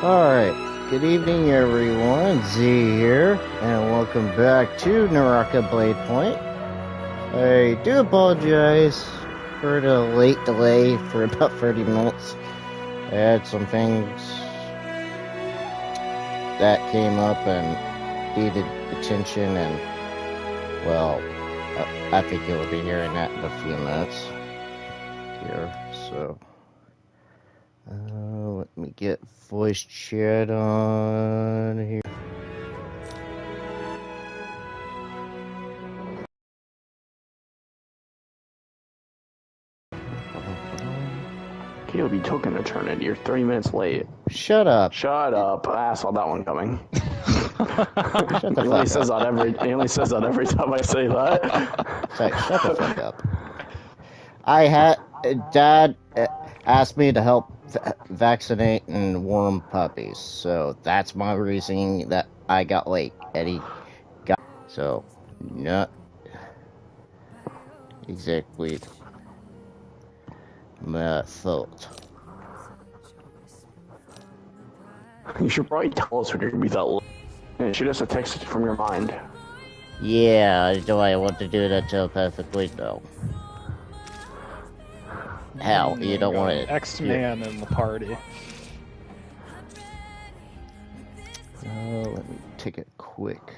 Alright, good evening everyone, Z here, and welcome back to Naraka Bladepoint. I do apologize for the late delay for about 30 minutes. I had some things that came up and needed attention, and, well, I think you'll be hearing that in a few minutes here, so... let me get voice chat on here. Caleb, you took an eternity. You're 30 minutes late. Shut up. Shut up. I saw that one coming. Shut the He fuck only says that every time I say that. Sorry, shut the fuck up. Dad asked me to help vaccinate and warm puppies, so that's my reasoning that I got late. Eddie got so not exactly my fault. You should probably tell us when you're gonna be that late. And shoot us a text from your mind. Yeah, do I want to do that telepathically? No. Hell, you don't want it. X-Man in the party. Let me take a quick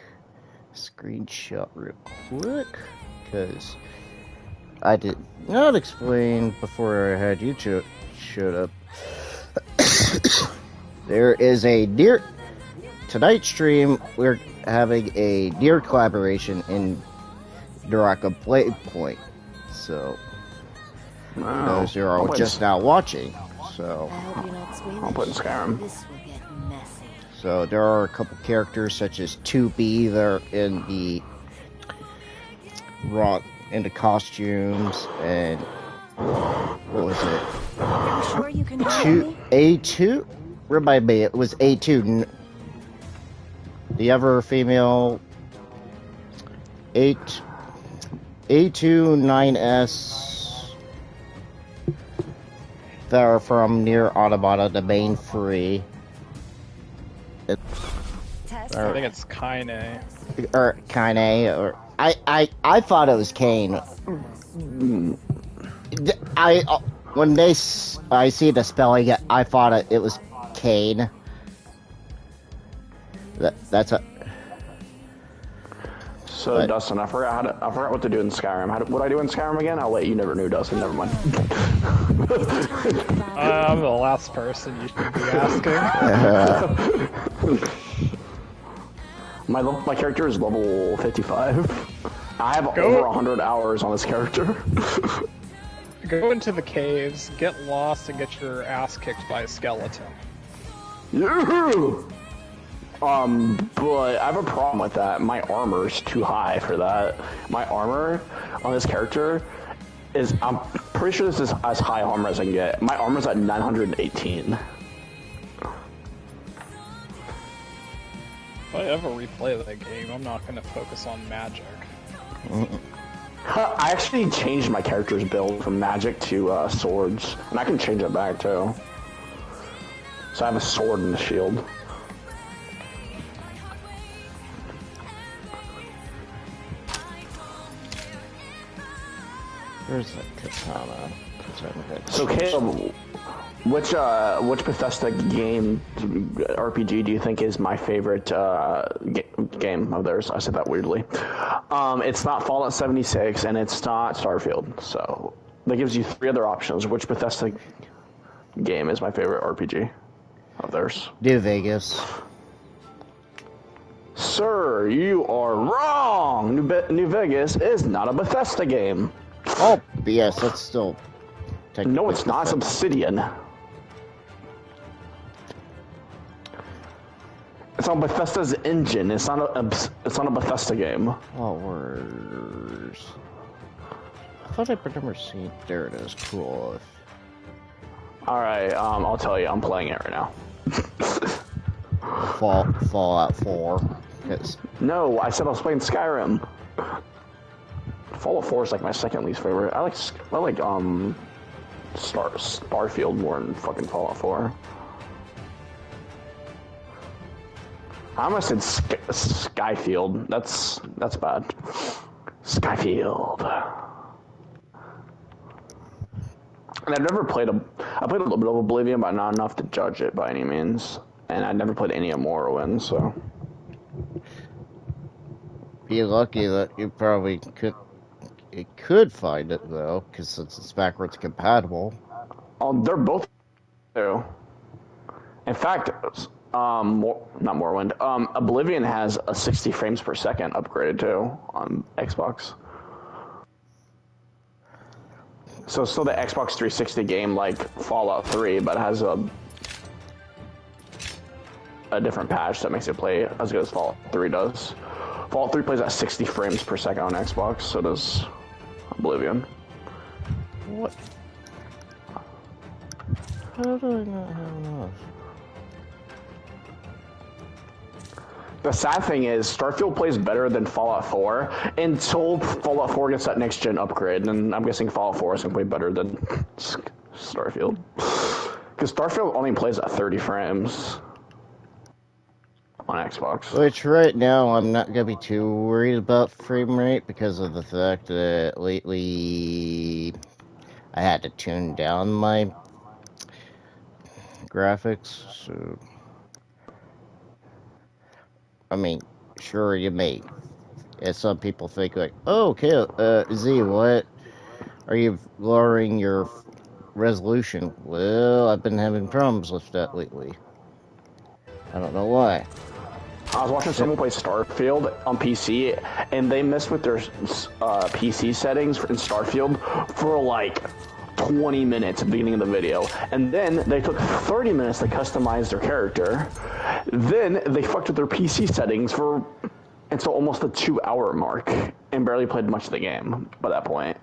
screenshot real quick, because I did not explain before I had you showed up. There is a NieR... Tonight's stream, we're having a NieR collaboration in Naraka Bladepoint, so... Wow. Those who are just now watching, so... I'll put in Skyrim. So there are a couple characters such as 2B that are in the costumes, and what was it? Sure you can A2? Remind me, it was A2. The other female A2-9S that are from NieR Automata, the main three. I think it's Kaine. Or Kaine, or I thought it was Kane. When I see the spelling, I thought it was Kane. That's a. So but, Dustin, I forgot what to do in Skyrim. What I do in Skyrim again? I'll let you never know, Dustin. Never mind. I'm the last person you should be asking. My character is level 55. I have over 100 hours on this character. Go into the caves, get lost, and get your ass kicked by a skeleton. Yoo-hoo! But I have a problem with that. My armor's too high for that. My armor on this character is, I'm pretty sure this is as high armor as I can get. My armor's at 918. If I ever replay that game, I'm not going to focus on magic. I actually changed my character's build from magic to swords, and I can change it back too. So I have a sword and a shield. Where's that katana? So Caleb, which Bethesda game RPG do you think is my favorite game of theirs? I said that weirdly. It's not Fallout 76 and it's not Starfield. So that gives you three other options. Which Bethesda game is my favorite RPG of theirs? New Vegas. Sir, you are wrong. New Vegas is not a Bethesda game. Oh, yes, that's still... No, it's not. It's Obsidian. It's on Bethesda's engine. It's not a Bethesda game. Oh, words. I thought I remember seeing... There it is. Cool. Alright, I'll tell you. I'm playing it right now. Fallout 4. No, I said I was playing Skyrim. Fallout 4 is like my second least favorite. I like Starfield more than fucking Fallout 4. I almost said Skyfield. That's bad. Skyfield. And I've never played I played a little bit of Oblivion, but not enough to judge it by any means. And I never played any of Morrowind, so. Be lucky that you probably could find it though, because since it's backwards compatible. Oh, they're both too. In fact, not Morrowind. Oblivion has a 60 frames per second upgraded too on Xbox. So it's still the Xbox 360 game like Fallout 3, but it has a different patch that makes it play as good as Fallout 3 does. Fallout 3 plays at 60 frames per second on Xbox, so does Oblivion. What? How do I not have enough? The sad thing is, Starfield plays better than Fallout 4 until Fallout 4 gets that next-gen upgrade, and I'm guessing Fallout 4 is going to play better than Starfield. Because Starfield only plays at 30 frames on Xbox. Which right now I'm not going to be too worried about frame rate because of the fact that lately I had to tune down my graphics, so... I mean, sure, you may. As some people think, like, oh, okay, Z, what? Are you lowering your resolution? Well, I've been having problems with that lately. I don't know why. I was watching someone play Starfield on PC, and they messed with their PC settings in Starfield for like 20 minutes at the beginning of the video, and then they took 30 minutes to customize their character. Then they fucked with their PC settings until almost the 2-hour mark, and barely played much of the game by that point.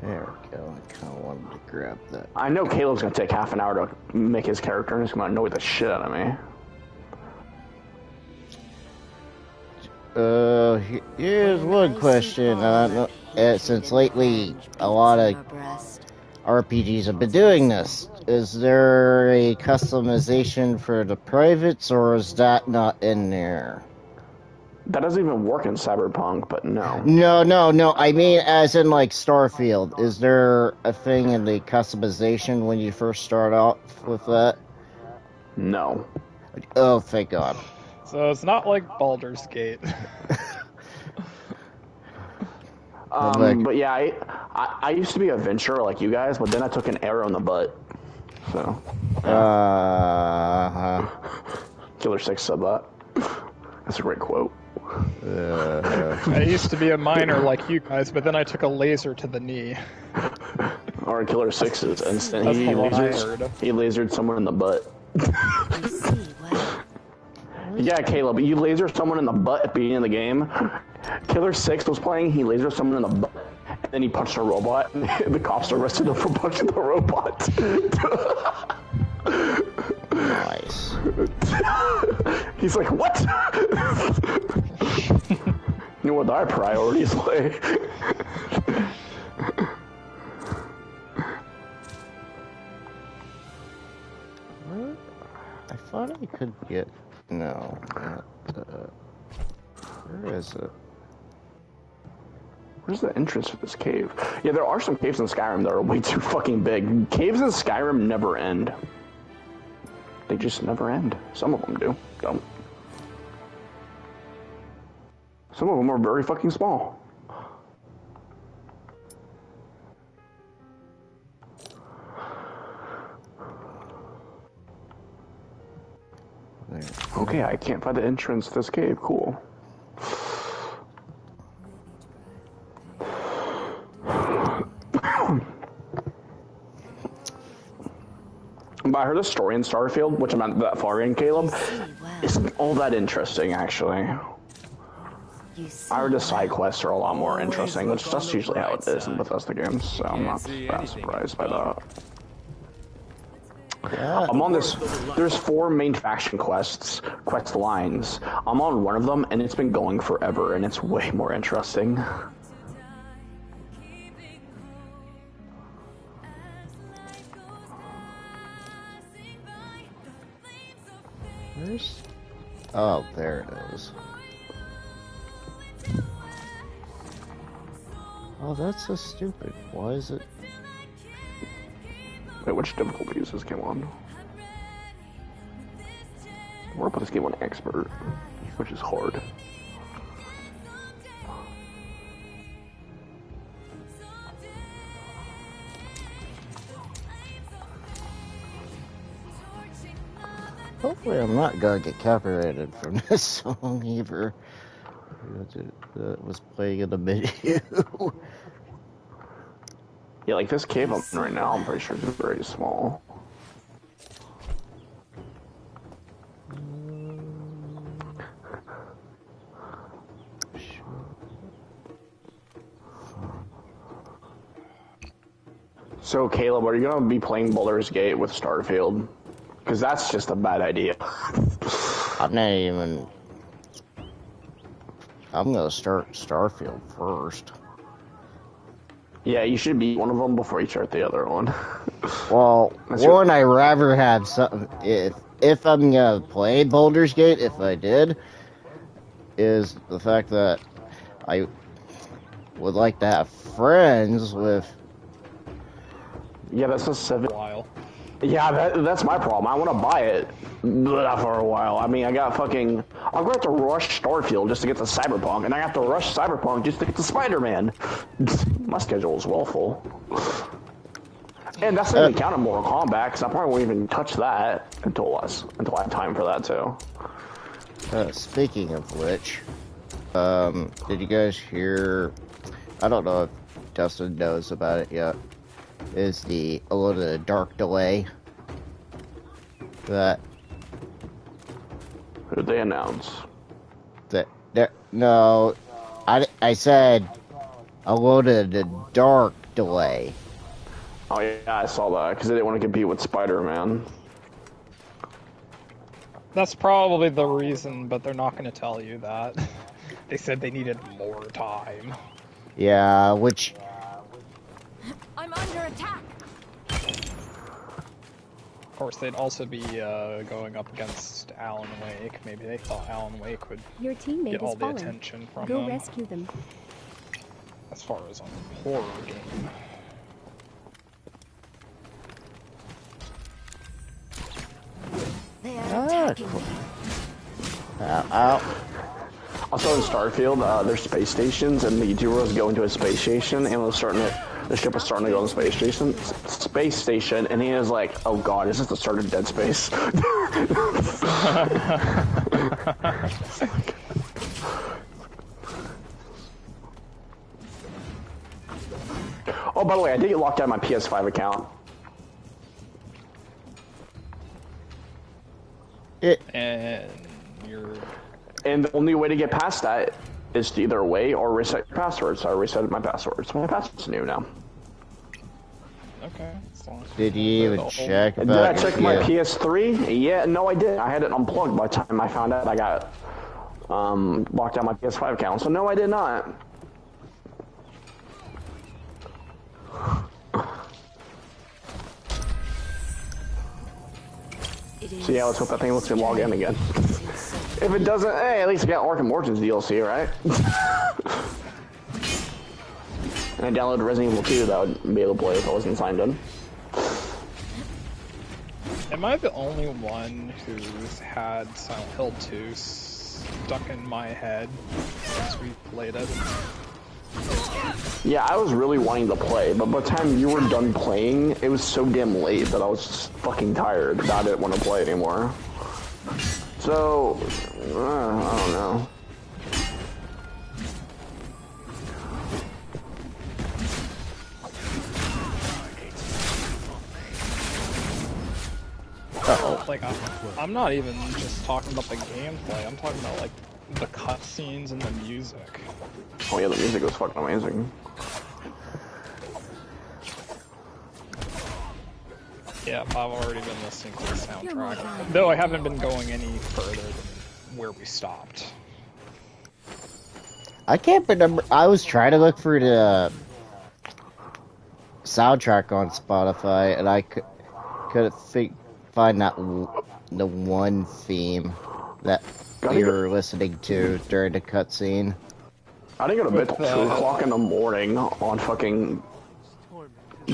There we go. I kind of wanted to grab that. I know Caleb's gonna take half an hour to make his character, and he's gonna annoy the shit out of me. Here's one question. Since lately a lot of RPGs have been doing this, is there a customization for the privates, or is that not in there? That doesn't even work in Cyberpunk, but no. No. I mean, as in like Starfield. Is there a thing in the customization when you first start off with that? No. Oh, thank God. So it's not like Baldur's Gate. But yeah, I used to be a venturer like you guys, but then I took an arrow in the butt. So. Killer 6 said that. That's a great quote. I used to be a miner like you guys, but then I took a laser to the knee. Or Killer 6's instant. That's He the one I heard. lasered someone in the butt. Yeah, Caleb, you lasered someone in the butt at the beginning of the game. Killer 6 was playing, he lasered someone in the butt, and then he punched a robot, and the cops arrested him for punching the robot. Nice. He's like, what? You know what our priorities lay? What? I thought I could get... No. Where is it? Where's the entrance to this cave? Yeah, there are some caves in Skyrim that are way too fucking big. Caves in Skyrim never end. They just never end. Some of them do. Don't. Some of them are very fucking small. Okay, I can't find the entrance to this cave. Cool. But I heard the story in Starfield, which I'm not that far in, Caleb, isn't all that interesting, actually. I heard the side quests are a lot more interesting, which that's usually how it is in Bethesda games, so I'm not that surprised by that. Yeah. I'm on this. There's 4 main faction quest lines. I'm on one of them, and it's been going forever, and it's way more interesting. Where's... Oh, there it is. Oh, that's so stupid. Why is it... Wait, which difficulty is this game on? We're gonna put this game on expert, which is hard. Hopefully I'm not gonna get copyrighted from this song either. That was playing in the video. Yeah, like this cave I'm in right now, I'm pretty sure it's very small. So, Caleb, are you gonna be playing Baldur's Gate with Starfield? Because that's just a bad idea. I'm not even... I'm gonna start Starfield first. Yeah, you should beat one of them before you start the other one. Well, one, I'd rather have something... If I'm gonna play Baldur's Gate, if I did, is the fact that I would like to have friends with... Yeah, that's a 7 while. Yeah, that's my problem. I want to buy it for a while. I mean, I got fucking... I'm going to have to rush Starfield just to get to Cyberpunk, and I have to rush Cyberpunk just to get to Spider-Man. My schedule is well full. And that's not even counting Mortal Kombat, because I probably won't even touch that until I have time for that, too. Speaking of which, did you guys hear... I don't know if Dustin knows about it yet. Is the a little bit of dark delay that Who did they announce? No, I said a load of the dark delay. Oh yeah, I saw that because they didn't want to compete with Spider-Man. That's probably the reason, but they're not going to tell you that. They said they needed more time. Yeah, which... I'm under attack. Of course, they'd also be going up against Alan Wake. Maybe they thought Alan Wake would Your teammate get all is the fallen. attention from Go them. rescue them. As far as a horror game. They are attacking me. Ow. Also in Starfield, there's space stations, and the heroes go into a space station, and the ship was starting to go on the space station, and he is like, "Oh God, is this the start of Dead Space?" Oh, by the way, I did get locked out of my PS5 account. And you're... And the only way to get past that is to either wait or reset your password. So I resetted my password. So my password's new now. Okay. Did you even check about Did I check my PS3? Yeah, no, I did. I had it unplugged by the time I found out I got locked out my PS5 account. So no, I did not. So yeah, let's hope that thing lets me log in again. If it doesn't, hey, at least I got Arkham Origins DLC, right? And I downloaded Resident Evil 2 that I would be able to play if I wasn't signed in. Am I the only one who's had Silent Hill 2 stuck in my head since we played it? Yeah, I was really wanting to play, but by the time you were done playing, it was so damn late that I was just fucking tired that I didn't want to play anymore. So, I don't know. Uh-oh. Like, I'm not even just talking about the gameplay, I'm talking about, like, the cutscenes and the music. Oh yeah, the music was fucking amazing. Yeah, I've already been listening to the soundtrack. Though I haven't been going any further than where we stopped. I can't remember. I was trying to look for the soundtrack on Spotify, and I couldn't find the one theme that we were listening to during the cutscene. I didn't go to bed till 2 o'clock in the morning on fucking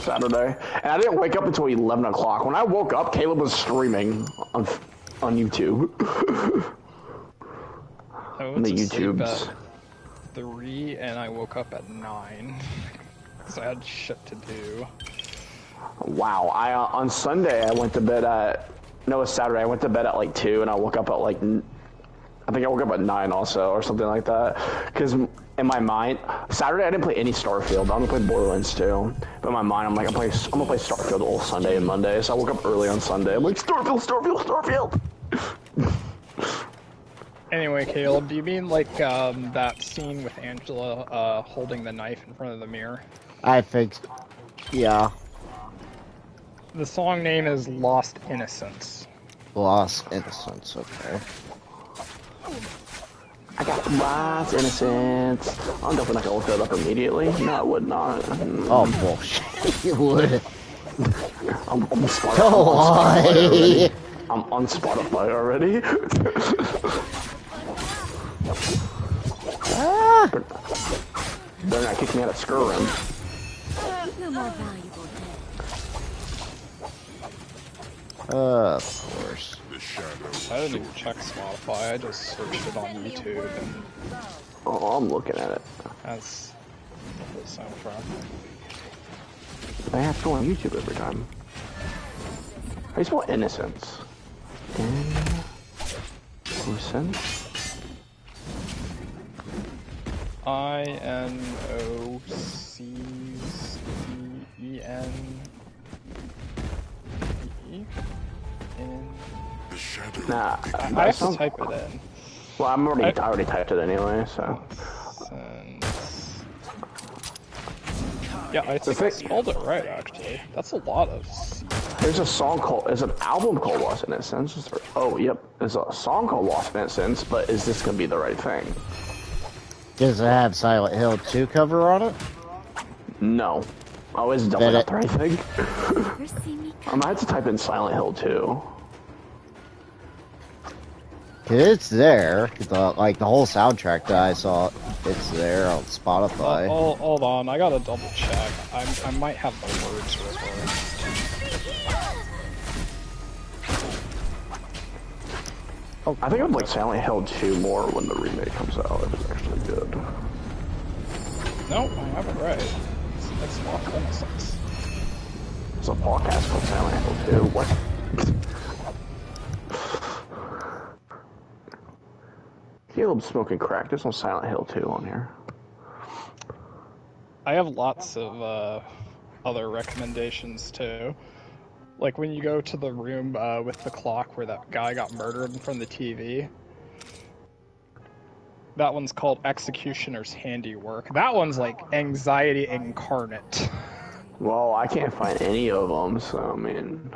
Saturday, and I didn't wake up until 11 o'clock. When I woke up, Caleb was streaming on YouTube. I went to sleep at 3 and I woke up at 9 because I had shit to do. Wow, on Sunday I went to bed at it was Saturday. I went to bed at like 2 and I woke up at like I think I woke up at 9 also or something like that. Because in my mind, Saturday I didn't play any Starfield. I only played Borderlands 2. But in my mind, I'm like I'm gonna play Starfield all Sunday and Monday. So I woke up early on Sunday. I'm like Starfield. Anyway, Caleb, do you mean like that scene with Angela holding the knife in front of the mirror? I think, yeah. The song name is Lost Innocence. Lost Innocence, okay. I got Lost Innocence. I'm definitely not gonna look that up immediately. No, I would not. Oh, bullshit. You would. I'm on Spotify. Go on. I'm on Spotify already. Ah. They're not kicking me out of Skyrim. You're more valuable dead. Of course. I didn't even check Spotify, I just searched it on YouTube and... Oh, I'm looking at it. That's the whole soundtrack. I have to go on YouTube every time. How do you spell innocence? Innocence? INOCCENE. Nah, I have to type it in. Well, I already typed it anyway, so. Yeah, I think I spelled it right, actually. That's a lot of C. There's an album called Lost Innocence. Oh, yep, there's a song called Lost Innocence, but is this gonna be the right thing? Does it have Silent Hill 2 cover on it? No. Oh, it's definitely not the right thing. I might have to type in Silent Hill 2. It's there. The whole soundtrack that I saw, it's there on Spotify. Hold on, I gotta double check. I might have the words reversed. Oh, I think I'd like Silent Hill 2 more when the remake comes out. It's actually good. Nope, I have it right. It's Lost Innocence. There's a podcast called Silent Hill 2. What? Caleb's smoking crack. There's no Silent Hill 2 on here. I have lots of other recommendations too. Like when you go to the room with the clock where that guy got murdered in front of the TV. That one's called Executioner's Handiwork. That one's like anxiety incarnate. Well, I can't find any of them, so I mean...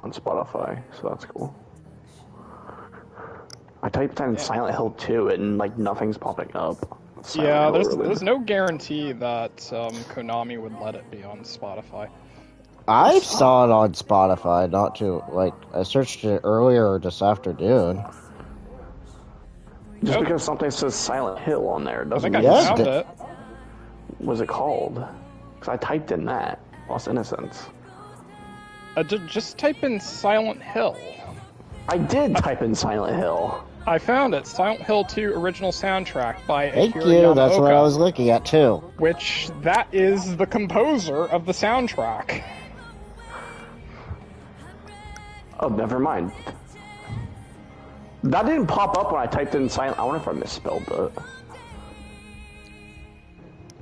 on Spotify, so that's cool. I typed in Silent Hill 2 and like nothing's popping up. Yeah, there's no guarantee that Konami would let it be on Spotify. I saw it on Spotify, not too, I searched it earlier this afternoon. Just because something says Silent Hill on there doesn't mean... I found it. What's it called? Because I typed in that. Lost Innocence. Just type in Silent Hill. I did type in Silent Hill. I found it. Silent Hill 2 original soundtrack by Thank Akira you, Yamaoka, that's what I was looking at too. Which, that is the composer of the soundtrack. Oh, never mind. That didn't pop up when I typed in Silent... I wonder if I misspelled it.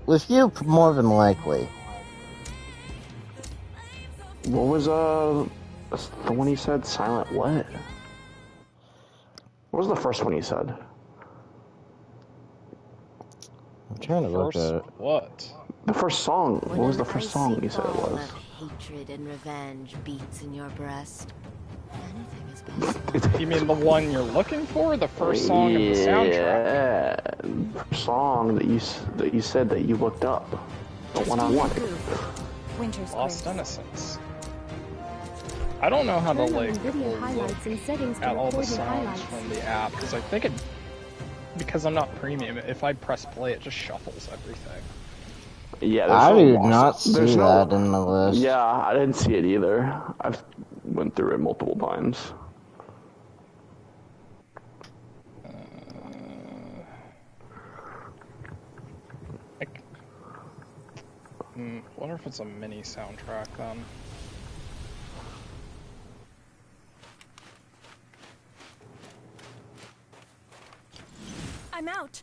With you, more than likely. What was, the one he said? Silent what? What was the first one he said? I'm trying to look at it. What? The first song. What When was the an first icy song you said it ball was? of hatred and revenge beats in your breast, anything is possible. You mean the one you're looking for? The first song of the soundtrack? Yeah, the song that you said that you looked up. The one I wanted. Winter's Lost Grace. Innocence. I don't know how to Turn on like video look highlights and settings to at all the record your songs highlights. from the app because I think because I'm not premium, if I press play, it just shuffles everything. Yeah, I there's no did not see there's that in the list. Yeah, I didn't see it either. I've went through it multiple times. Wonder if it's a mini soundtrack then. I'm out.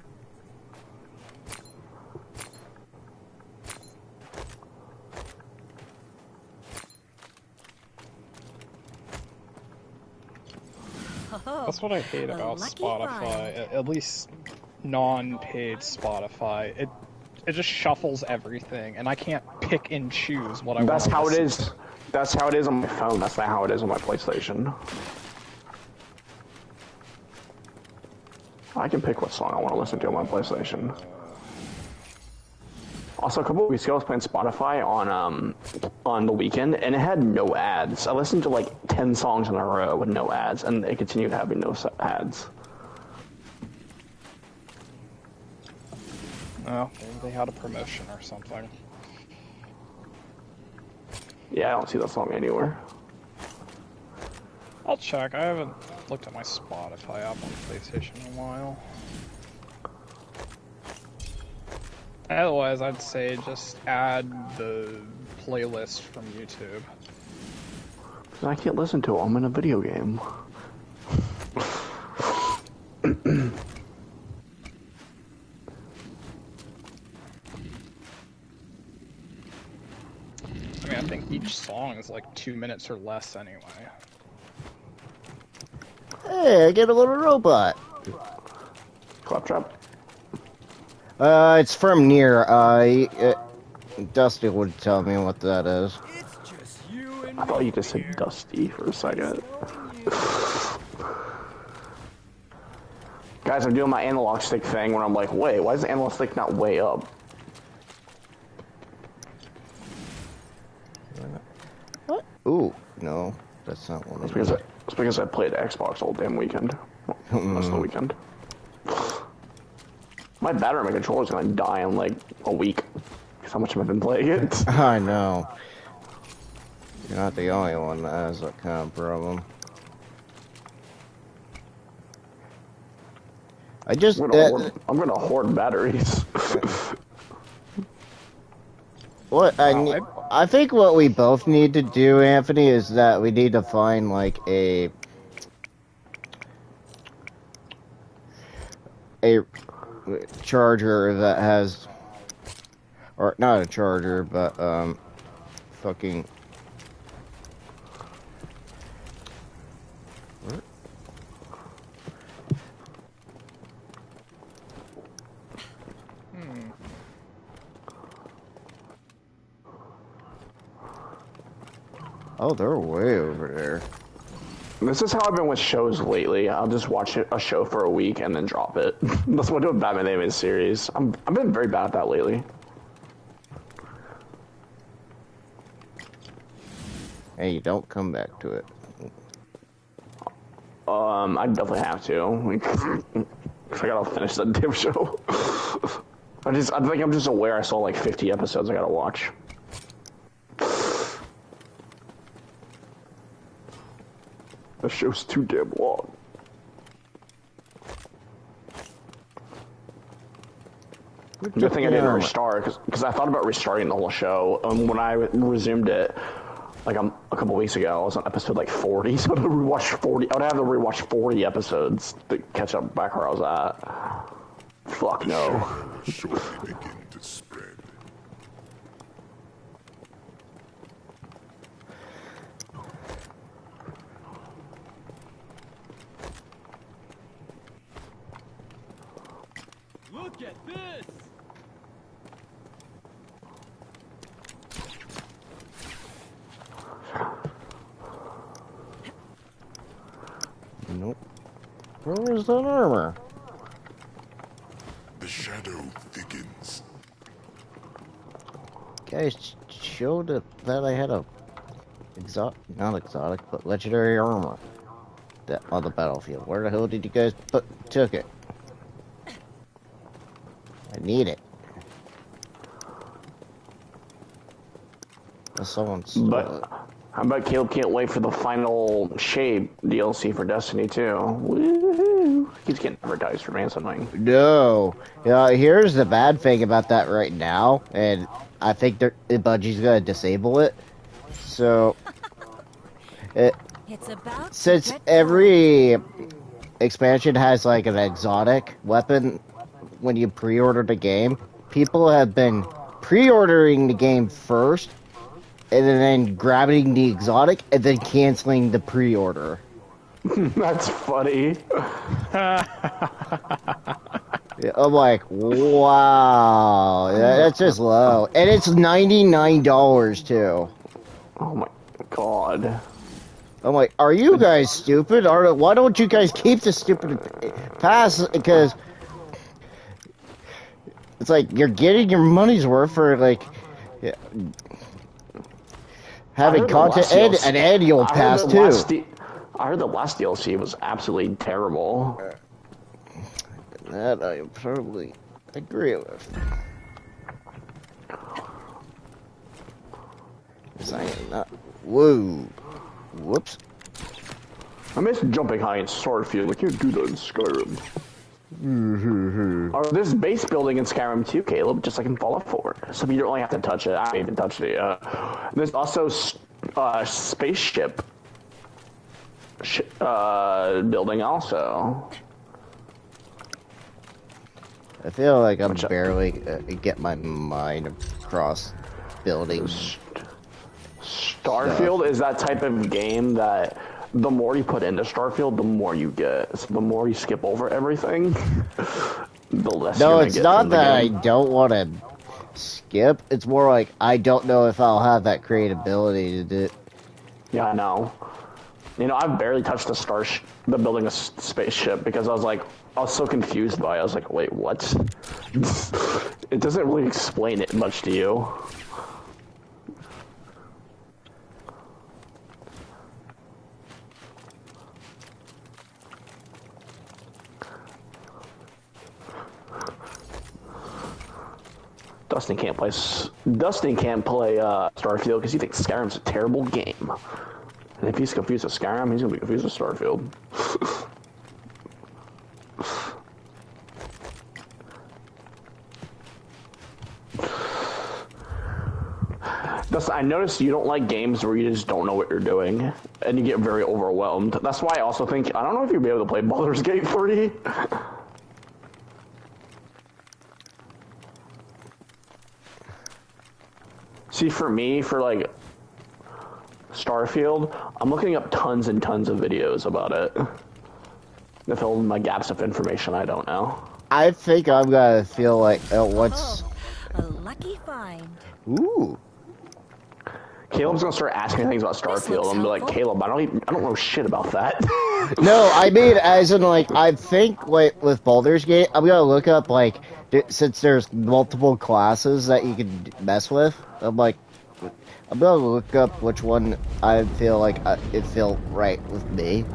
That's what I hate about lucky Spotify, at least non-paid Spotify. It just shuffles everything, and I can't pick and choose what I want to listen to. That's how it is. That's how it is on my phone. That's not how it is on my PlayStation. I can pick what song I want to listen to on my PlayStation. Also, a couple of weeks ago, I was playing Spotify on the weekend, and it had no ads. I listened to like 10 songs in a row with no ads, and it continued having no ads. Oh, maybe they had a promotion or something. Yeah, I don't see that song anywhere. I'll check. I haven't looked at my Spotify app on PlayStation in a while. Otherwise, I'd say just add the playlist from YouTube. Because I can't listen to it. I'm in a video game. I mean, I think each song is like 2 minutes or less anyway. Hey, I get a little robot. Claptrap. It's from NieR. Dustin would tell me what that is. I thought you just said Dusty for a second. Guys, I'm doing my analog stick thing when I'm like, wait, why is the analog stick not way up? What? Ooh, no, that's not one of them. It's because I played Xbox all damn weekend. Most of the weekend. My battery in my controller is gonna die in like a week. Because how much have I been playing it? I know. You're not the only one that has that kind of problem. I just... I'm gonna hoard batteries. What I think what we both need to do, Anthony, is that we need to find like a charger that has, or not a charger, but fucking. What? Oh, they're way over there. This is how I've been with shows lately. I'll just watch a show for a week and then drop it. That's what I do with Batman Animated Series. I've been very bad at that lately. Hey, you don't come back to it. I definitely have to. I gotta finish that damn show. I think I'm just aware I saw like 50 episodes I gotta watch. The show's too damn long. Good thing I didn't restart, because I thought about restarting the whole show, and when I resumed it, like a couple weeks ago, I was on episode like 40, so I would have to rewatch 40 episodes to catch up back where I was at. Fuck no. Look at this! Where is that armor? The shadow thickens. Guys showed that I had a not exotic, but legendary armor that on the battlefield. Where the hell did you guys took it? I need it. Someone's. But how about Caleb can't wait for the final Shade DLC for Destiny 2? Woohoo! He's getting advertised for randoming. No. Here's the bad thing about that right now, and I think Bungie's gonna disable it. So, It's about since every expansion has like an exotic weapon when you pre-order the game, people have been pre-ordering the game first, and then grabbing the exotic, and then canceling the pre-order. That's funny. I'm like, wow, that's just low. And it's $99 too. Oh my god. I'm like, are you guys stupid? Or why don't you guys keep the stupid pass? Because it's like, you're getting your money's worth for like... having content and an annual pass too. I heard the last DLC was absolutely terrible. That I probably agree with. Whoa. Whoops. I miss jumping high in Starfield. I can't do that in Skyrim. There's base building in Skyrim too, Caleb, just like in Fallout 4. So you don't only have to touch it. I haven't even touched it yet. There's also spaceship building also. I feel like I'm barely get my mind across buildings. Starfield is that type of game that the more you put into Starfield, the more you get. So the more you skip over everything, the less you're gonna get. No, it's not that I don't want to skip. It's more like I don't know if I'll have that creativity to do it. Yeah, I know. You know, I've barely touched the building a spaceship because I was so confused by it. I was like, wait, what? It doesn't really explain it much to you. Dustin can't play Starfield because he thinks Skyrim's a terrible game. And if he's confused with Skyrim, he's gonna be confused with Starfield. Dustin, I noticed you don't like games where you just don't know what you're doing, and you get very overwhelmed. That's why I also think, I don't know if you'll be able to play Baldur's Gate 3. See, for me, for like Starfield, I'm looking up tons and tons of videos about it to fill in my gaps of information I don't know. I think I'm gonna feel like what's a lucky find. Ooh. Caleb's gonna start asking me things about Starfield. I'm like, Caleb, I don't know shit about that. No, I mean, as in like, I think like with Baldur's Gate, I'm gonna look up like since there's multiple classes that you can mess with. I'm gonna look up which one I feel like it felt right with me.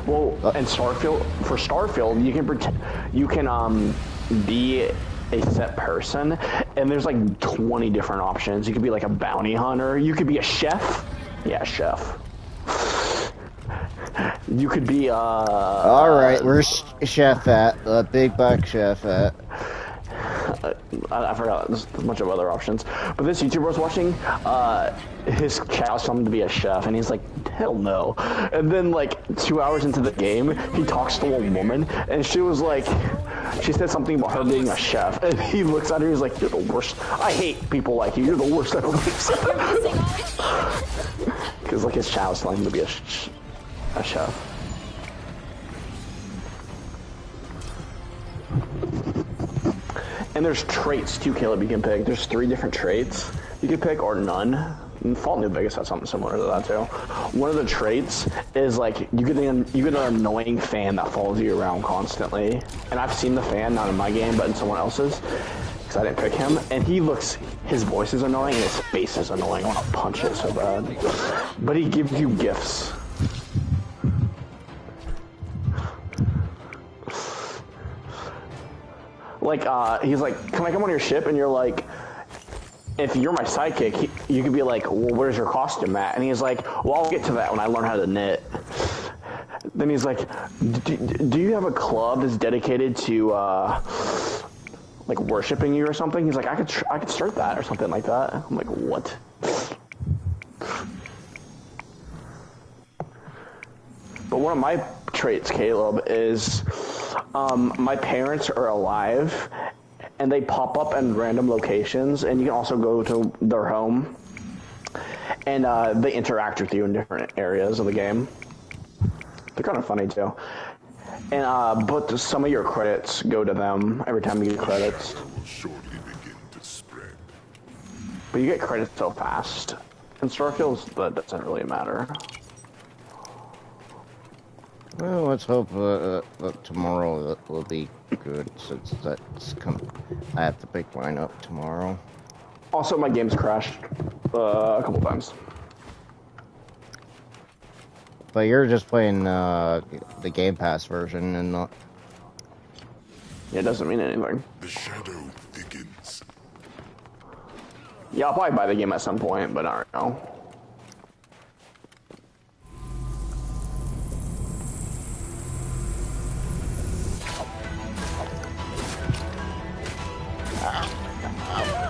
Well, and for Starfield, you can be a set person, and there's like 20 different options. You could be like a bounty hunter. You could be a chef. Yeah, chef. You could be All right, where's Chef at? Big buck Chef at. I forgot. There's a bunch of other options. But this YouTuber I was watching, his chat asked him to be a chef, and he's like, hell no. And then, like, 2 hours into the game, he talks to a woman, and she was like, she said something about her being a chef, and he looks at her, he's like, you're the worst. I hate people like you. You're the worst ever. Because, like, his chat was telling him to be a chef. And there's traits too, Caleb, you can pick. There's 3 different traits you can pick, or none. Fallout New Vegas has something similar to that too. One of the traits is like you get an annoying fan that follows you around constantly. And I've seen the fan, not in my game, but in someone else's, because I didn't pick him. And his voice is annoying and his face is annoying. I want to punch it so bad. But he gives you gifts. Like, he's like, can I come on your ship? And you're like, if you're my sidekick, you could be like, well, where's your costume at? And he's like, well, I'll get to that when I learn how to knit. Then he's like, do you have a club that's dedicated to, like, worshiping you or something? He's like, I could start that or something like that. I'm like, what? But one of my traits, Caleb, is my parents are alive, and they pop up in random locations, and you can also go to their home, and they interact with you in different areas of the game. They're kind of funny, too. And but some of your credits go to them every time you get credits. Will shortly begin to spread. But you get credits so fast. In Starfield, that doesn't really matter. Well, let's hope that tomorrow will be good, since I have to pick mine up tomorrow. Also, my game's crashed a couple times. But you're just playing the Game Pass version and not... Yeah, it doesn't mean anything. The shadow thickens. Yeah, I'll probably buy the game at some point, but I don't know.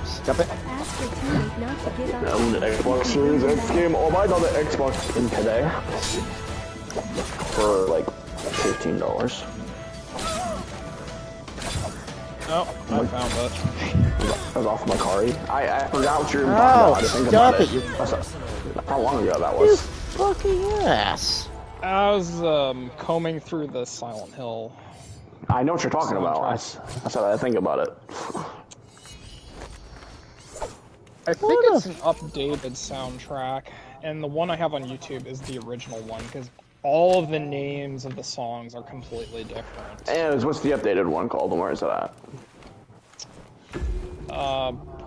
Stop it. Ask your teammate not to give up. The Xbox Series X game. Oh, I got the Xbox in today for like $15. Oh, I found it. I was off my car. I forgot what you were talking Oh, about. I didn't think stop about it, you How long ago that You was? fucking ass. I was combing through the Silent Hill. I know what you're talking about. I said I think about it. I think it's an updated soundtrack, and the one I have on YouTube is the original one, because all of the names of the songs are completely different. And what's the updated one called, and where is it at?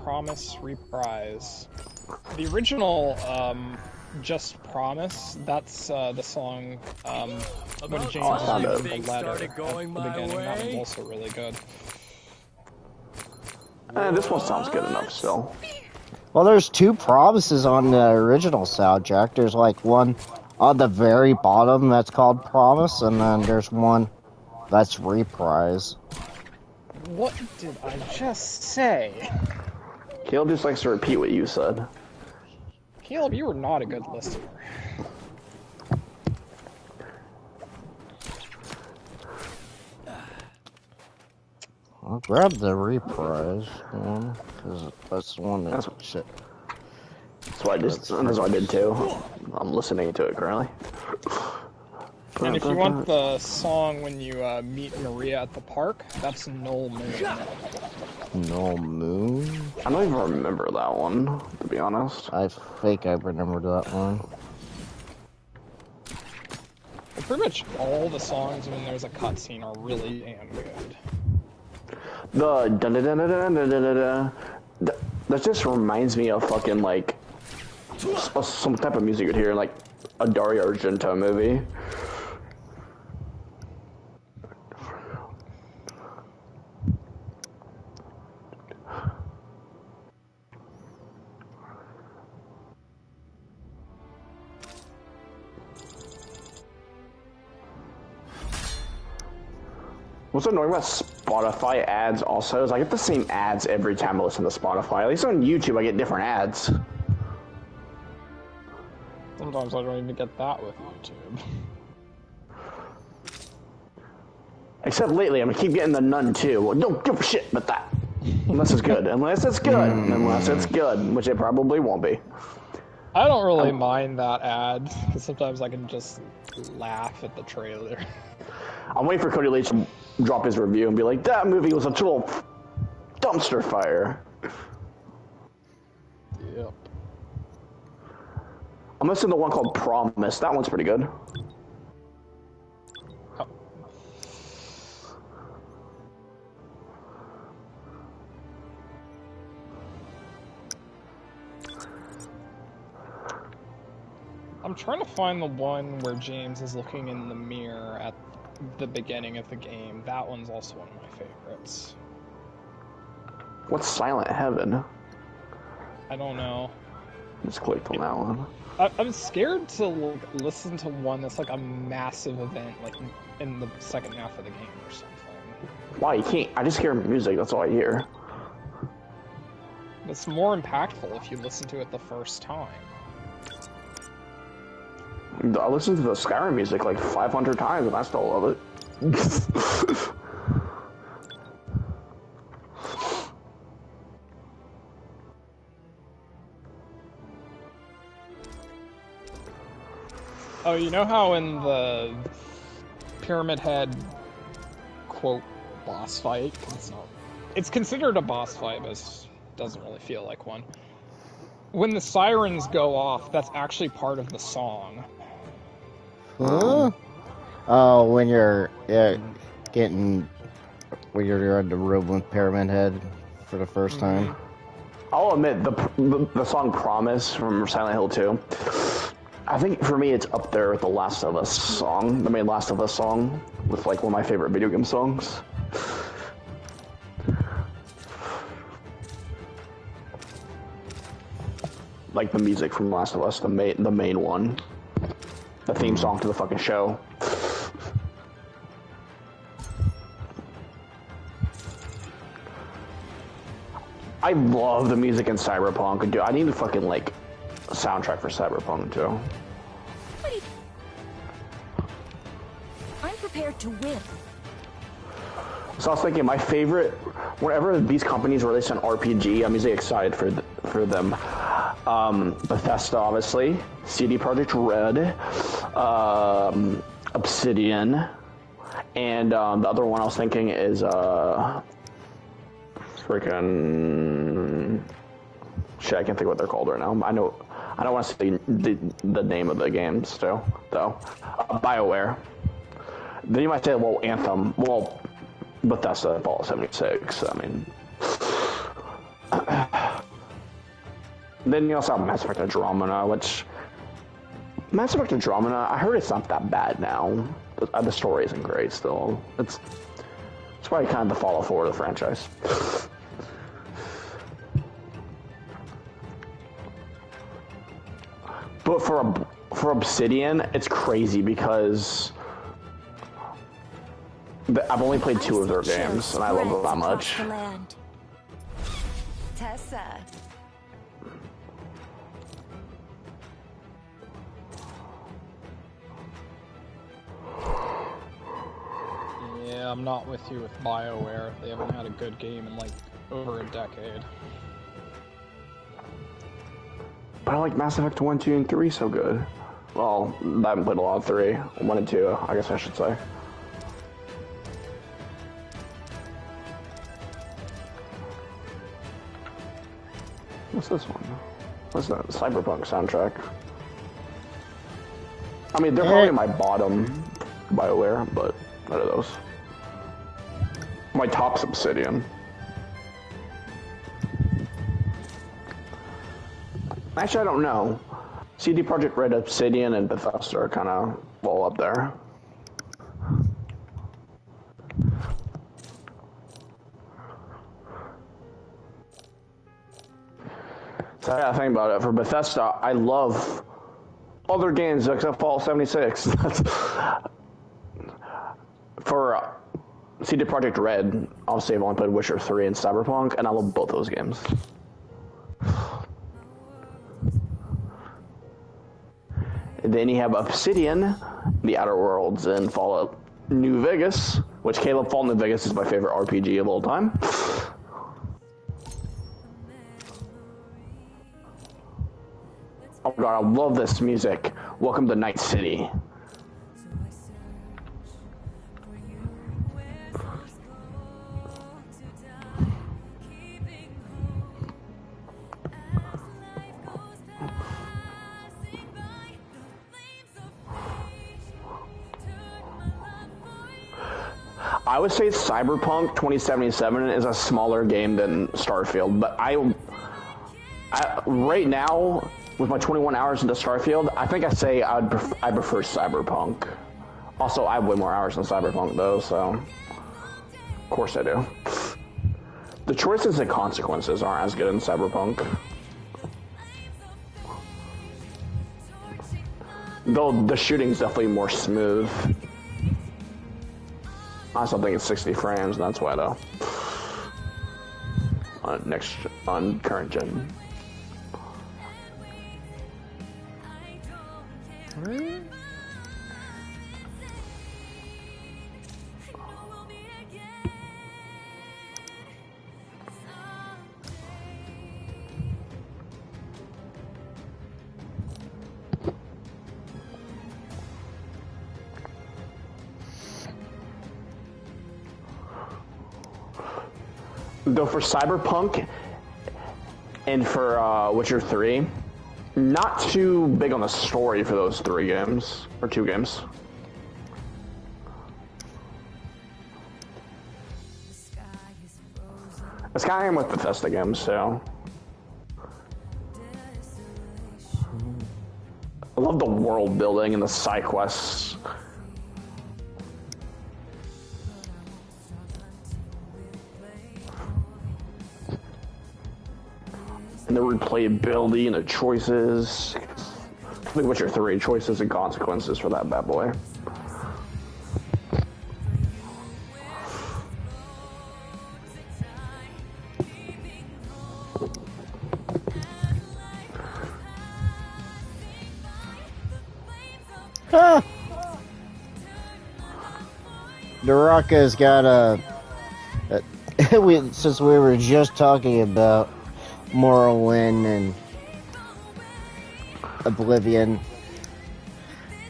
Promise Reprise. The original, Just Promise, that's the song when James found is it. reading the letter at the beginning. That one's also really good. This one sounds good enough still. Well, there's two promises on the original soundtrack. There's like one on the very bottom that's called Promise, and then there's one that's Reprise. What did I just say? Caleb just likes to repeat what you said. Caleb, you were not a good listener. I'll grab the Reprise one, because that's the one that's shit. That's what I did too. I'm listening to it currently. And if you want the song when you meet Maria at the park, that's No Moon. No Moon? I don't even remember that one, to be honest. I think I remember that one. Well, pretty much all the songs when there's a cutscene are really damn good. The dun dun dun dun dun dun dun dun. That just reminds me of fucking like some type of music you'd hear in like a Dario Argento movie. What's annoying about Spotify ads also is I get the same ads every time I listen to Spotify. At least on YouTube I get different ads. Sometimes I don't even get that with YouTube. Except lately, I'm gonna keep getting the Nun too. Well, don't give a shit about that. Unless it's good. Unless it's good. Unless it's good, which it probably won't be. I don't really mind that ad, because sometimes I can just laugh at the trailer. I'm waiting for Cody Leach to drop his review and be like, that movie was a total dumpster fire. Yep. I'm listening to one called Promise. That one's pretty good. Oh. I'm trying to find the one where James is looking in the mirror at the beginning of the game. That one's also one of my favorites. What's Silent Heaven? I don't know. Just clicked on that one. I'm scared to listen to one that's like a massive event, like in the second half of the game or something. Why? You can't. I just hear music. That's all I hear. It's more impactful if you listen to it the first time. I listened to the Skyrim music like 500 times and I still love it. Oh, you know how in the Pyramid Head quote boss fight, 'cause it's considered a boss fight, but it doesn't really feel like one. When the sirens go off, that's actually part of the song. Huh? Oh, when you're when you're in the room with Pyramid Head for the first time. I'll admit the song Promise from Silent Hill 2. I think for me it's up there with the Last of Us song, the main Last of Us song, with like one of my favorite video game songs. Like the music from Last of Us, the main one, the theme song to the fucking show. I love the music in Cyberpunk. Dude, I need to fucking like a soundtrack for Cyberpunk too. I'm prepared to win. So I was thinking, my favorite, whenever these companies release an RPG, I'm usually excited for them. Bethesda, obviously, CD Projekt Red, Obsidian, and the other one I was thinking is freaking shit. I can't think what they're called right now. I don't want to say the name of the games though. BioWare. Then you might say, well, Anthem. Well, Bethesda, Fallout 76. I mean, then you also have Mass Effect Andromeda, which Mass Effect Andromeda, I heard it's not that bad now. The story isn't great still. It's probably kind of the Fallout 4 of the franchise. But for Obsidian, it's crazy because I've only played 2 of their games, and I love them that much. Tessa. Yeah, I'm not with you with BioWare. They haven't had a good game in like over a decade. But I like Mass Effect 1, 2, and 3 so good. Well, I haven't played a lot of 3. 1 and 2, I guess I should say. What's this one? What's that? Cyberpunk soundtrack. I mean, they're probably my bottom BioWare, but none of those. My top's Obsidian. Actually, I don't know. CD Projekt Red, Obsidian, and Bethesda are kind of all up there. So I gotta think about it. For Bethesda, I love other games except Fallout 76. For CD Projekt Red, obviously I've only played Witcher 3 and Cyberpunk, and I love both those games. And then you have Obsidian, The Outer Worlds, and Fallout New Vegas, which Fallout New Vegas is my favorite RPG of all time. Oh god, I love this music. Welcome to Night City. I would say Cyberpunk 2077 is a smaller game than Starfield, but I right now with my 21 hours into Starfield, I think I say I prefer Cyberpunk. Also, I have way more hours than Cyberpunk though, so of course I do. The choices and consequences aren't as good in Cyberpunk. Though the shooting's definitely more smooth. I still think it's 60 frames, and that's why though. On current gen. Really? Though for Cyberpunk and for Witcher 3, not too big on the story for those 3 games, or 2 games. It's kind of with Bethesda games, so. I love the world building and the side quests. And the replayability and the choices. I think Witcher 3, choices and consequences for that bad boy. Huh. Naraka's got since we were just talking about Morrowind and Oblivion,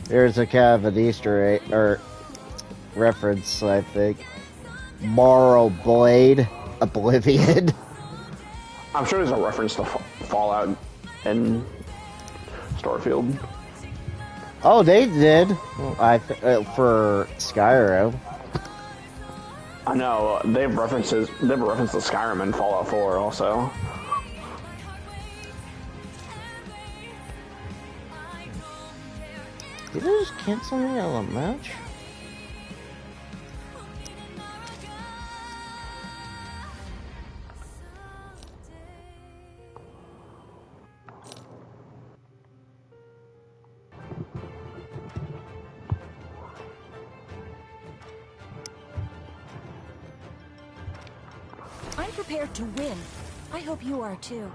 there's a kind of an Easter egg, or reference, I think. Morroblade, Oblivion. I'm sure there's a reference to Fallout and Starfield. Oh, they did. For Skyrim. I know they have references. They have a reference to Skyrim and Fallout 4 also. Did they just cancel me on the match? I'm prepared to win. I hope you are too.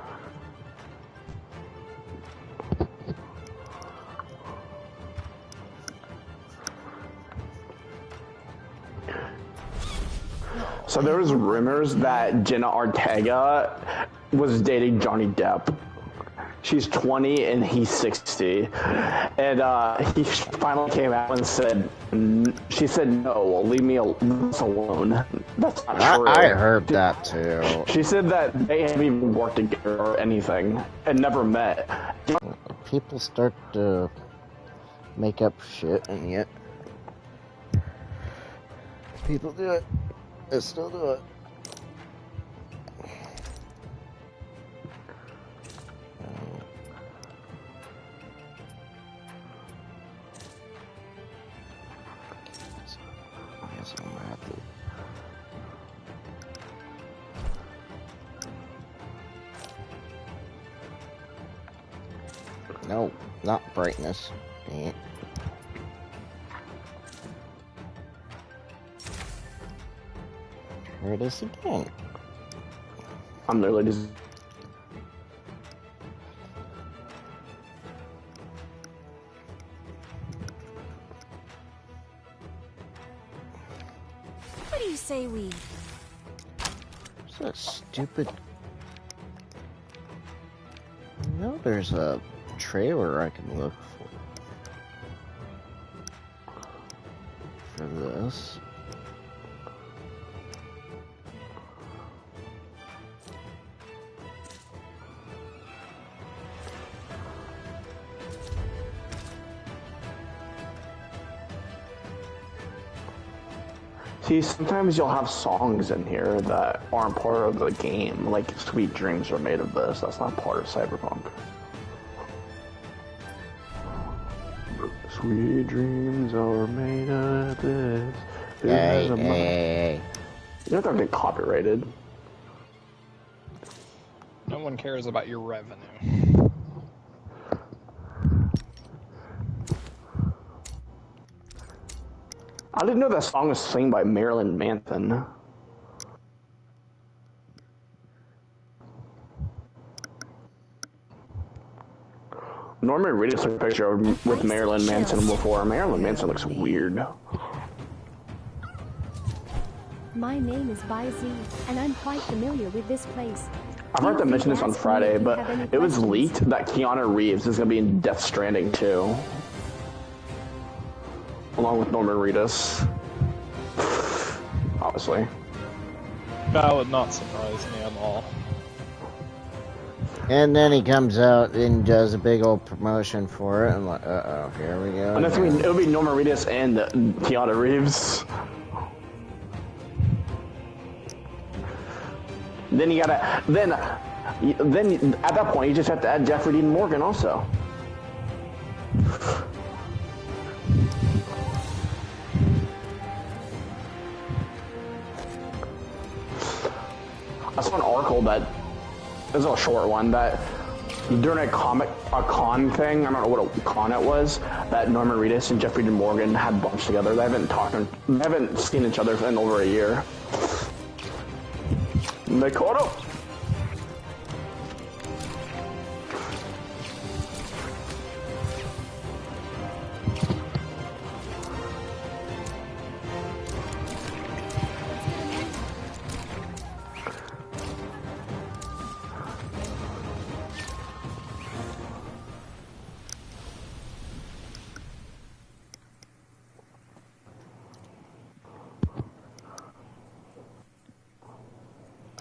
So there was rumors that Jenna Ortega was dating Johnny Depp. She's 20 and he's 60. And he finally came out and said, she said, no, leave me alone. That's not true. I heard that too. She said that they haven't even worked together or anything and never met. People start to make up shit, and yet people do it. They still do it. I guess I'm gonna have to. No, not brightness. Dang it. Here it is again. I'm literally just... What do you say we... What's that stupid... No, there's a trailer I can look for this. See, sometimes you'll have songs in here that aren't part of the game, like Sweet Dreams are made of this. That's not part of Cyberpunk. Sweet dreams are made of this. Hey. You don't have to get copyrighted. No one cares about your revenue. I didn't know that song was sung by Marilyn Manson. Norman Reedus took a picture with Marilyn Manson before. Marilyn Manson looks weird. My name is Baizee, and I'm quite familiar with this place. I forgot to mention this on Friday, but it was leaked that Keanu Reeves is going to be in Death Stranding 2. Along with Norman Reedus. Obviously. That would not surprise me at all. And then he comes out and does a big old promotion for it, and like, uh-oh, here we go. And it'll be Norman Reedus and Keanu Reeves. Then you gotta, then at that point you just have to add Jeffrey Dean Morgan also. I saw an article that, this is a short one, that during a con thing, I don't know what a con it was, that Norman Reedus and Jeffrey Dean Morgan had bunched together. They haven't seen each other in over a year. And they caught up.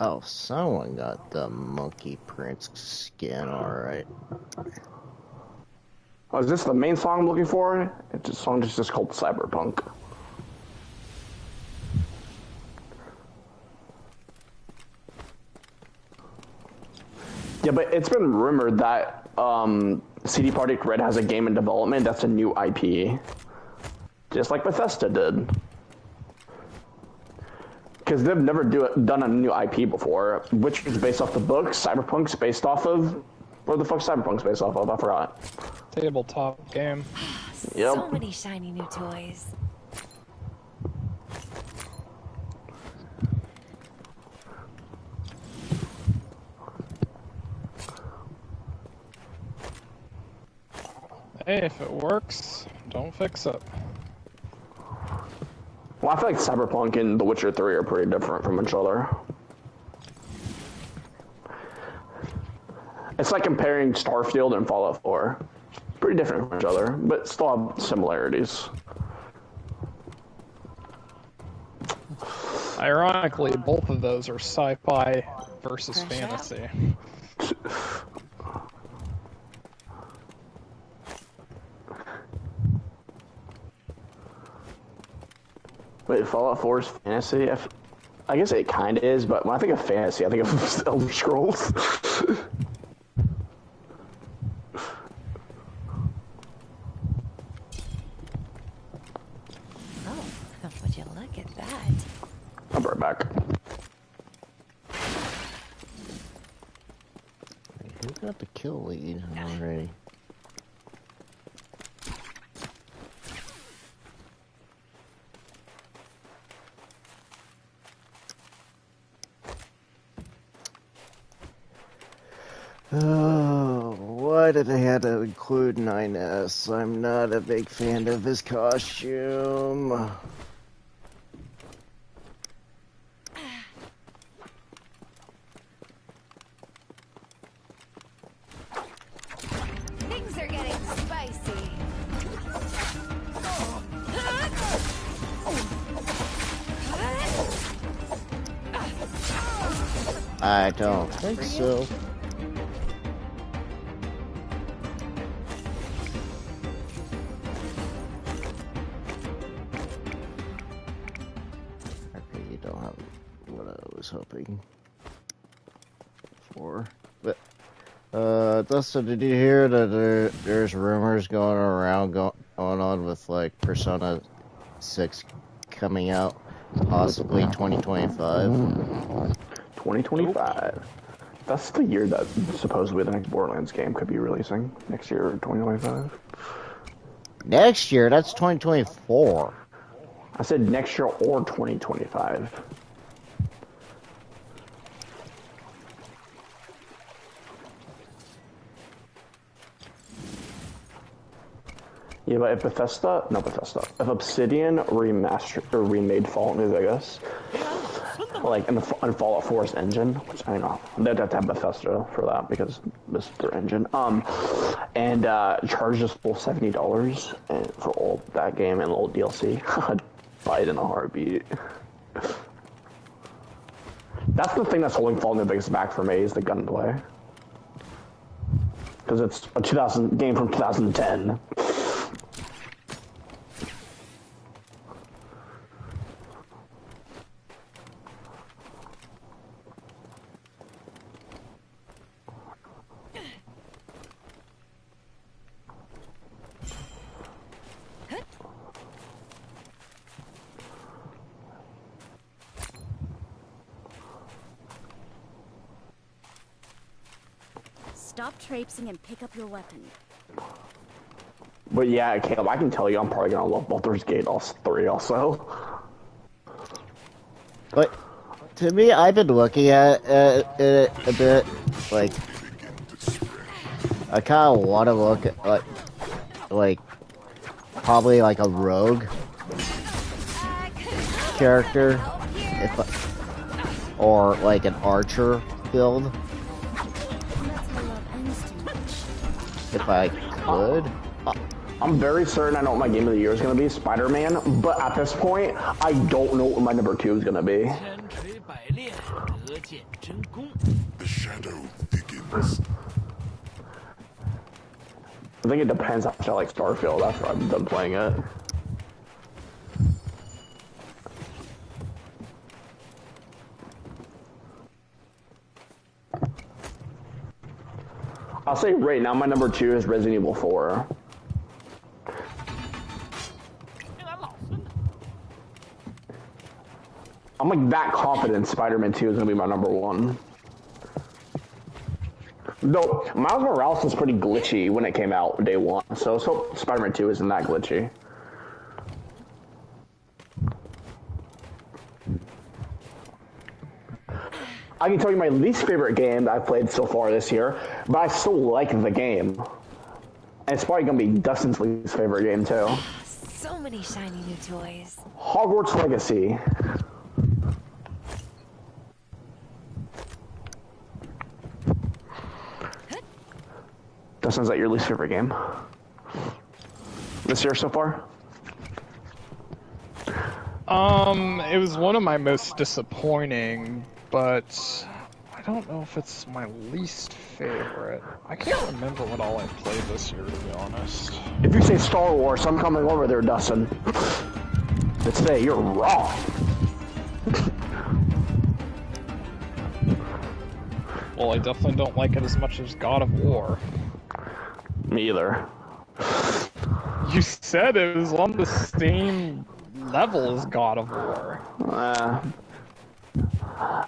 Oh, someone got the Monkey Prince skin, alright. Oh, is this the main song I'm looking for? It's a song just called Cyberpunk. Yeah, but it's been rumored that CD Projekt Red has a game in development that's a new IP. Just like Bethesda did. Because they've never done a new IP before. Witcher's based off the book, Cyberpunk's based off of... What the fuck's Cyberpunk's based off of? I forgot. Tabletop game. Yep. So many shiny new toys. Hey, if it works, don't fix it. Well, I feel like Cyberpunk and The Witcher 3 are pretty different from each other. It's like comparing Starfield and Fallout 4. Pretty different from each other, but still have similarities. Ironically, both of those are sci-fi versus Fresh out. fantasy. Wait, Fallout 4 is fantasy? I guess it kind of is, but when I think of fantasy, I think of Elder Scrolls. Oh, would you look at that? I'll be right back. Who got the kill lead already? Oh, why did they have to include 9S? I'm not a big fan of his costume. Things are getting spicy. I don't think so. was hoping for. But Dustin, did you hear that there's rumors going on with like Persona 6 coming out possibly 2025? 2025. That's the year that supposedly the next Borderlands game could be releasing. Next year, 2025. Next year? That's 2024. I said next year or 2025. Yeah, but if if Obsidian remade Fallout New Vegas, like in Fallout 4's engine, which I know they'd have to have Bethesda for that because this is their engine, and charge us full $70 for all that game and a little DLC, I'd buy it in a heartbeat. That's the thing that's holding Fallout New Vegas back for me is the gunplay, because it's a game from 2010. Stop traipsing and pick up your weapon. But yeah, Caleb, I can tell you I'm probably gonna love Baldur's Gate 3 also. But to me, I've been looking at it a bit. Like, I kind of want to look at like probably like a rogue character, or like an archer build, if I could. I'm very certain I know what my game of the year is going to be, Spider-Man, but at this point, I don't know what my number 2 is going to be. The shadow thickens. I think it depends how much I like Starfield after I'm done playing it. I'll say right now my number 2 is Resident Evil 4. I'm like that confident Spider-Man 2 is going to be my number 1. Though, Miles Morales was pretty glitchy when it came out day 1, so let's hope Spider-Man 2 isn't that glitchy. I can tell you my least favorite game that I've played so far this year, but I still like the game. And it's probably going to be Dustin's least favorite game, too. So many shiny new toys. Hogwarts Legacy. Dustin, is that your least favorite game this year so far? It was one of my most disappointing, but I don't know if it's my least favorite. I can't remember what all I played this year, to be honest. If you say Star Wars, I'm coming over there, Dustin. But today, you're wrong. Well, I definitely don't like it as much as God of War. Me either. You said it was on the same level as God of War. I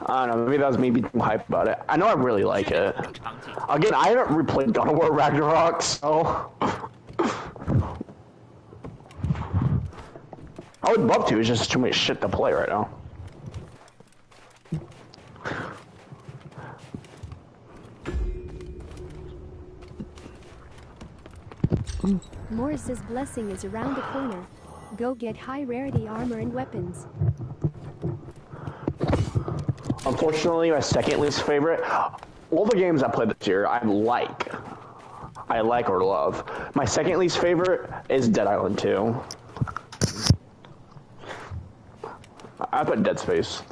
don't know, maybe that was me being hyped about it. I know I really like it. Again, I haven't replayed God of War Ragnarok, so... I would love to, it's just too much shit to play right now. Morris's blessing is around the corner. Go get high rarity armor and weapons. Unfortunately, my second least favorite, all the games I played this year, I like or love. My second least favorite is Dead Island 2. I put Dead Space.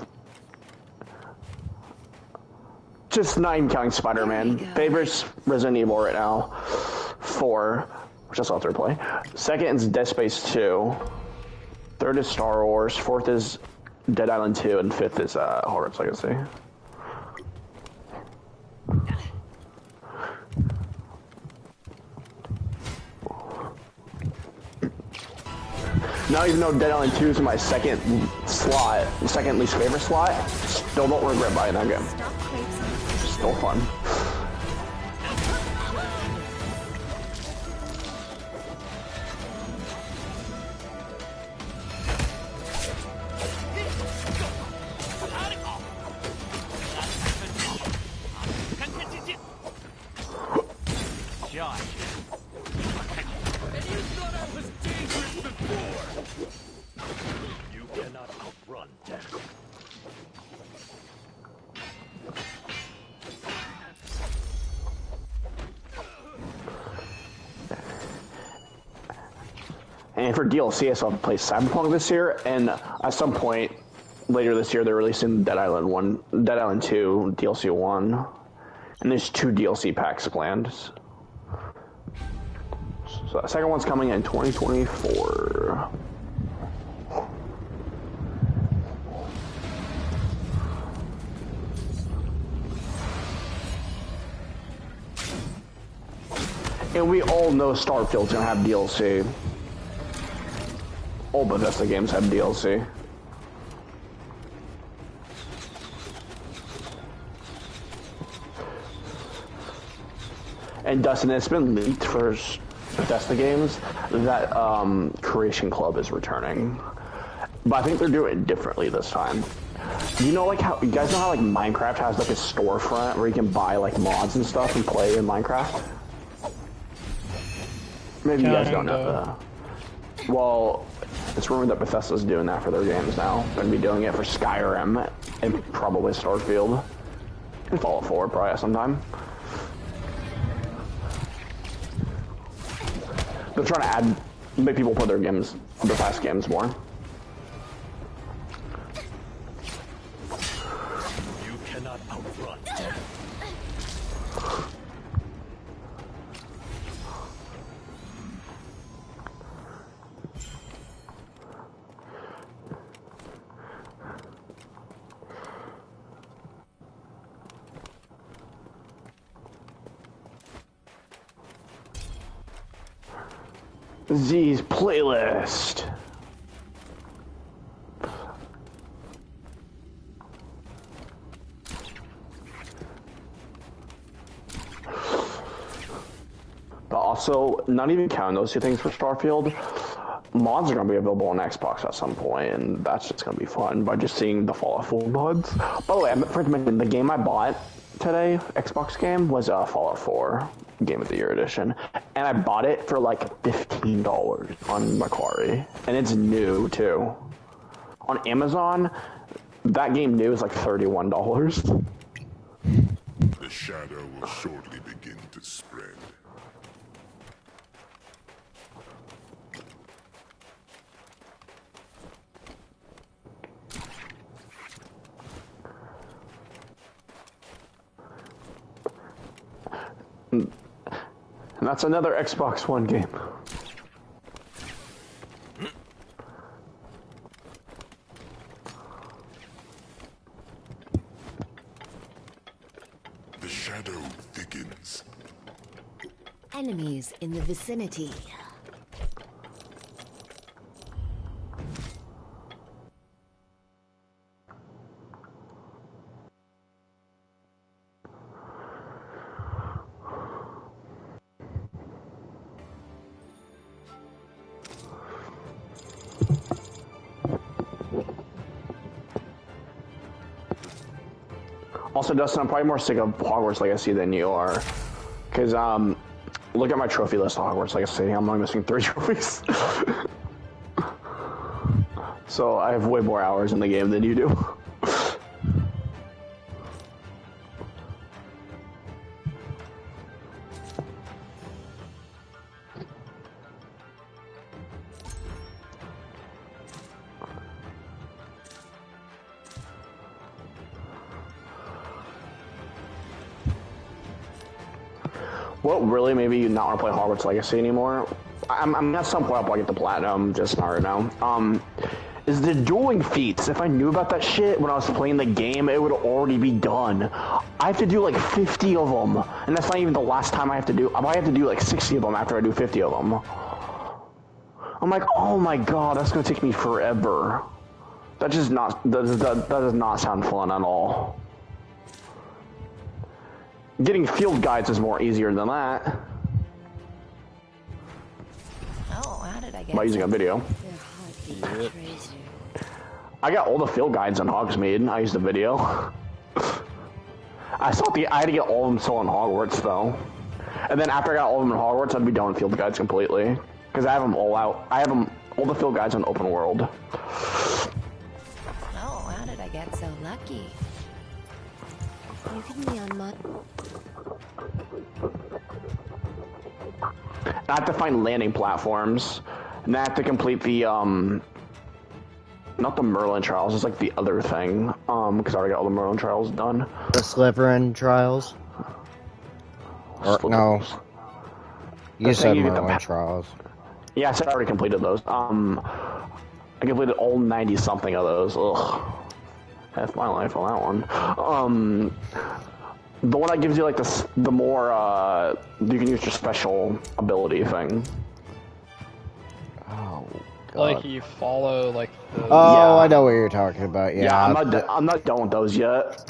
Just not even counting Spider-Man. Favorite's Resident Evil right now. 4, which I saw third play. Second is Dead Space 2. Third is Star Wars. Fourth is Dead Island 2, and 5th is Hogwarts Legacy. Now, even though Dead Island 2 is my second least favorite slot, still don't regret buying that game. Still fun. And for DLC, I still have to play Cyberpunk this year, and at some point later this year, they're releasing Dead Island 2 DLC 1, and there's 2 DLC packs planned. So the second one's coming in 2024. And we all know Starfield's gonna have DLC. All Bethesda games have DLC. And Dustin, it's been leaked for Bethesda games that Creation Club is returning. But I think they're doing it differently this time. You know, like how you guys know how like Minecraft has like a storefront where you can buy like mods and stuff and play in Minecraft? Maybe you guys don't know that. Well, it's rumored that Bethesda's doing that for their games now. They're going to be doing it for Skyrim and probably Starfield. And Fallout 4 probably at some time. They're trying to make people play their past games more. You cannot outrun death. Z's playlist. But also, not even counting those 2 things for Starfield, mods are going to be available on Xbox at some point, and that's just going to be fun by just seeing the Fallout 4 mods. By the way, I forgot to mention, the game I bought today, Xbox game, was Fallout 4 Game of the Year edition, and I bought it for like $15 on Macquarie, and it's new too. On Amazon, that game new is like $31. The shadow will shortly begin to spread. And that's another Xbox One game. The shadow thickens. Enemies in the vicinity. Also, Dustin, I'm probably more sick of Hogwarts Legacy than you are. Because, look at my trophy list of Hogwarts Legacy. I'm only missing 3 trophies. So, I have way more hours in the game than you do. What really made me not want to play Hogwarts Legacy anymore? I'm at some point I'll probably get the platinum, just not right now. is the dueling feats. If I knew about that shit when I was playing the game, it would already be done. I have to do like 50 of them, and that's not even the last time I have to do. I might have to do like 60 of them after I do 50 of them. I'm like, oh my god, that's gonna take me forever. That does not sound fun at all. Getting field guides is more easier than that. Oh, how did I get By using a video. I got all the field guides on Hogsmeade. I used the video. I had to get all of them still in Hogwarts though. And then after I got all of them in Hogwarts, I'd be done with field guides completely. Because I have them all out. I have all the field guides on open world. Oh, how did I get so lucky? You can be on my... I have to find landing platforms. And I have to complete the, not the Merlin trials, it's like the other thing. Because I already got all the Merlin trials done. The Slytherin trials? Or, no. You said Merlin trials. Yeah, I said I already completed those. I completed all 90-something of those. Ugh. That's my life on that one. The one that gives you like the more you can use your special ability thing. Oh god. Like you follow like the... Oh, yeah. I know what you're talking about. Yeah, I'm not done with those yet.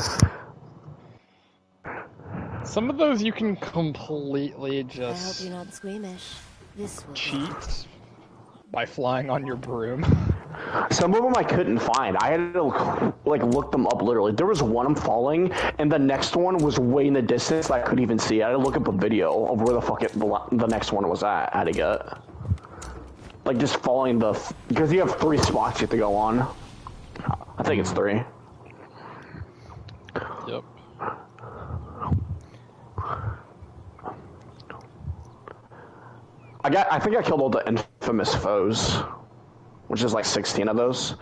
Some of those you can completely I hope just you're not squeamish. This will cheat by flying on your broom. Some of them I couldn't find. I had to like look them up literally. There was one I'm following, and the next one was way in the distance. I couldn't even see. I had to look up a video of where the fuck the next one was at. I had to get like just following because you have 3 spots you have to go on. I think it's 3. Yep. I think I killed all the infamous foes, which is like 16 of those.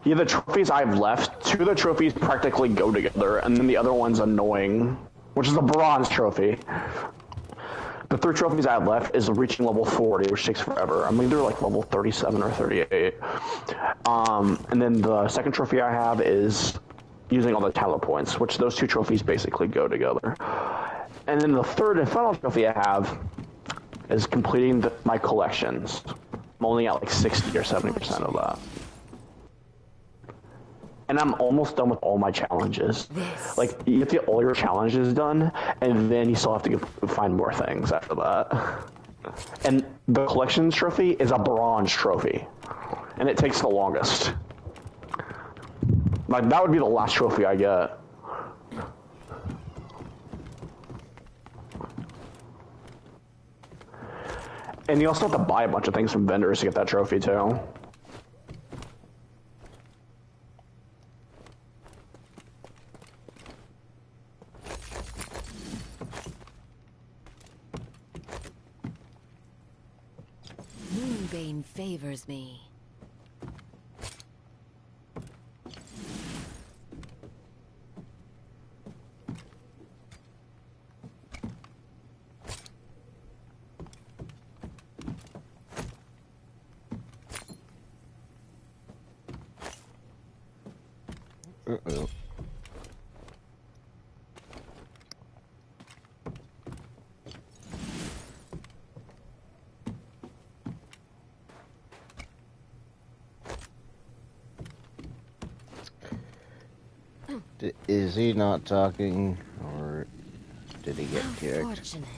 Yeah, the trophies I have left, 2 of the trophies practically go together, and then the other one's annoying, which is a bronze trophy. The 3 trophies I have left is reaching level 40, which takes forever. I mean, they're like level 37 or 38. And then the second trophy I have is using all the talent points, which those 2 trophies basically go together. And then the third and final trophy I have is completing my collections. I'm only at like 60 or 70% of that. And I'm almost done with all my challenges. Like, you have to get all your challenges done, and then you still have to find more things after that. And the collections trophy is a bronze trophy. And it takes the longest. Like, that would be the last trophy I get. And you also have to buy a bunch of things from vendors to get that trophy, too. Moonbane favors me. Uh-oh. Is he not talking, or did he get kicked? Fortunate.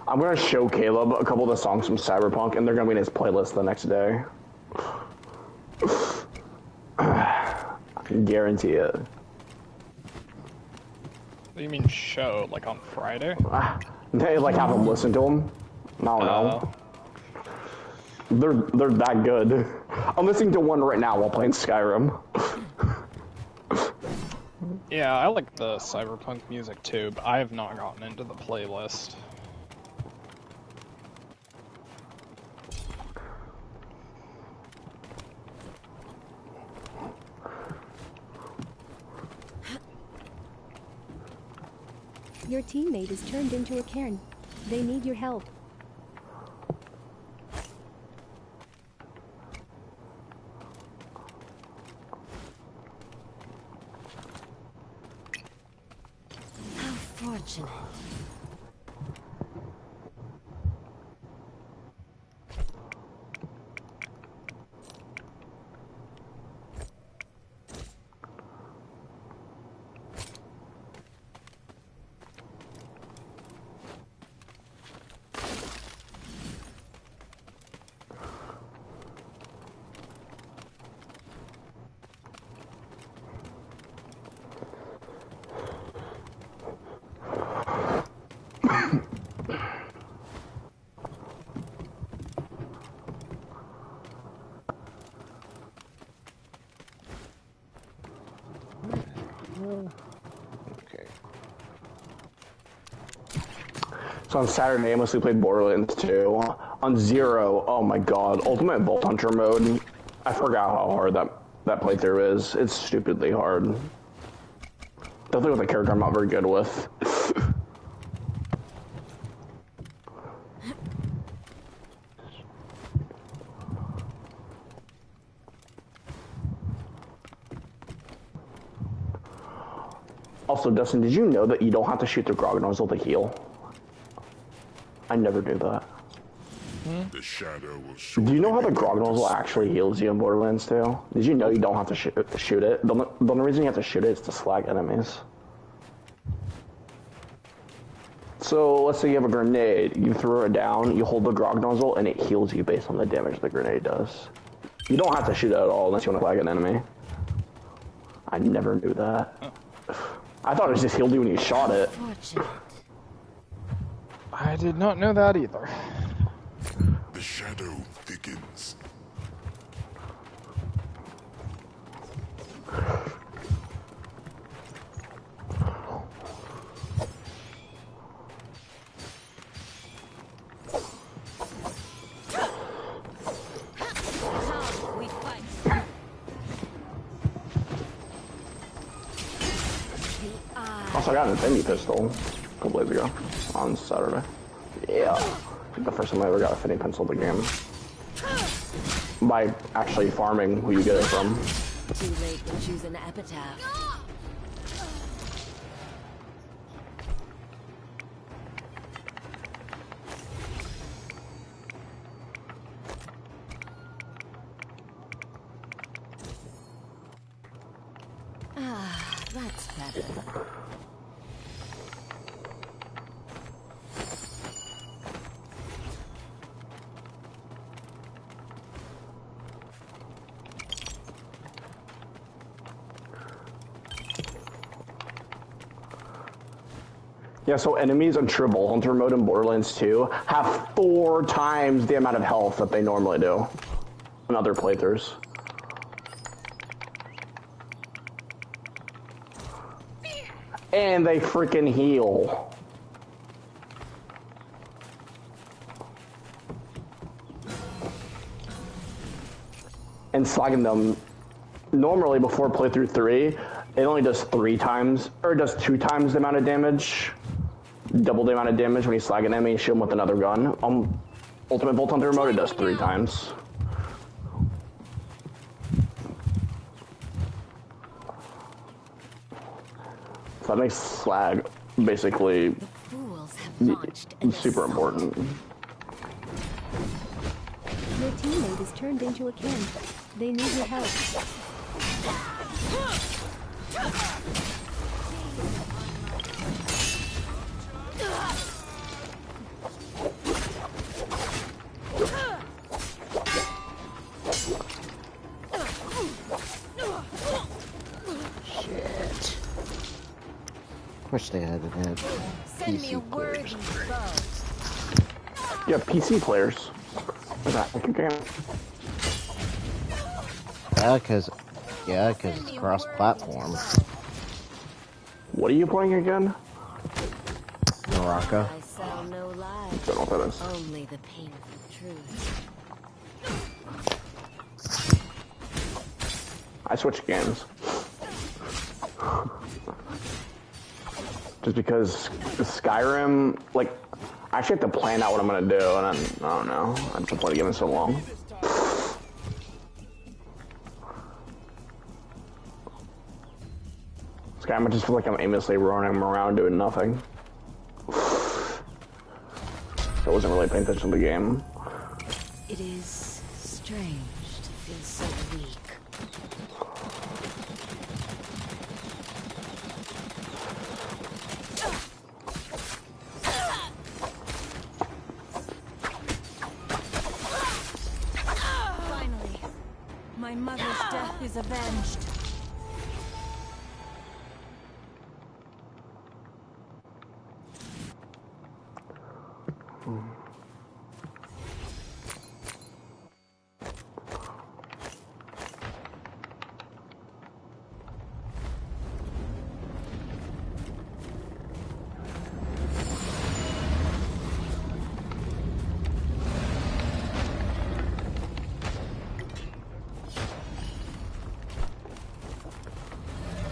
I'm gonna show Caleb a couple of the songs from Cyberpunk, and they're gonna be in his playlist the next day. I can guarantee it. What do you mean show? Like on Friday? They like have him listen to them. I don't know. They're that good. I'm listening to one right now while playing Skyrim. Yeah, I like the Cyberpunk music too, but I have not gotten into the playlist. Your teammate is turned into a cairn. They need your help. How fortunate. Okay. So on Saturday, I mostly played Borderlands 2. On Zero, oh my god, Ultimate Vault Hunter mode. I forgot how hard that playthrough is. It's stupidly hard. Definitely with a character I'm not very good with. Also, Dustin, did you know that you don't have to shoot the grog nozzle to heal? I never knew that. The shadow will Do shortly you know how the begin grog to nozzle spread. actually heals you in Borderlands 2? Did you know you don't have to shoot it? The only reason you have to shoot it is to slag enemies. So, let's say you have a grenade, you throw it down, you hold the grog nozzle, and it heals you based on the damage the grenade does. You don't have to shoot it at all unless you want to flag an enemy. I never knew that. I thought it just healed you when you shot it. Fortunate. I did not know that either. The shadow thickens. We fight. Also, I got an Infinity pistol a couple days ago on Saturday. Yeah. The first time I ever got a Infinity pistol in the game. By actually farming who you get it from. Too late to choose an epitaph. Ah, that's better. Yeah, so enemies on Triple Hunter mode in Borderlands 2 have 4 times the amount of health that they normally do in other playthroughs. And they freaking heal. And slagging them normally before playthrough 3, it only does 3 times, or it does 2 times the amount of damage. Double the amount of damage when you slag an enemy and shoot him with another gun. Ultimate Vault Hunter mode, it does 3 times. So that makes slag basically Fools have launched an super assault. important. Your teammate is turned into a cairn. They need your help. Shit. Wish they had Send me a PC worthy players. foe. Yeah, PC players. Is that like a game? Yeah, cause it's cross-platform. What are you playing again? Naraka. I sell no lies, Don't know what that is. only the painful truth. I switched games. Just because Skyrim, like, I actually have to plan out what I'm gonna do, and I don't know. I just played the game so long. Skyrim, I just feel like I'm aimlessly running around doing nothing. So I wasn't really paying attention to the game. It is strange to feel so weak. Finally, my mother's death is avenged.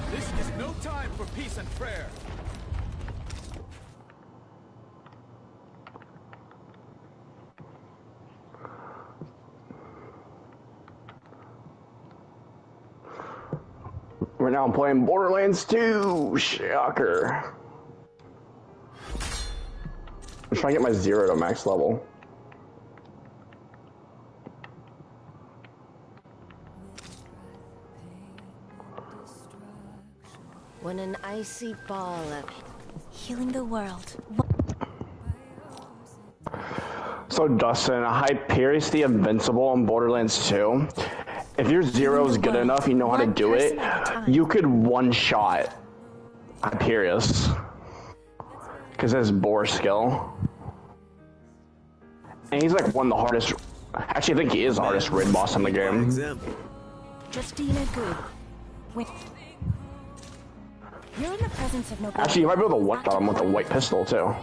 This is no time for peace and prayer. Right now I'm playing Borderlands 2. Shocker. I'm trying to get my 0 to max level. When an icy ball of Healing the world. So Dustin, Hyperius the Invincible in Borderlands 2. If your 0 is good enough, you know how to do it, you could one-shot Hyperius. Because his boar skill. And he's like one of the hardest... Actually, I think he is the hardest raid boss in the game. Justina Good. Wait. You're in the presence of no. Actually, you might be able to one-shot him with a white pistol, too.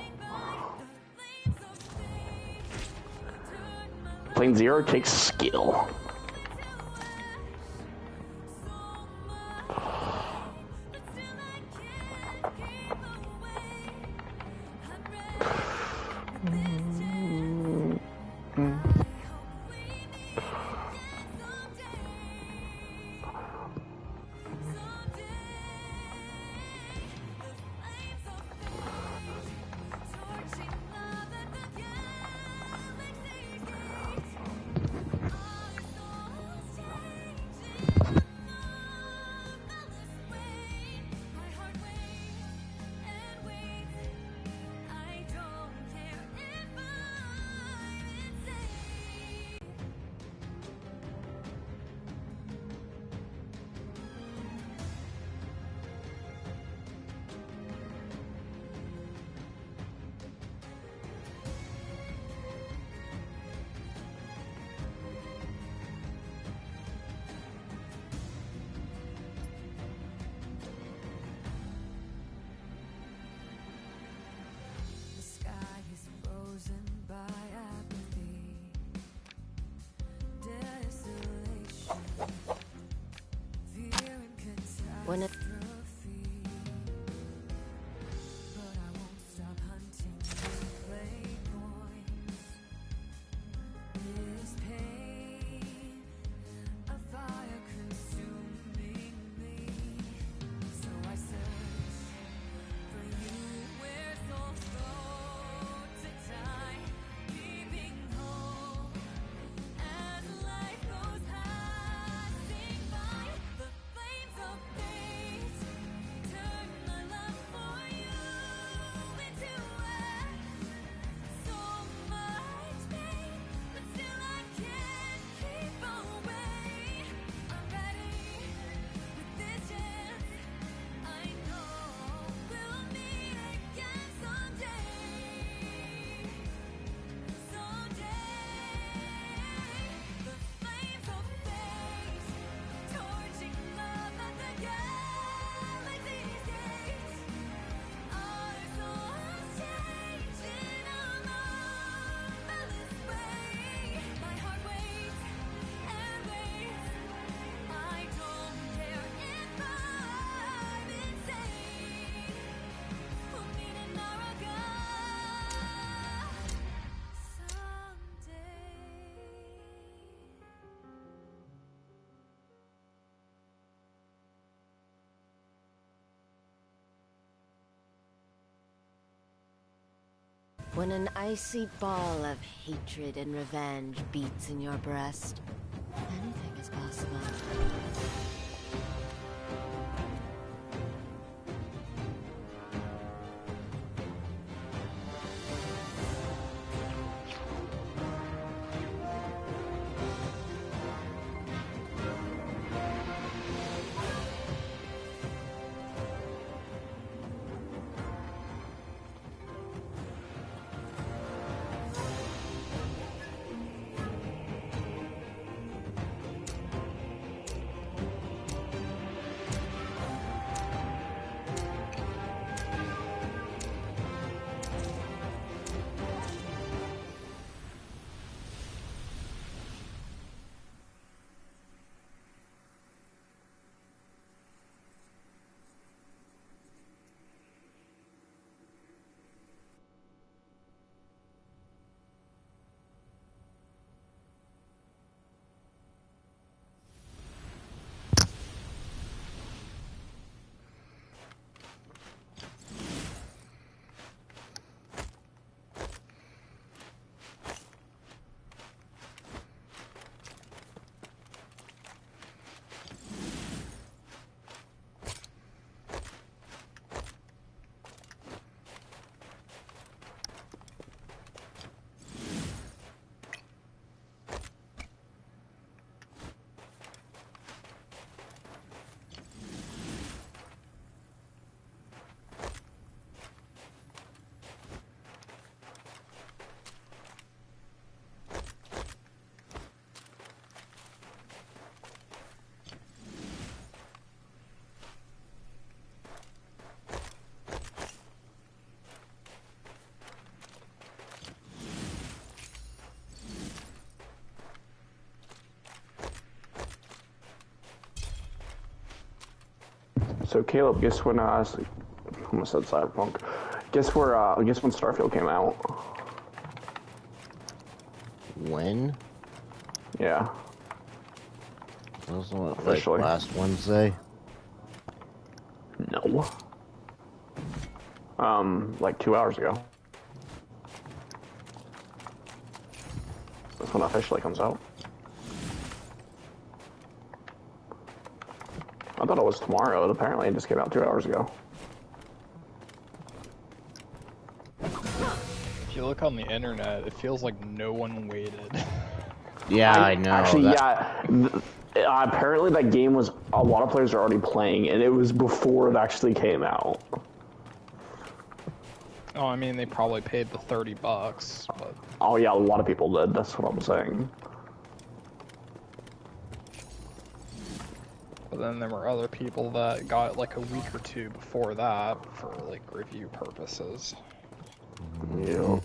Playing 0 takes skill. When an icy ball of hatred and revenge beats in your breast, anything is possible. So Caleb, guess when I almost said Cyberpunk. Guess when Starfield came out? When? Yeah. Wasn't it like Officially. last Wednesday? No. Like 2 hours ago. That's when it officially comes out. I thought it was tomorrow, but apparently it just came out 2 hours ago. If you look on the internet, it feels like no one waited. Yeah, I know. Actually, apparently that game was, a lot of players are already playing, and it was before it actually came out. Oh, I mean, they probably paid the $30, but... Oh yeah, a lot of people did, that's what I'm saying. But then there were other people that got it like a week or two before that for like review purposes. Yep.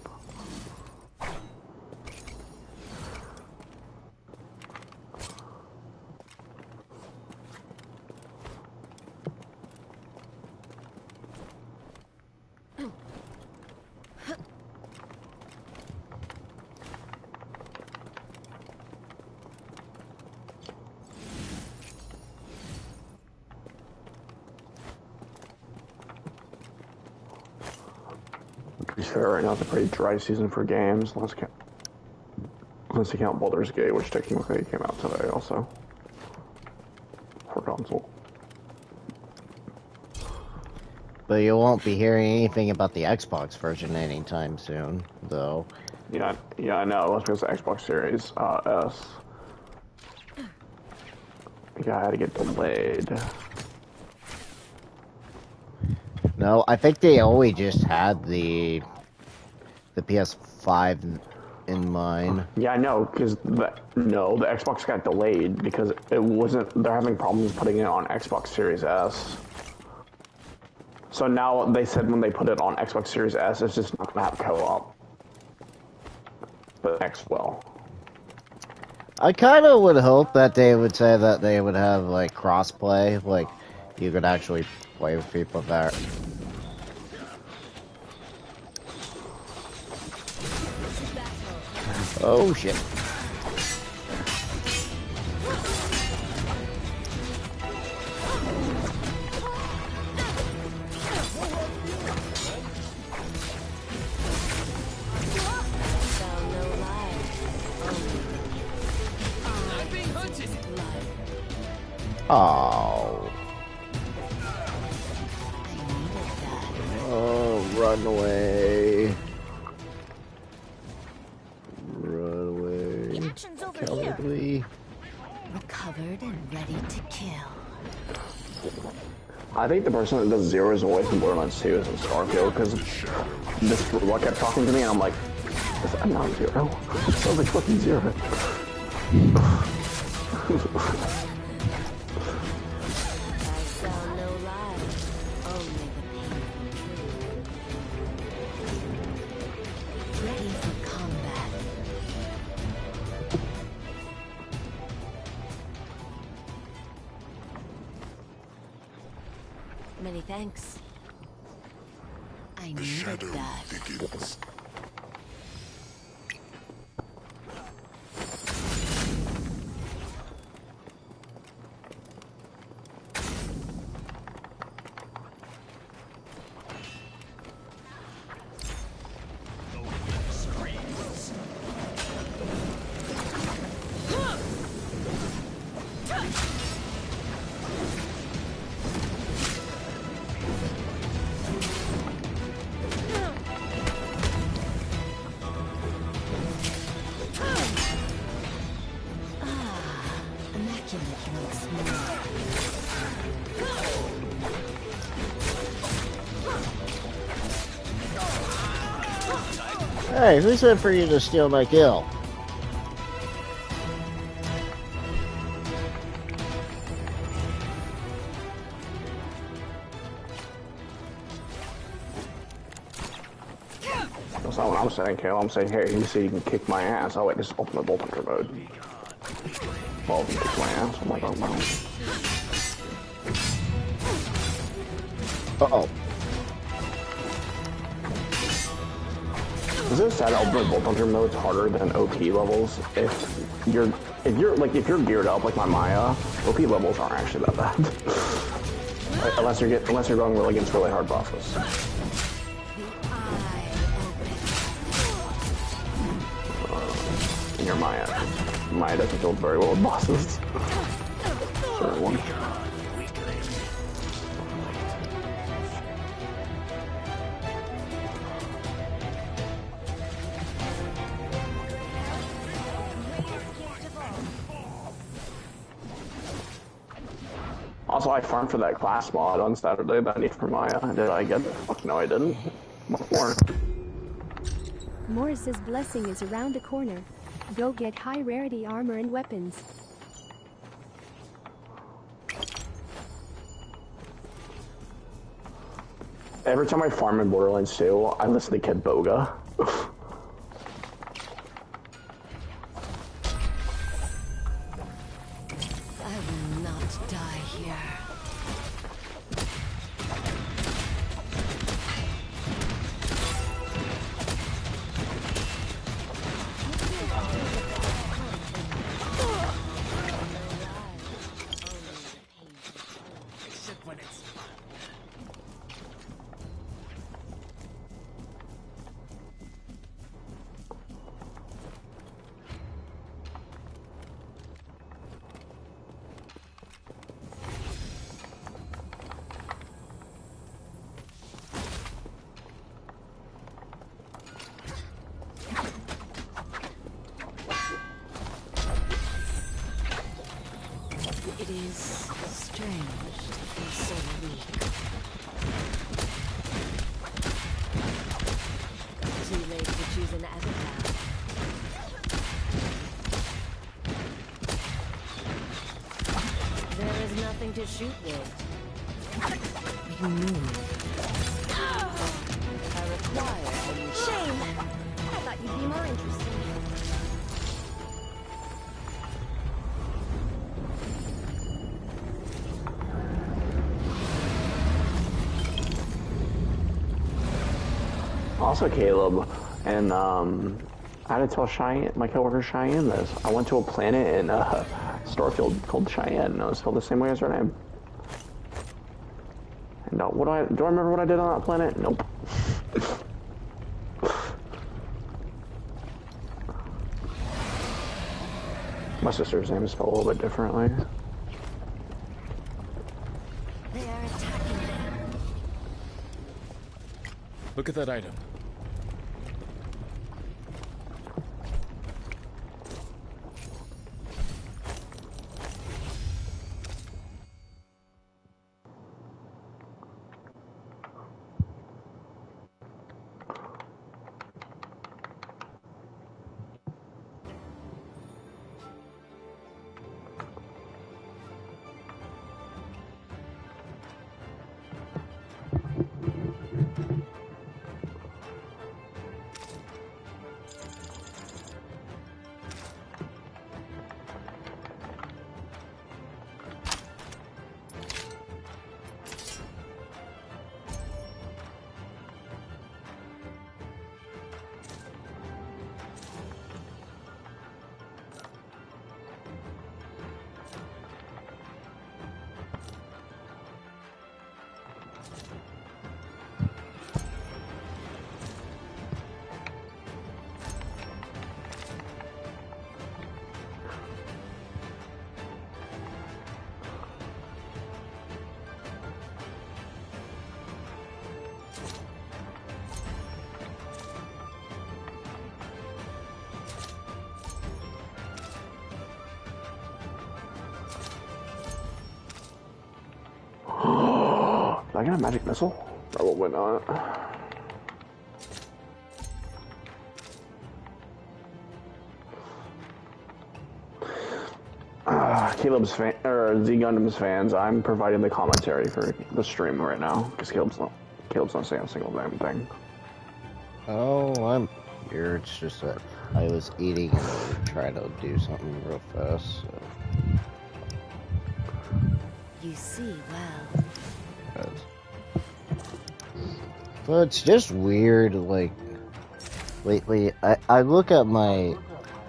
To be fair, right now it's a pretty dry season for games, unless you count Baldur's Gate, which technically came out today also. For console. But you won't be hearing anything about the Xbox version anytime soon, though. Yeah, I know. That's because the Xbox Series S. Yeah, I had to get delayed. No, I think they always just had the PS5 in mind. Yeah, I know, because the Xbox got delayed because it wasn't. They're having problems putting it on Xbox Series S. So now they said when they put it on Xbox Series S, it's just not gonna have co-op. But X will. I kind of would hope that they would say that they would have like crossplay, like you could actually play with people that. Oh shit. Oh. Oh, run away. Run away. The action's over Cowardly. Recovered and ready to kill. I think the person that does Zero is always in Borderlands 2 is in Starfield, because this robot kept talking to me, and I'm like, I'm not Zero. It sounds like fucking Zero. I sound no lie. Only the painful truth. Ready for combat. Many thanks. I The needed shadow that. thickens. Hey, who said for you to steal my kill? That's not what I'm saying, Kale. I'm saying, hey, you see you can kick my ass. Oh, wait, this is ultimate bolt hunter mode. Well, you can kick my ass. I'm like, oh, wow. Uh-oh. Is it sad ultimate bolt hunter mode's harder than OP levels? If you're geared up like my Maya, OP levels aren't actually that bad. unless you're going really against really hard bosses. And your Maya doesn't build very well with bosses. Sure, one. Also, I farmed for that class mod on Saturday that I need for Maya. Did I get it? Fuck no, I didn't. What more? Morris's blessing is around the corner. Go get high rarity armor and weapons. Every time I farm in Borderlands 2, I listen to Kid Boga. I will not die here. It is strange to feel so weak. Too late to choose an epitaph. There is nothing to shoot with. We move. I require Shame! I thought you'd be more interested. Also, Caleb, and I had to tell Cheyenne, my coworker Cheyenne, this. I went to a planet in Starfield called Cheyenne, and it was spelled the same way as her name. And do I remember what I did on that planet? Nope. My sister's name is spelled a little bit differently. Look at that item. I get a magic missile? Probably not. Caleb's fan or Z Gundam's fans, I'm providing the commentary for the stream right now because Caleb's not saying a single damn thing. Oh, I'm here. It's just that I was eating and trying to do something real fast. So. You see well. But it's just weird, like, lately, I look at my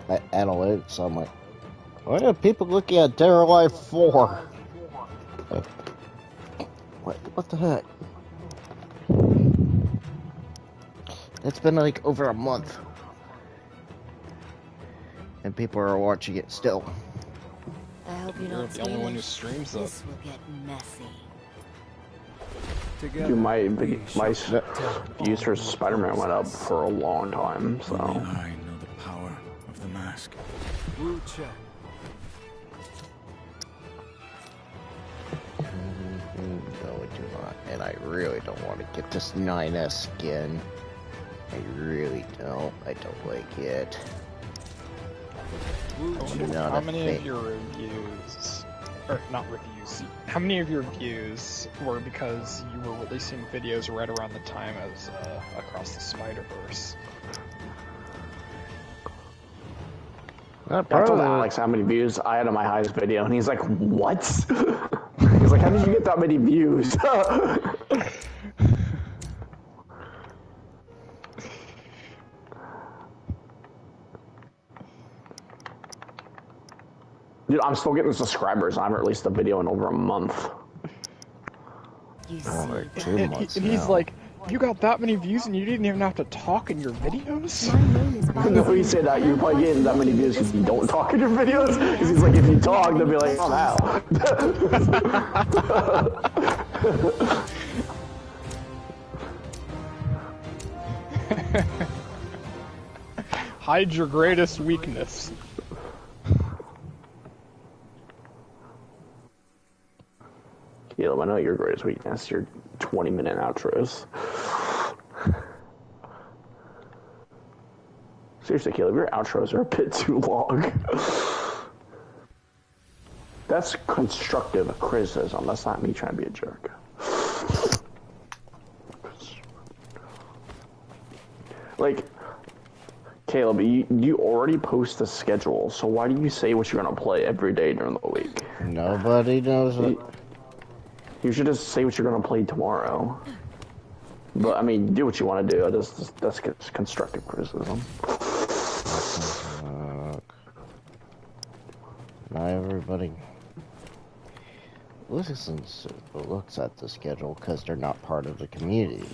analytics, I'm like, why are people looking at Dead or Alive 4? Like, what the heck? It's been like over a month. And people are watching it still. I hope you're You're not the only one who squeamish. streams it. This will get messy. Dude, my views for Spider-Man went up for a long time, so. Only I know the power of the mask. No, I do not. And I really don't want to get this 9S skin. I really don't. I don't like it. How many of your reviews, or not reviews, how many of your views were because you were releasing videos right around the time as Across the Spider-Verse? I told Alex how many views I had on my highest video, and he's like, what? He's like, how did you get that many views? Dude, I'm still getting subscribers. I haven't released a video in over a month. You see like well. 2 months And he's now. like, you got that many views and you didn't even have to talk in your videos? My name is Bob. No, he said that you're probably getting that many views because you don't talk in your videos. Because he's like, if you talk, they'll be like, oh, how? Hide your greatest weakness. Caleb, I know your greatest weakness, your 20-minute outros. Seriously, Caleb, your outros are a bit too long. That's constructive criticism. That's not me trying to be a jerk. Like, Caleb, you already post the schedule, so why do you say what you're going to play every day during the week? Nobody knows it. You should just say what you're going to play tomorrow. But, I mean, do what you want to do. That's constructive criticism. Not everybody looks at the schedule because they're not part of the community.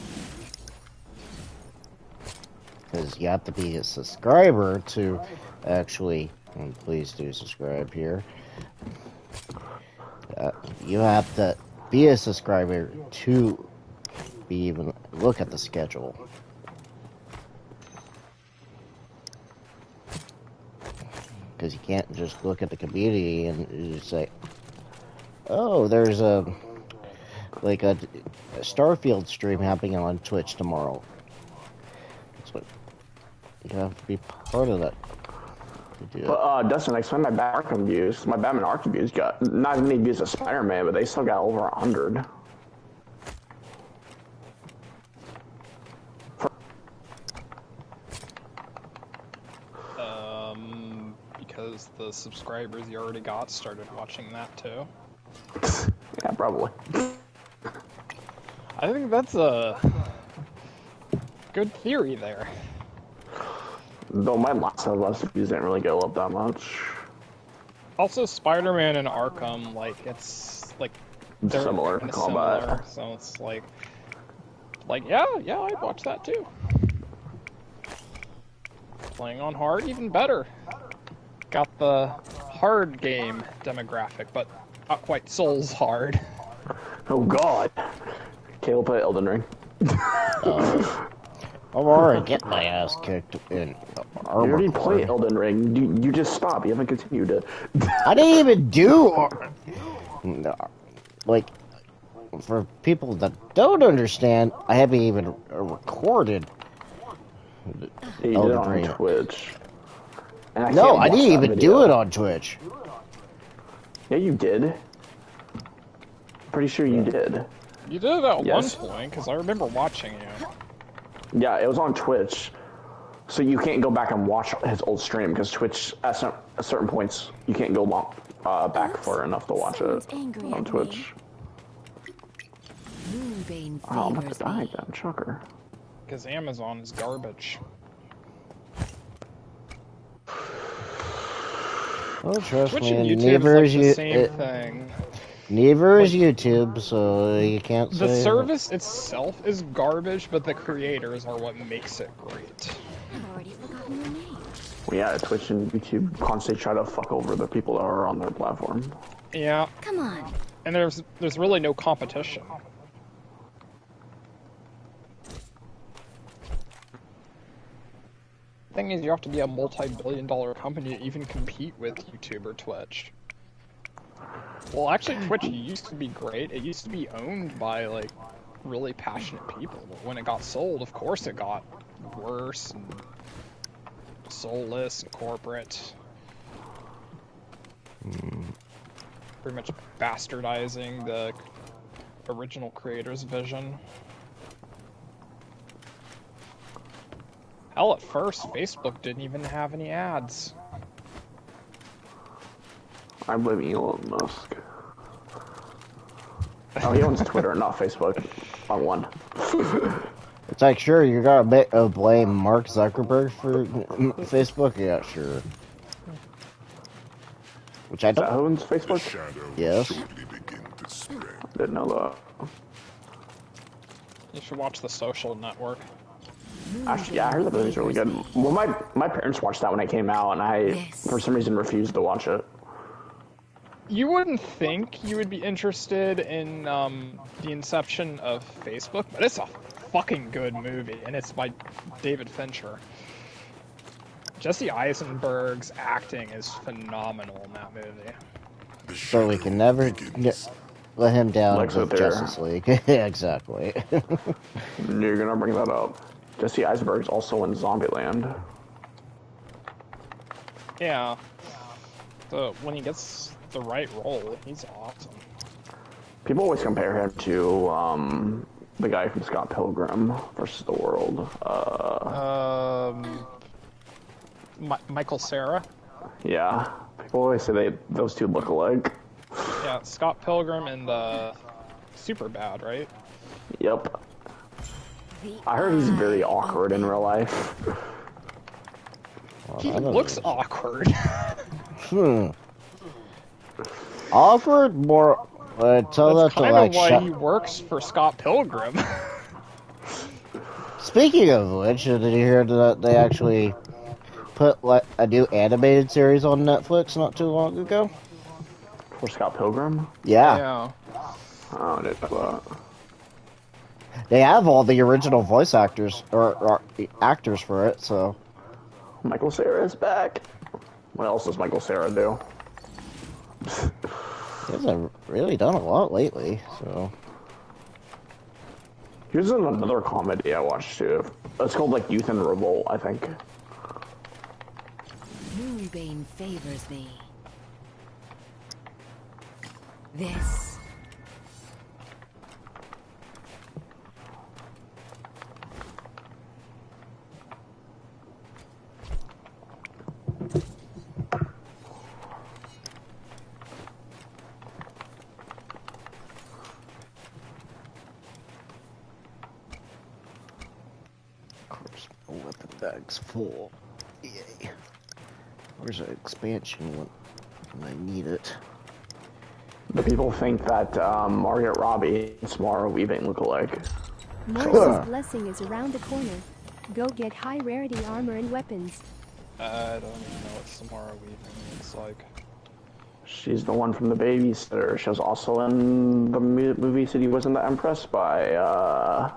Because you have to be a subscriber to actually, and please do subscribe here. You have to be a subscriber to be even look at the schedule. Because you can't just look at the community and just say, oh, there's a Starfield stream happening on Twitch tomorrow. So you have to be part of that. But Dustin, I explained my Batman Arkham views. My Batman Arkham views got not as many views as Spider-Man, but they still got over 100. Because the subscribers you already got started watching that too. Yeah, probably. I think that's a good theory there. Though my Last of Us views didn't really go up that much. Also, Spider-Man and Arkham, like, it's like they're Similar kinda combat. similar, so it's like yeah, I'd watch that too. Playing on hard, even better. Got the hard game demographic, but not quite Souls hard. Oh God! Caleb play Elden Ring. I'm already getting my ass kicked in You already played Elden Ring. You just stopped. You haven't continued it. I didn't even do... Like, for people that don't understand, I haven't even recorded You did it Elden on Ring. Twitch. And No, can't I watch didn't that even video. do it on Twitch. Yeah, you did. Pretty sure you did. You did it at Yes. one point, because I remember watching you. Yeah, it was on Twitch. So you can't go back and watch his old stream, because Twitch, at certain points, you can't go back far enough to watch it on Twitch. Moonbane Oh, I'm about favors to die me. again, shocker. Because Amazon is garbage. Oh, trust Twitch me, and YouTube neither is is like the you. same thing. Neither is YouTube, so you can't say. The service itself is garbage, but the creators are what makes it great. I've already forgotten your name. Well, yeah, Twitch and YouTube constantly try to fuck over the people that are on their platform. Yeah, Come on. and there's really no competition. Thing is, you have to be a multi-billion-dollar company to even compete with YouTube or Twitch. Well, actually, Twitch used to be great. It used to be owned by, like, really passionate people. But when it got sold, of course it got worse and soulless and corporate. Pretty much bastardizing the original creator's vision. Hell, at first, Facebook didn't even have any ads. I blame Elon Musk. Oh, he owns Twitter, not Facebook. Wrong one. It's like, sure, you gotta blame Mark Zuckerberg for Facebook? Yeah, sure. Which I Is that don't. who owns The Facebook? shadow will Yes. shortly begin to spread. Didn't know that. You should watch The Social Network. Actually, yeah, I heard that movie's really good. Well, my parents watched that when it came out, and I, Yes. for some reason, refused to watch it. You wouldn't think you would be interested in the inception of Facebook, but it's a fucking good movie, and it's by David Fincher. Jesse Eisenberg's acting is phenomenal in that movie. The So we shadow can never begins. let him down Lex with Luthor. Justice League. Yeah, exactly. You're gonna bring that up. Jesse Eisenberg's also in Zombieland. Yeah. So when he gets the right role, he's awesome. People always compare him to the guy from Scott Pilgrim versus the World. Michael Cera. Yeah, people always say those two look alike. Yeah, Scott Pilgrim and Superbad, right? Yep. I heard he's very awkward in real life. He I don't looks know. awkward. Awkward, more. Tell That's that to kind like. of why he works for Scott Pilgrim. Speaking of which, did you hear that they actually put like a new animated series on Netflix not too long ago? For Scott Pilgrim? Yeah. Yeah. Oh, I didn't know that. they have all the original voice actors or actors for it. So Michael Cera is back. What else does Michael Cera do? he hasn't really done a lot lately. So He was in another comedy I watched too. It's called like Youth in Revolt, I think. Moonbane favors me. This. of course, my weapon bag's full. Yay! Where's an expansion when I need it? The people think that Margaret Robbie and Samara Weaving look alike. Morris's blessing is around the corner. Go get high rarity armor and weapons. I don't even know what Samara Weaving looks like. She's the one from The Babysitter. She was also in the movie City Wasn't the Empress by,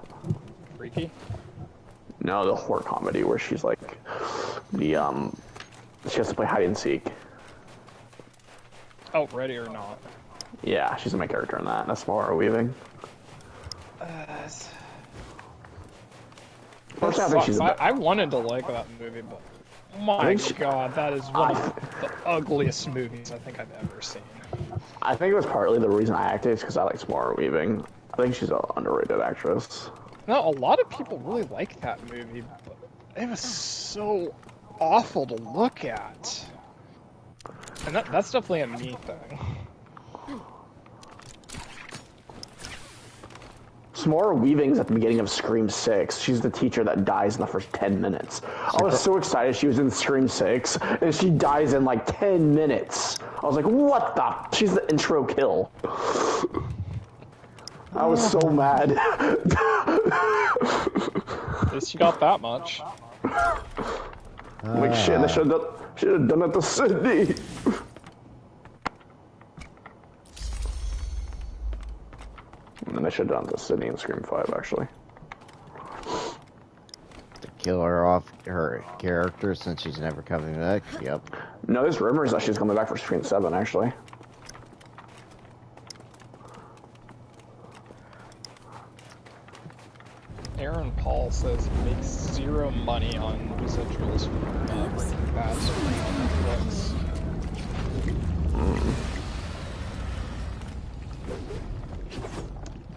Freaky? No, the horror comedy where she's like, she has to play hide and seek. Oh, Ready or Not. Yeah, she's the main character in that. That's Samara Weaving. I wanted to like that movie, but my god, that is one of the ugliest movies I think I've ever seen. I think it was partly the reason I acted is because I like Samara Weaving. I think she's an underrated actress. No, a lot of people really like that movie, but it was so awful to look at. And that's definitely a me thing. Samara Weaving's at the beginning of Scream 6. She's the teacher that dies in the first 10 minutes. I was so excited she was in Scream 6, and she dies in like 10 minutes. I was like, what the? She's the intro kill. I was so mad. At least you got that much. Like, shit, they should have done it to Sydney. And then they should have done it to Sydney in Scream 5, actually. To kill her off her character since she's never coming back. Yep. No, there's rumors that she's coming back for Scream 7, actually. Aaron Paul says he makes zero money on residuals from Breaking Bad streaming on Netflix.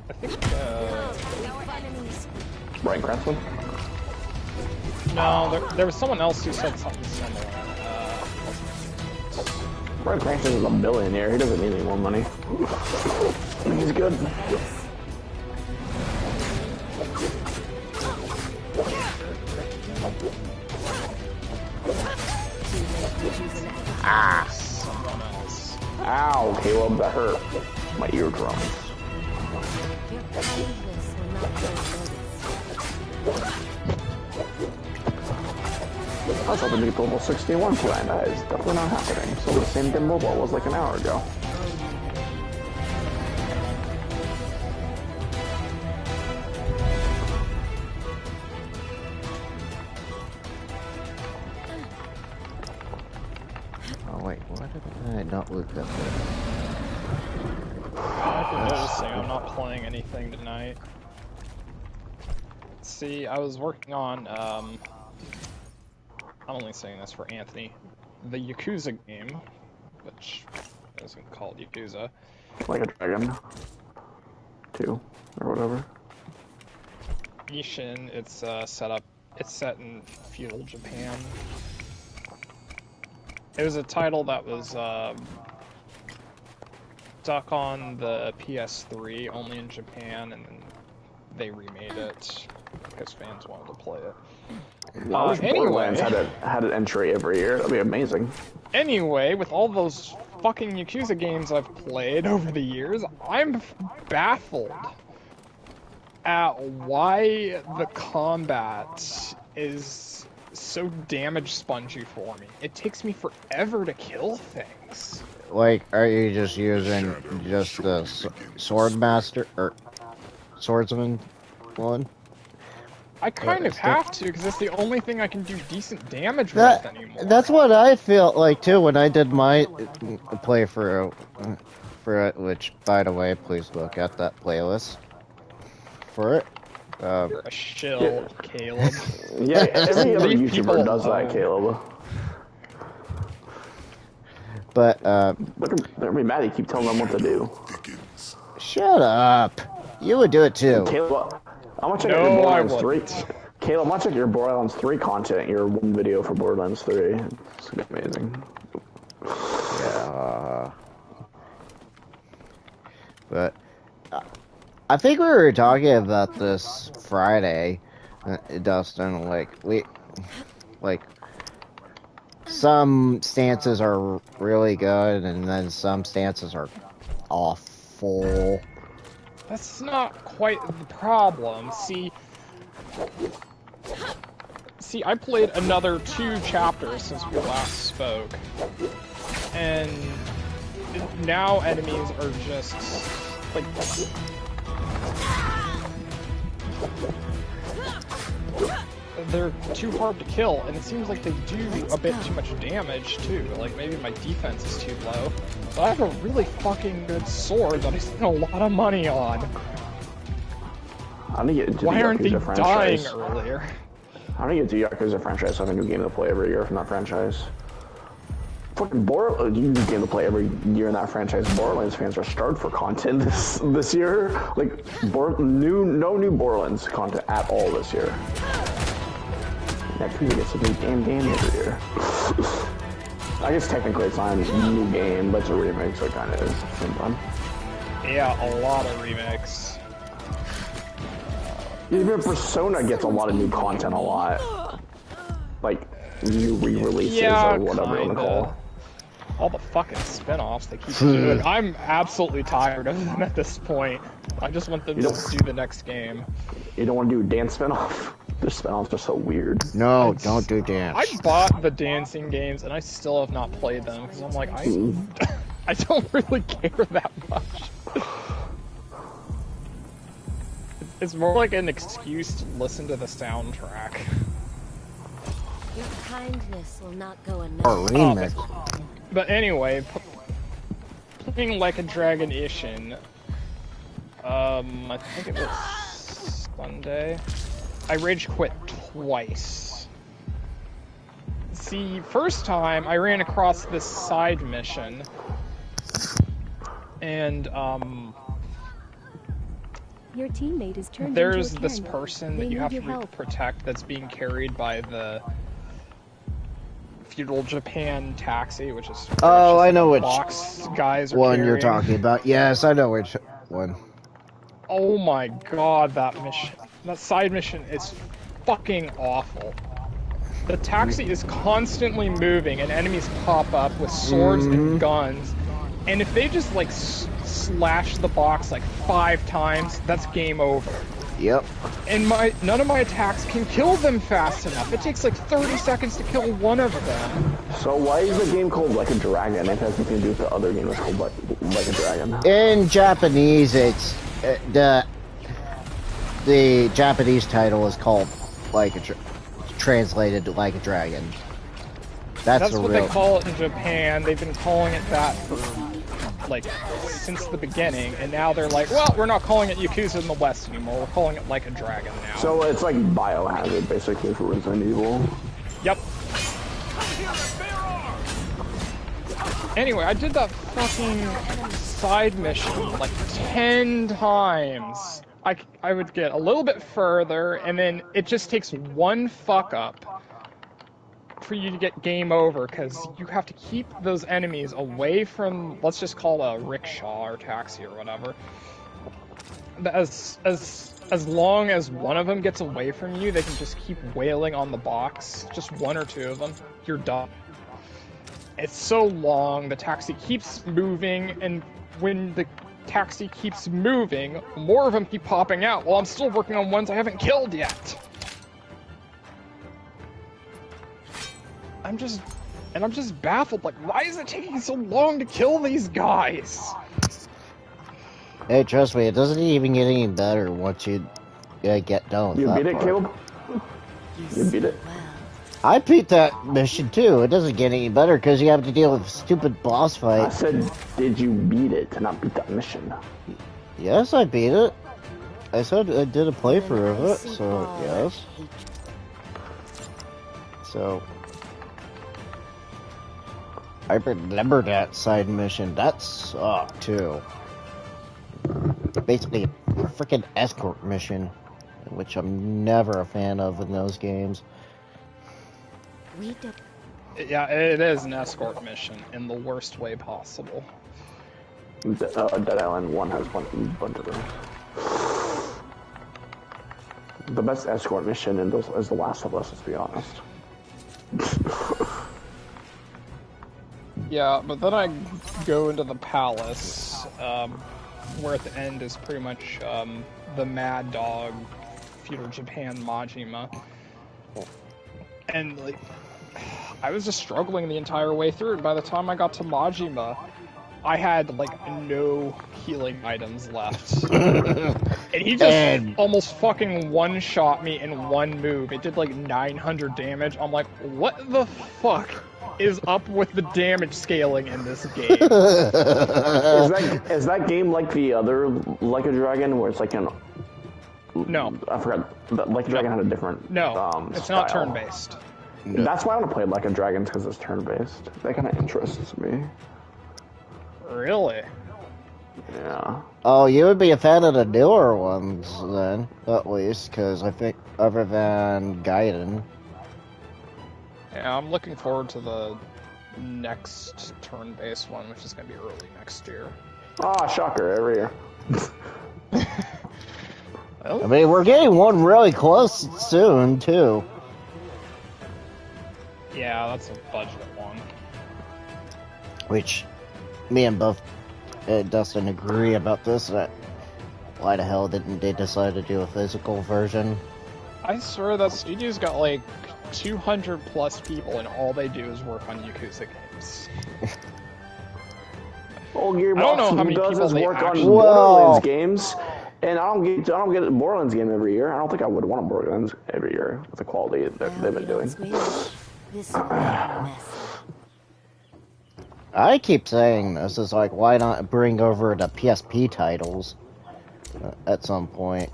I think, Bryan Cranston? no, there was someone else who said something similar. Bryan Cranston is a billionaire. He doesn't need any more money. He's good. Ah, someone else. Ow, Caleb, that hurt. My eardrums. I was hoping to get to level 61 tonight. That is definitely not happening. So the same dim robot was like an hour ago. Oh wait, why did I not look up there? After noticing, I'm not playing anything tonight. See, I was working on, I'm only saying this for Anthony, the Yakuza game, which isn't called Yakuza. Like a Dragon 2 or whatever. Ishin, it's set in feudal Japan. It was a title that was stuck on the PS3 only in Japan, and then they remade it because fans wanted to play it. I wish Borderlands had an entry every year. That'd be amazing. Anyway, with all those fucking Yakuza games I've played over the years, I'm baffled at why the combat is so damage spongy for me. It takes me forever to kill things. Like, are you just using just the sword master or swordsman one. I kind of have to, because it's the only thing I can do decent damage That, with anymore. that's what I felt like too when I did my playthrough for it. Which, by the way, please look at that playlist for it. You're a shill, Caleb. Yeah, every other Leave people YouTuber does alone. that, Caleb. But Look, they're gonna be mad. You keep telling them what to do. shut up. You would do it too. Caleb, I'm gonna check out No, your I Borderlands 3. wouldn't. Caleb, I'm gonna check your Borderlands 3 content. Your one video for Borderlands 3. It's gonna be amazing. Yeah. But I think we were talking about this Friday, Dustin. Like some stances are really good, and then some stances are awful. That's not quite the problem. See, I played another 2 chapters since we last spoke, and now enemies are just like they're too hard to kill, and it seems like they do a bit too much damage too. Like maybe my defense is too low. But I have a really fucking good sword that I spent a lot of money on. I need to get into Why the aren't they Yakuza dying franchise. earlier? I need to get to the Yakuza franchise. I have a new game to play every year from that franchise. Fucking you new game to play every year in that franchise. Borderlands fans are starved for content this year. Like no new Borderlands content at all this year. Yakuza gets a new damn game every year. I guess technically it's not a new game, but it's a remake, so it kind of is at the same time. Yeah, a lot of remakes. Even Persona gets a lot of new content a lot. Like, new re-releases or whatever you want to call. All the fucking spin-offs they keep doing. I'm absolutely tired of them at this point. I just want them to do the next game. You don't want to do a dance spin-off? The spin-offs are so weird. No, don't do dance. I bought the dancing games and I still have not played them because I'm like, I don't really care that much. It's more like an excuse to listen to the soundtrack. Your kindness will not go Or unnoticed. remix. But anyway, playing Like a Dragon-Ishin, I think it was Sunday, I rage quit twice. See, first time I ran across this side mission, and Your teammate is turned there's into a this Ken. person They that you need have your to help. protect that's being carried by the feudal Japan taxi, which is Oh, I know which box guys are one you're carrying. talking about. Yes, I know which one. Oh my god, that mission, that side mission is fucking awful. The taxi is constantly moving and enemies pop up with swords and guns, and if they just like slash the box like 5 times, that's game over. Yep. And none of my attacks can kill them fast enough. It takes like 30 seconds to kill one of them. So why is the game called Like a Dragon? It has nothing to do with the other game that's called like a Dragon. In Japanese, it's the Japanese title is called translated to Like a Dragon. That's a what real. they call it in Japan. They've been calling it that for like since the beginning, and now they're like, well, we're not calling it Yakuza in the West anymore. We're calling it Like a Dragon now. So it's like Biohazard, basically, for Resident Evil. Yep. Anyway, I did that fucking side mission like 10 times. I would get a little bit further, and then it just takes one fuck up for you to get game over, because you have to keep those enemies away from, let's just call it a rickshaw or taxi or whatever. As long as one of them gets away from you, they can just keep wailing on the box. Just one or two of them, you're done. It's so long, the taxi keeps moving, and when the taxi keeps moving, more of them keep popping out while I'm still working on ones I haven't killed yet. I'm just baffled, like, why is it taking so long to kill these guys? Hey, trust me, it doesn't even get any better once you get done with You that beat it, part. Caleb? You beat it? Well, I beat that mission too. It doesn't get any better because you have to deal with a stupid boss I fight. said, did you beat it? Not beat that mission. Yes, I beat it. I said I did a playthrough of it, icy so ball of yes. hatred. So I remember that side mission. That sucked too. Basically, a freaking escort mission, which I'm never a fan of in those games. We do. Yeah, it is an escort mission in the worst way possible. Dead Island 1 has one bunch of them. The best escort mission in those is The Last of Us, let's be honest. Yeah, but then I go into the palace, where at the end is pretty much the Mad Dog, Feudal Japan Majima. And, like, I was just struggling the entire way through, and by the time I got to Majima, I had, like, no healing items left. And he just almost fucking one-shot me in one move. It did, like, 900 damage. I'm like, what the fuck is up with the damage scaling in this game? Is that game like the other Like a Dragon, where it's like an... No. I forgot. Like a Dragon had a different No, it's style. not turn-based. That's why I want to play Like a Dragon, because it's turn-based. That kind of interests me. Really? Yeah. Oh, you would be a fan of the newer ones then, at least, because I think other than Gaiden. Yeah, I'm looking forward to the next turn-based one, which is going to be early next year. Ah, shocker, every year. I mean, we're getting one really close soon, too. Yeah, that's a budget one. Which, me and both Dustin agree about this, that why the hell didn't they decide to do a physical version? I swear that studio's got like 200 plus people and all they do is work on Yakuza games. Old Gearbox I don't know how many does people is they work on actually- Borderlands games, and I don't get a Borderlands game every year. I don't think I would want a Borderlands every year with the quality that they've been doing. This will be messy. I keep saying this, is like, why not bring over the PSP titles at some point?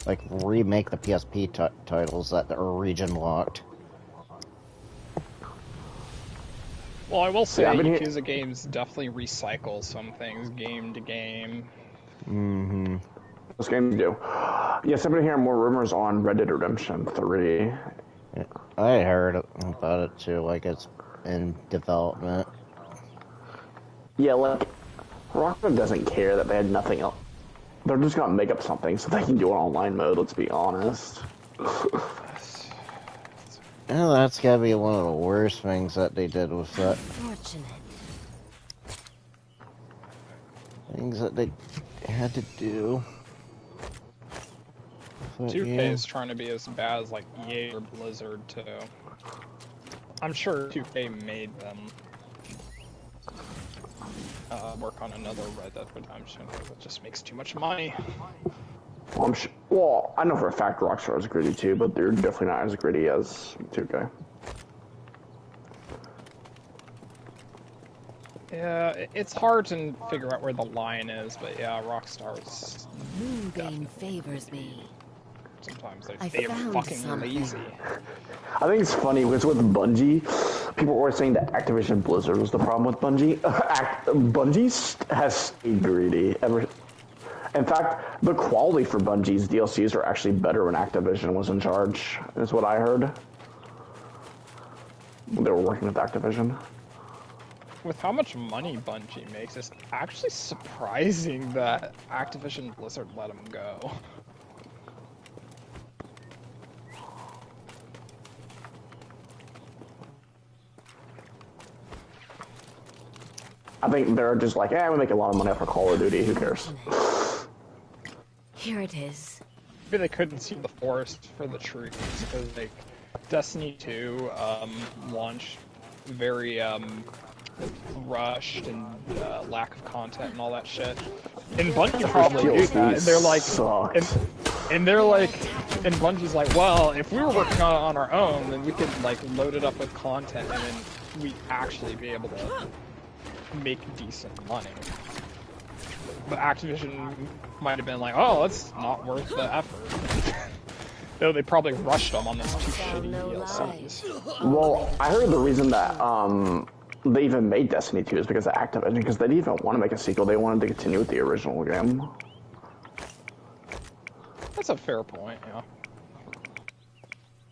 Like, remake the PSP titles that are region locked. Well, I will say Yeah, Yakuza games definitely recycle some things game to game. Mm-hmm. Those games do. Yes, I've been hearing more rumors on Red Dead Redemption 3. Yeah, I heard about it too, like it's in development. Yeah, like, Rockstar doesn't care that they had nothing else. They're just gonna make up something so they can do an online mode, let's be honest. Yeah, that's gotta be one of the worst things that they did with that. Fortunate. Things that they had to do. But, 2K yeah. is trying to be as bad as like EA or Blizzard too. I'm sure 2K made them work on another Red Dead Redemption because it just makes too much money. Well, I know for a fact Rockstar is gritty too, but they're definitely not as gritty as 2K. Yeah, it's hard to figure out where the line is, but yeah, Rockstar's Moonbane favors me. sometimes I they're found fucking something. lazy. I think it's funny because with Bungie, people were saying that Activision Blizzard was the problem with Bungie. Bungie has stayed greedy ever. In fact, the quality for Bungie's DLCs are actually better when Activision was in charge, is what I heard. They were working with Activision. With how much money Bungie makes, it's actually surprising that Activision Blizzard let them go. I think they're just like, we make a lot of money off of Call of Duty, who cares? Here it is. Maybe they couldn't see the forest for the trees, because like Destiny 2 launched very rushed and lack of content and all that shit. And Bungie probably do that. And they're like, and they're like, and Bungie's like, well, if we were working on our own, then we could like load it up with content, and then we'd actually be able to make decent money. But Activision might have been like, oh, that's not worth the effort. Though they probably rushed them on those 2 shitty DLCs. Well, I heard the reason that they even made Destiny 2 is because of Activision, because they didn't even want to make a sequel. They wanted to continue with the original game. That's a fair point, yeah.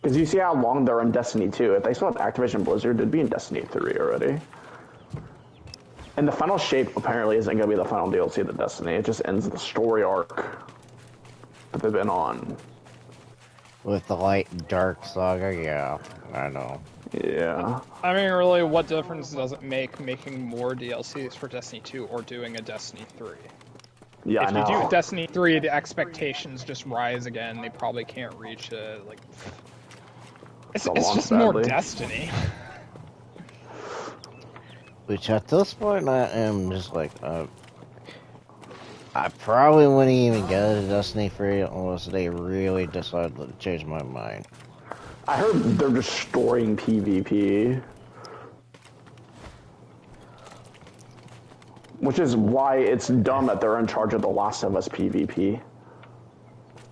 Because you see how long they're in Destiny 2. If they still had Activision Blizzard, they'd be in Destiny 3 already. And the final shape apparently isn't going to be the final DLC of the Destiny. It just ends the story arc that they've been on. With the light and dark saga, yeah, I know. Yeah. I mean, really, what difference does it make making more DLCs for Destiny 2 or doing a Destiny 3? Yeah, if I know. If you do Destiny 3, the expectations just rise again. They probably can't reach it. Like, it's just more Destiny. Which at this point, I am just like, I probably wouldn't even go to Destiny 3 unless they really decided to change my mind. I heard they're destroying PvP. Which is why it's dumb that they're in charge of The Last of Us PvP.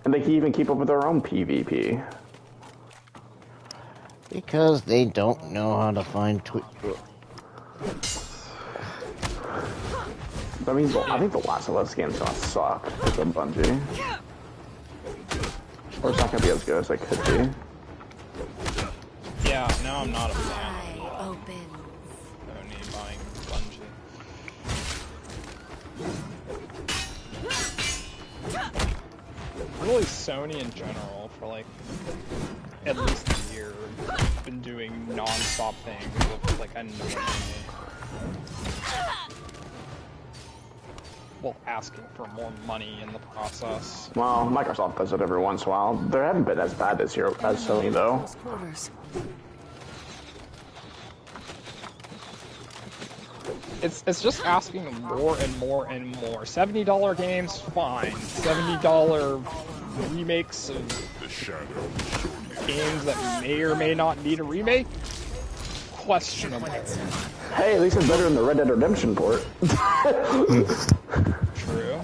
And they can even keep up with their own PvP. Because they don't know how to find I mean, I think The Last of Us game's gonna suck because of Bungie. Or it's not gonna be as good as it could be. Yeah, no, I'm not a fan of only buying Bungie. Really, Sony in general, for like at least a year, been doing non-stop things with like annoying me. Well, asking for more money in the process. Well, Microsoft does it every once in a while. They haven't been as bad this year as Sony, though. It's just asking more and more and more. $70 games, fine. $70 remakes of games that may or may not need a remake? Questionable. Hey, at least it's better than the Red Dead Redemption port. True.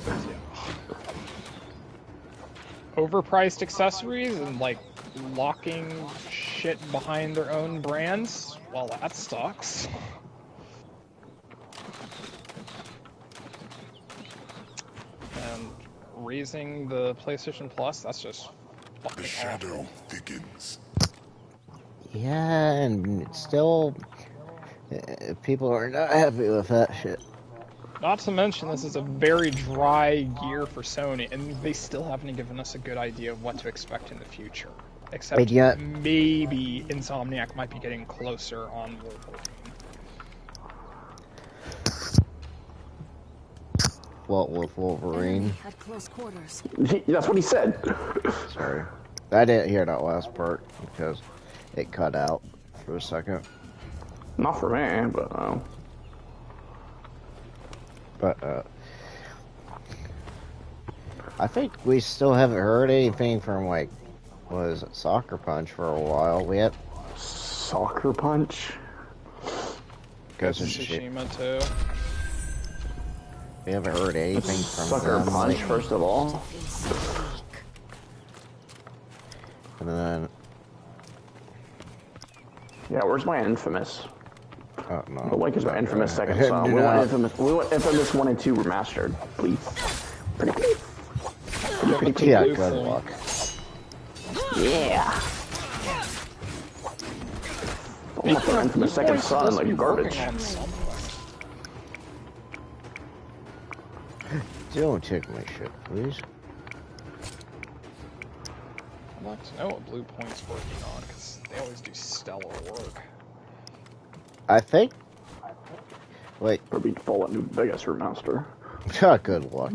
Overpriced accessories and like locking shit behind their own brands? Well, that sucks. And raising the PlayStation Plus, that's just fucking The shadow awful. thickens. Yeah, and it's still, people are not happy with that shit. Not to mention, this is a very dry year for Sony, and they still haven't given us a good idea of what to expect in the future. Except yet, maybe Insomniac might be getting closer on Wolverine. What with Wolverine? At close quarters. That's what he said. Sorry. I didn't hear that last part because it cut out for a second. Not for me, but But, I think we still haven't heard anything from, like, was it Soccer Punch for a while yet? Soccer Punch? Because of Tsushima too. We haven't heard anything from Sucker them. Punch, first of all. And then... Yeah, where's my Infamous? Oh, no. The link is my Infamous second song. We want Infamous 1 and 2 remastered, please. Pretty please. Yeah, good luck. Yeah. I'm not for Infamous second son like garbage. Don't take my shit, please. I'd like to know what Bluepoint's working on, because they always do stellar work. I think... Wait. Or be Fallout New Vegas remaster. Good luck.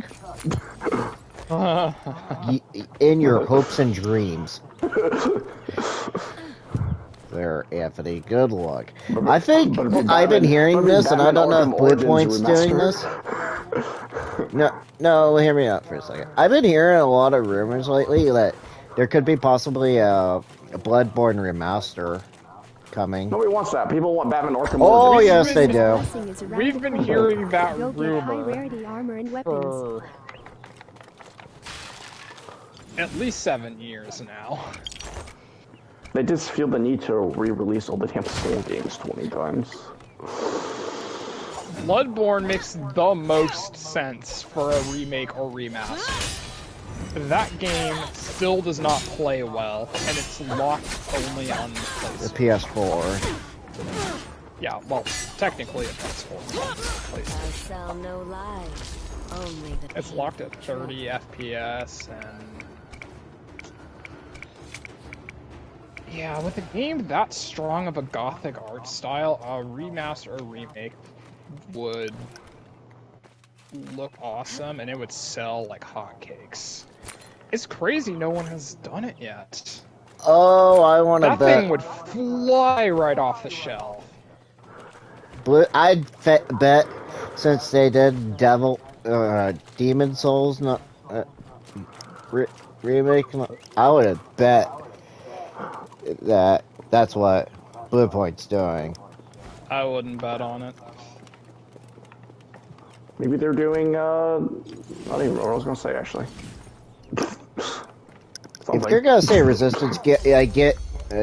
In your hopes and dreams. There, Anthony. Good luck. I think I've been hearing this, and I don't know if Bladepoint's doing this. No, hear me out for a second. I've been hearing a lot of rumors lately that there could be possibly a Bloodborne remaster coming. Nobody wants that. People want Batman Arkham Oh, Origins. yes, they His do. blessing is around We've the been corner. hearing that Go get high rumor rarity armor and weapons. for at least 7 years now. They just feel the need to re-release all the damn Soul games 20 times. Bloodborne makes the most sense for a remake or remaster. That game still does not play well, and it's locked only on The PlayStation. PS4. Yeah, well, technically it does hold on I PlayStation. sell no lies. Only the It's locked at 30 FPS, and yeah, with a game that strong of a gothic art style, a remaster or remake would look awesome, and it would sell like hotcakes. It's crazy no one has done it yet. Oh, I want to That bet. thing would fly right off the shelf. I'd bet since they did Demon Souls not remake, I would have bet that that's what Bluepoint's doing. I wouldn't bet on it. Maybe they're doing, I don't even know what I was gonna say, actually. If you're gonna say Resistance, get a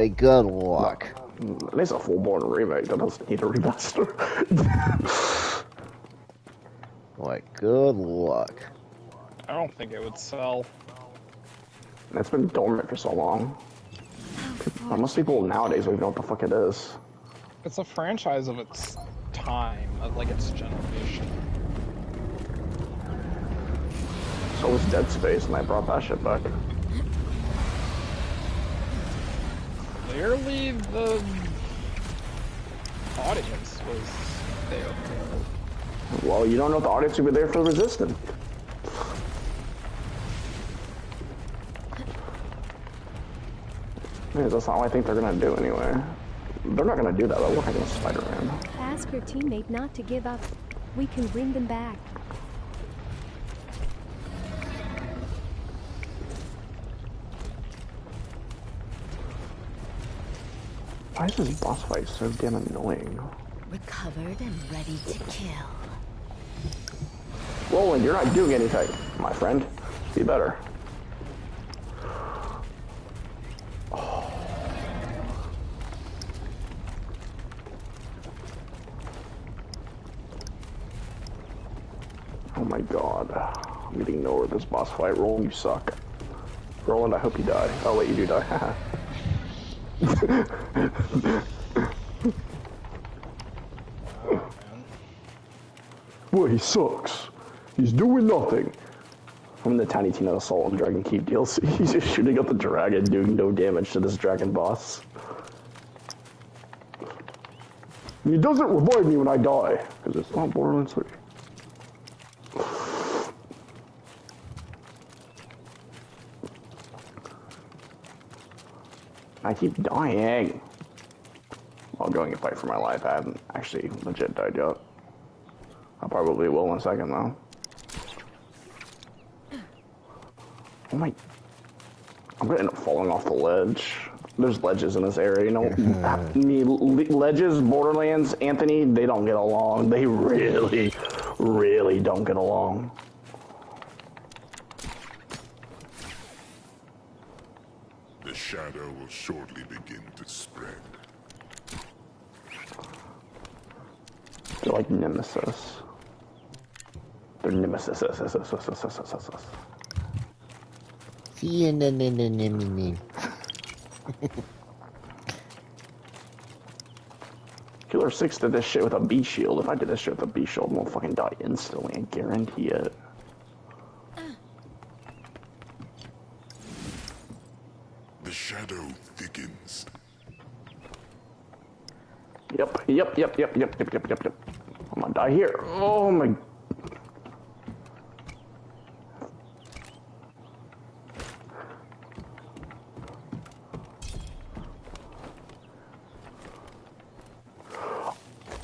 good luck. At least a full-blown remake that doesn't need a remaster. Like, good luck. I don't think it would sell. It's been dormant for so long. Most people nowadays don't even know what the fuck it is. It's a franchise of its time, of like its generation. So was Dead Space, and I brought that shit back. Clearly, the audience was there. Well, you don't know if the audience would be there for Resistance. That's not what I think they're gonna do anyway. They're not gonna do that though. We're not gonna Spider-Man. Ask your teammate not to give up. We can bring them back. Why is this boss fight so damn annoying? recovered and ready to kill. Roland, you're not doing anything, my friend. Be better. Oh my god. I'm getting nowhere with this boss fight. Roland, you suck. Roland, I hope you die. Oh wait, you do die. Boy, he sucks. He's doing nothing. I'm the Tiny Tina Assault and Dragon Keep DLC. He's just shooting at the dragon, doing no damage to this dragon boss. He doesn't revive me when I die, because it's not Borderlands 3. I keep dying while going and fight for my life. I haven't actually legit died yet. I probably will in a second though. Oh my! I'm gonna end up falling off the ledge. There's ledges in this area, you know. Ledges, Borderlands, Anthony, they don't get along. They really, really don't get along. The shadow will shortly begin to spread. They're like nemesis. They're nemesis. Killer 6 did this shit with a B shield. If I did this shit with a B shield, I'm gonna fucking die instantly. I guarantee it. The shadow thickens. Yep. I'm gonna die here. Oh my.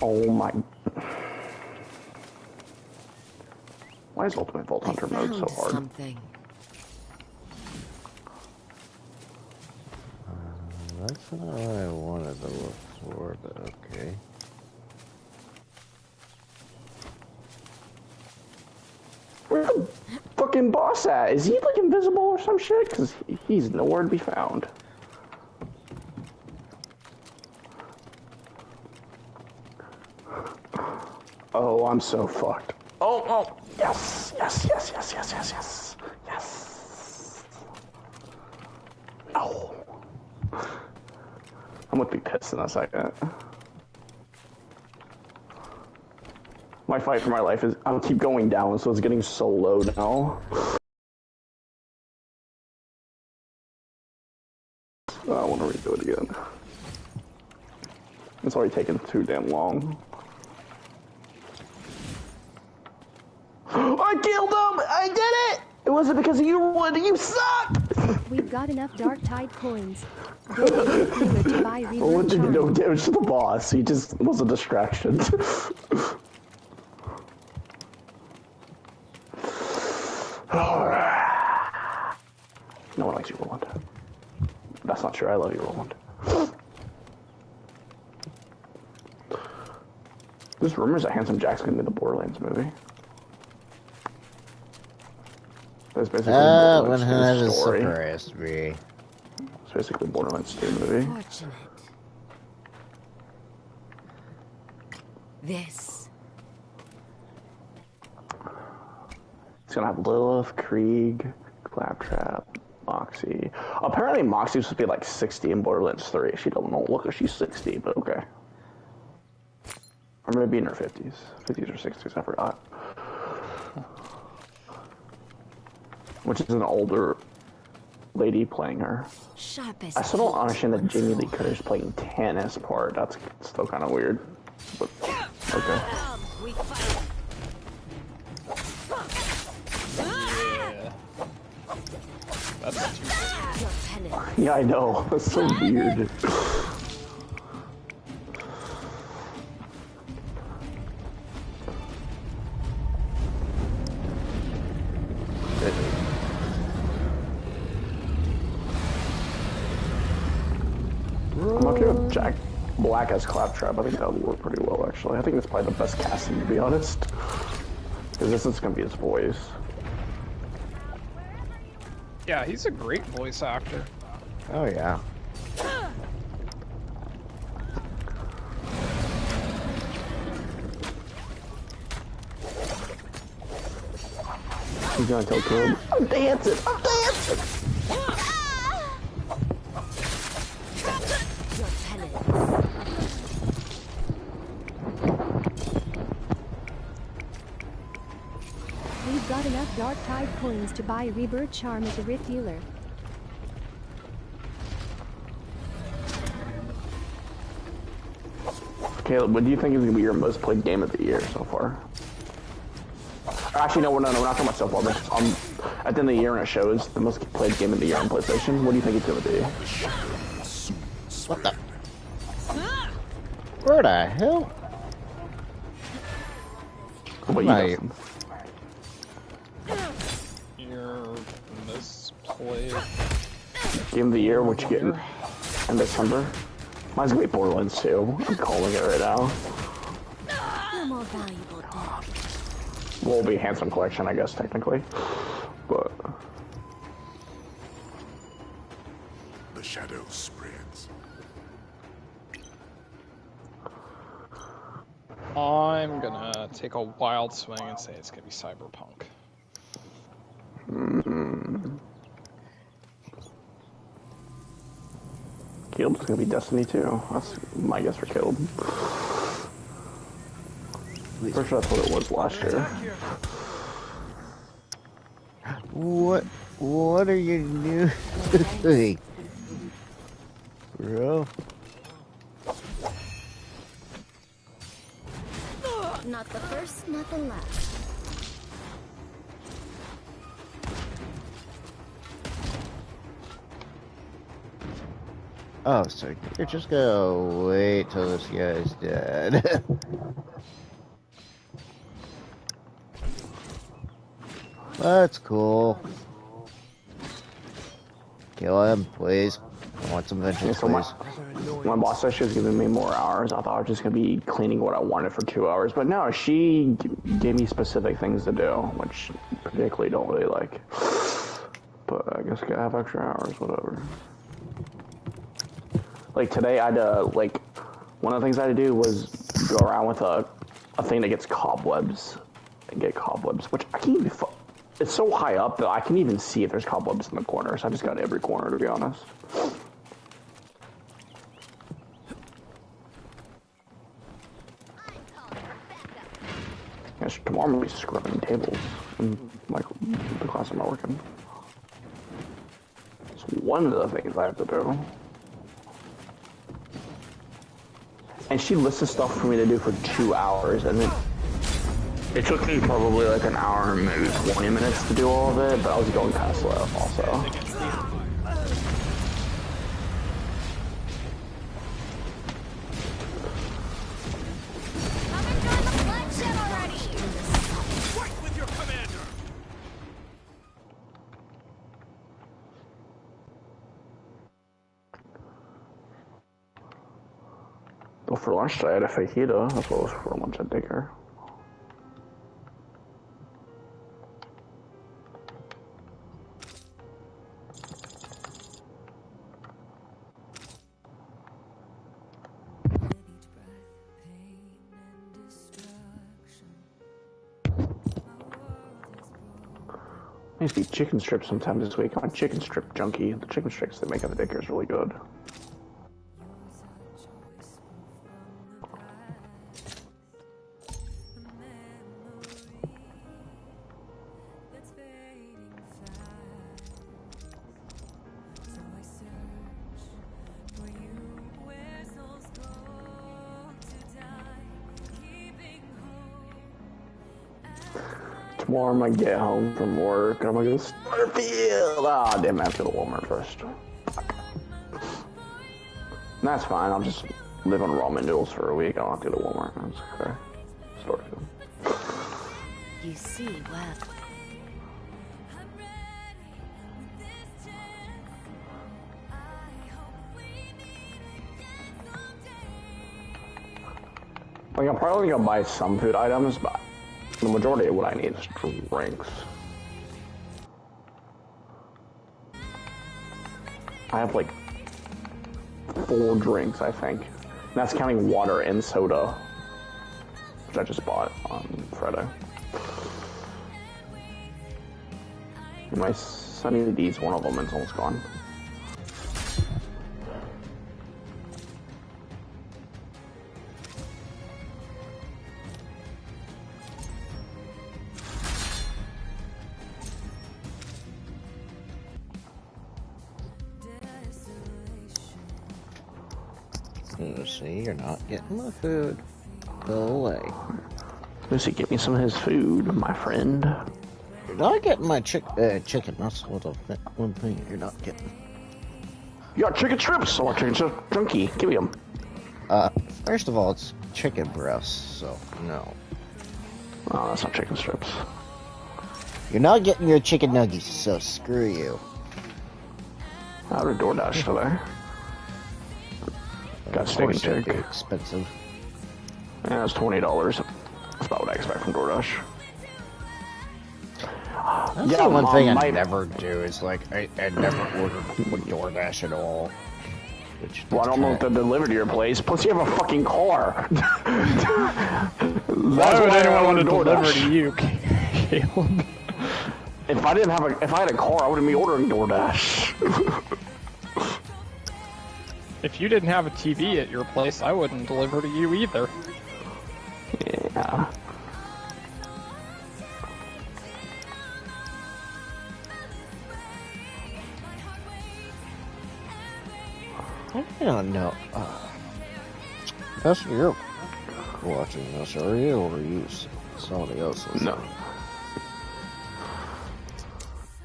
Oh my. Why is Ultimate Vault Hunter mode so hard? Something. That's not what I wanted to look for, but okay. Where's the fucking boss at? Is he like invisible or some shit? Cause he's nowhere to be found. Oh, I'm so fucked. Oh, yes, yes, yes, yes, yes, yes, yes, yes. Oh. I'm gonna be pissed in a second. My fight for my life is, I'll keep going down, so it's getting so low now. I want to redo it again. It's already taken too damn long. I killed him! I did it! It wasn't because of you, Wood. You suck! We've got enough Dark Tide coins. Go to the dealer to buy Wood Rebirth did no Charm. damage to the boss. He just was a distraction. No one likes you, Roland. That's not true. I love you, Roland. There's rumors that Handsome Jack's gonna be the Borderlands movie. That's basically Wouldn't Borderlands have 2 story. surprised me. It's basically Borderlands 2 movie. Fortunate. This. It's gonna have Lilith, Krieg, Claptrap, Moxie. Apparently Moxie's supposed to be like 60 in Borderlands 3. She don't know. Look, she's 60, but okay. Or maybe in her 50s. 50s or 60s, I forgot. Which is an older lady playing her. Sharp as I still don't teeth, understand that one Jamie Lee soul. Curtis playing Tannis part. That's still kind of weird. But, okay. We fight. Yeah. That's too weird. Your penance. Yeah, I know. That's so weird. I'm okay with Jack Black as Claptrap. I think that would work pretty well, actually. I think that's probably the best casting, to be honest. Because this is going to be his voice. Yeah, he's a great voice actor. Oh yeah. He's going to tell Caleb, I'm dancing! I'm dancing! Your penance. We've got enough Dark Tide coins to buy Rebirth Charm at the Rift dealer. Caleb, what do you think is going to be your most played game of the year so far? Actually, no, we're not talking about so far, but at the end of the year when it shows the most played game of the year on PlayStation, what do you think it's going to be? What the? Where the hell? What Nah, you you- Your misplayed. Game of the year, what you get in December? Mine's going to be Borderlands 2. I'm calling it right now. You're more valuable dead. Will be Handsome Collection, I guess, technically. But The shadow spreads. I'm gonna take a wild swing and say it's gonna be Cyberpunk. Caleb's going to be Destiny 2. That's my guess for Caleb. Pretty sure that's what it was last year. What are you doing? Bro? Not the first, not the last. Oh, so you're just gonna wait till this guy's dead. That's cool. Kill him, please. I want some vengeance, So please. my boss said she was giving me more hours. I thought I was just going to be cleaning what I wanted for 2 hours. But no, she gave me specific things to do, which I particularly don't really like. But I guess I gotta have extra hours, whatever. Like today, I had to, like, one of the things I had to do was go around with a thing that gets cobwebs. And get cobwebs, which I can't even, it's so high up that I can't even see if there's cobwebs in the corners. I just got every corner, to be honest. Yes, tomorrow I'm going to be scrubbing tables in the class I'm working. It's one of the things I have to do. And she listed stuff for me to do for 2 hours, and it took me probably like an hour and maybe 20 minutes to do all of it, but I was going kind of slow also. Well, for lunch today I had a fajita. That's what was for lunch at Dicker. I used to eat chicken strips sometime this week. I'm a chicken strip junkie. The chicken strips they make at the Dicker is really good. Tomorrow I'm gonna get home from work and I'm gonna go to Starfield. Ah, damn, I have to go to Walmart first. That's fine, I'll just live on ramen noodles for a week. I don't have to go to Walmart. That's okay. Starfield. You see, well. Like, I'm probably gonna buy some food items, but the majority of what I need is drinks. I have like 4 drinks, I think. And that's counting water and soda, which I just bought on Friday. My Sunny D's one of them, it's almost gone. See, you're not getting my food. Go away. Lucy, get me some of his food, my friend. You're not getting my chicken. That's what one thing you're not getting. You got chicken strips? I want chicken strip junkie. Give me them. First of all, it's chicken breasts, so no. Oh, that's not chicken strips. You're not getting your chicken nuggets, so screw you. I would DoorDash today. Got steak and shake. Expensive. Yeah, it's $20. That's about what I expect from DoorDash. That's the one thing I never do is like I never order with DoorDash at all. Well, I don't know if they're delivered to your place. Plus, you have a fucking car. Why would anyone want to deliver to you, Caleb? If I had a car, I wouldn't be ordering DoorDash. If you didn't have a TV at your place, I wouldn't deliver to you either. Yeah. I don't know. That's you're watching this, are you, or are you somebody else's? No.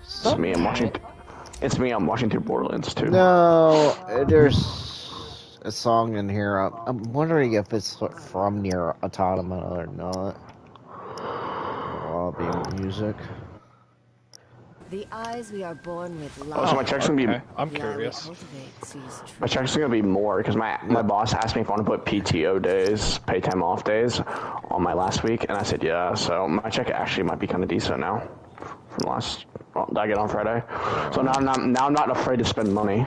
It's me. I'm watching. It's me. I'm watching through Borderlands 2. No, there's a song in here. I'm wondering if it's from NieR Automata or not. Lobby music. The eyes we are born with Oh, love. so my check's gonna be. I'm The eye we curious. cultivate sees My truth. check's gonna be more because my boss asked me if I want to put PTO days, pay time off days, on my last week, and I said yeah. So my check actually might be kind of decent now from last. Well, I get on Friday, so now I'm not afraid to spend money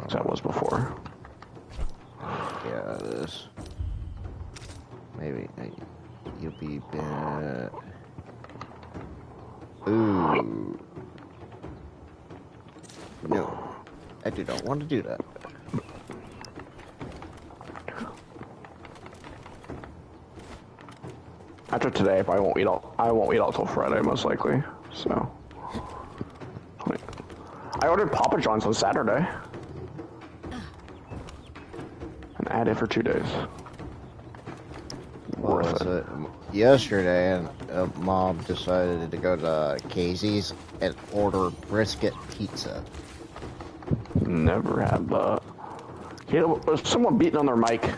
as I was before. Yeah, it is. Maybe you'll be bad. Ooh. No, I do not want to do that. After today, I won't eat out till Friday most likely. So I ordered Papa John's on Saturday, and I had it for 2 days. What was it? Yesterday, and Mom decided to go to Casey's and order brisket pizza. Never had that. Yeah, was someone beating on their mic?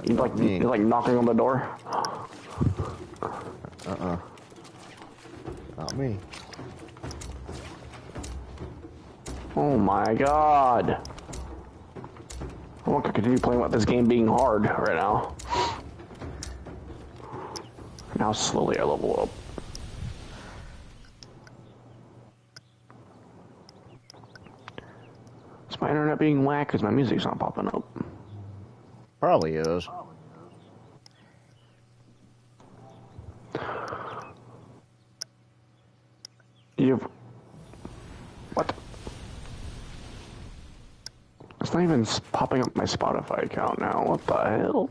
You like knocking on the door? Not me. Oh my god. I want to continue playing with this game being hard right now. Now slowly I level up. Is my internet being whack because my music's not popping up? Probably is. What? It's not even popping up my Spotify account now. What the hell?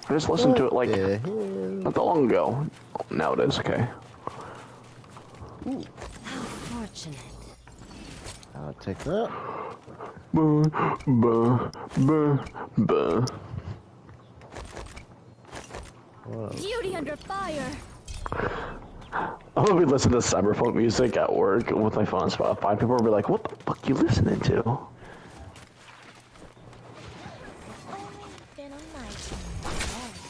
I just listened to it like not that long ago. Now it is, okay. How fortunate. I'll take that. Buh, buh, buh, buh. Beauty under fire. I'm gonna be listening to cyberpunk music at work with my phone on Spotify. People will be like, what the fuck you listening to? Been on my turn.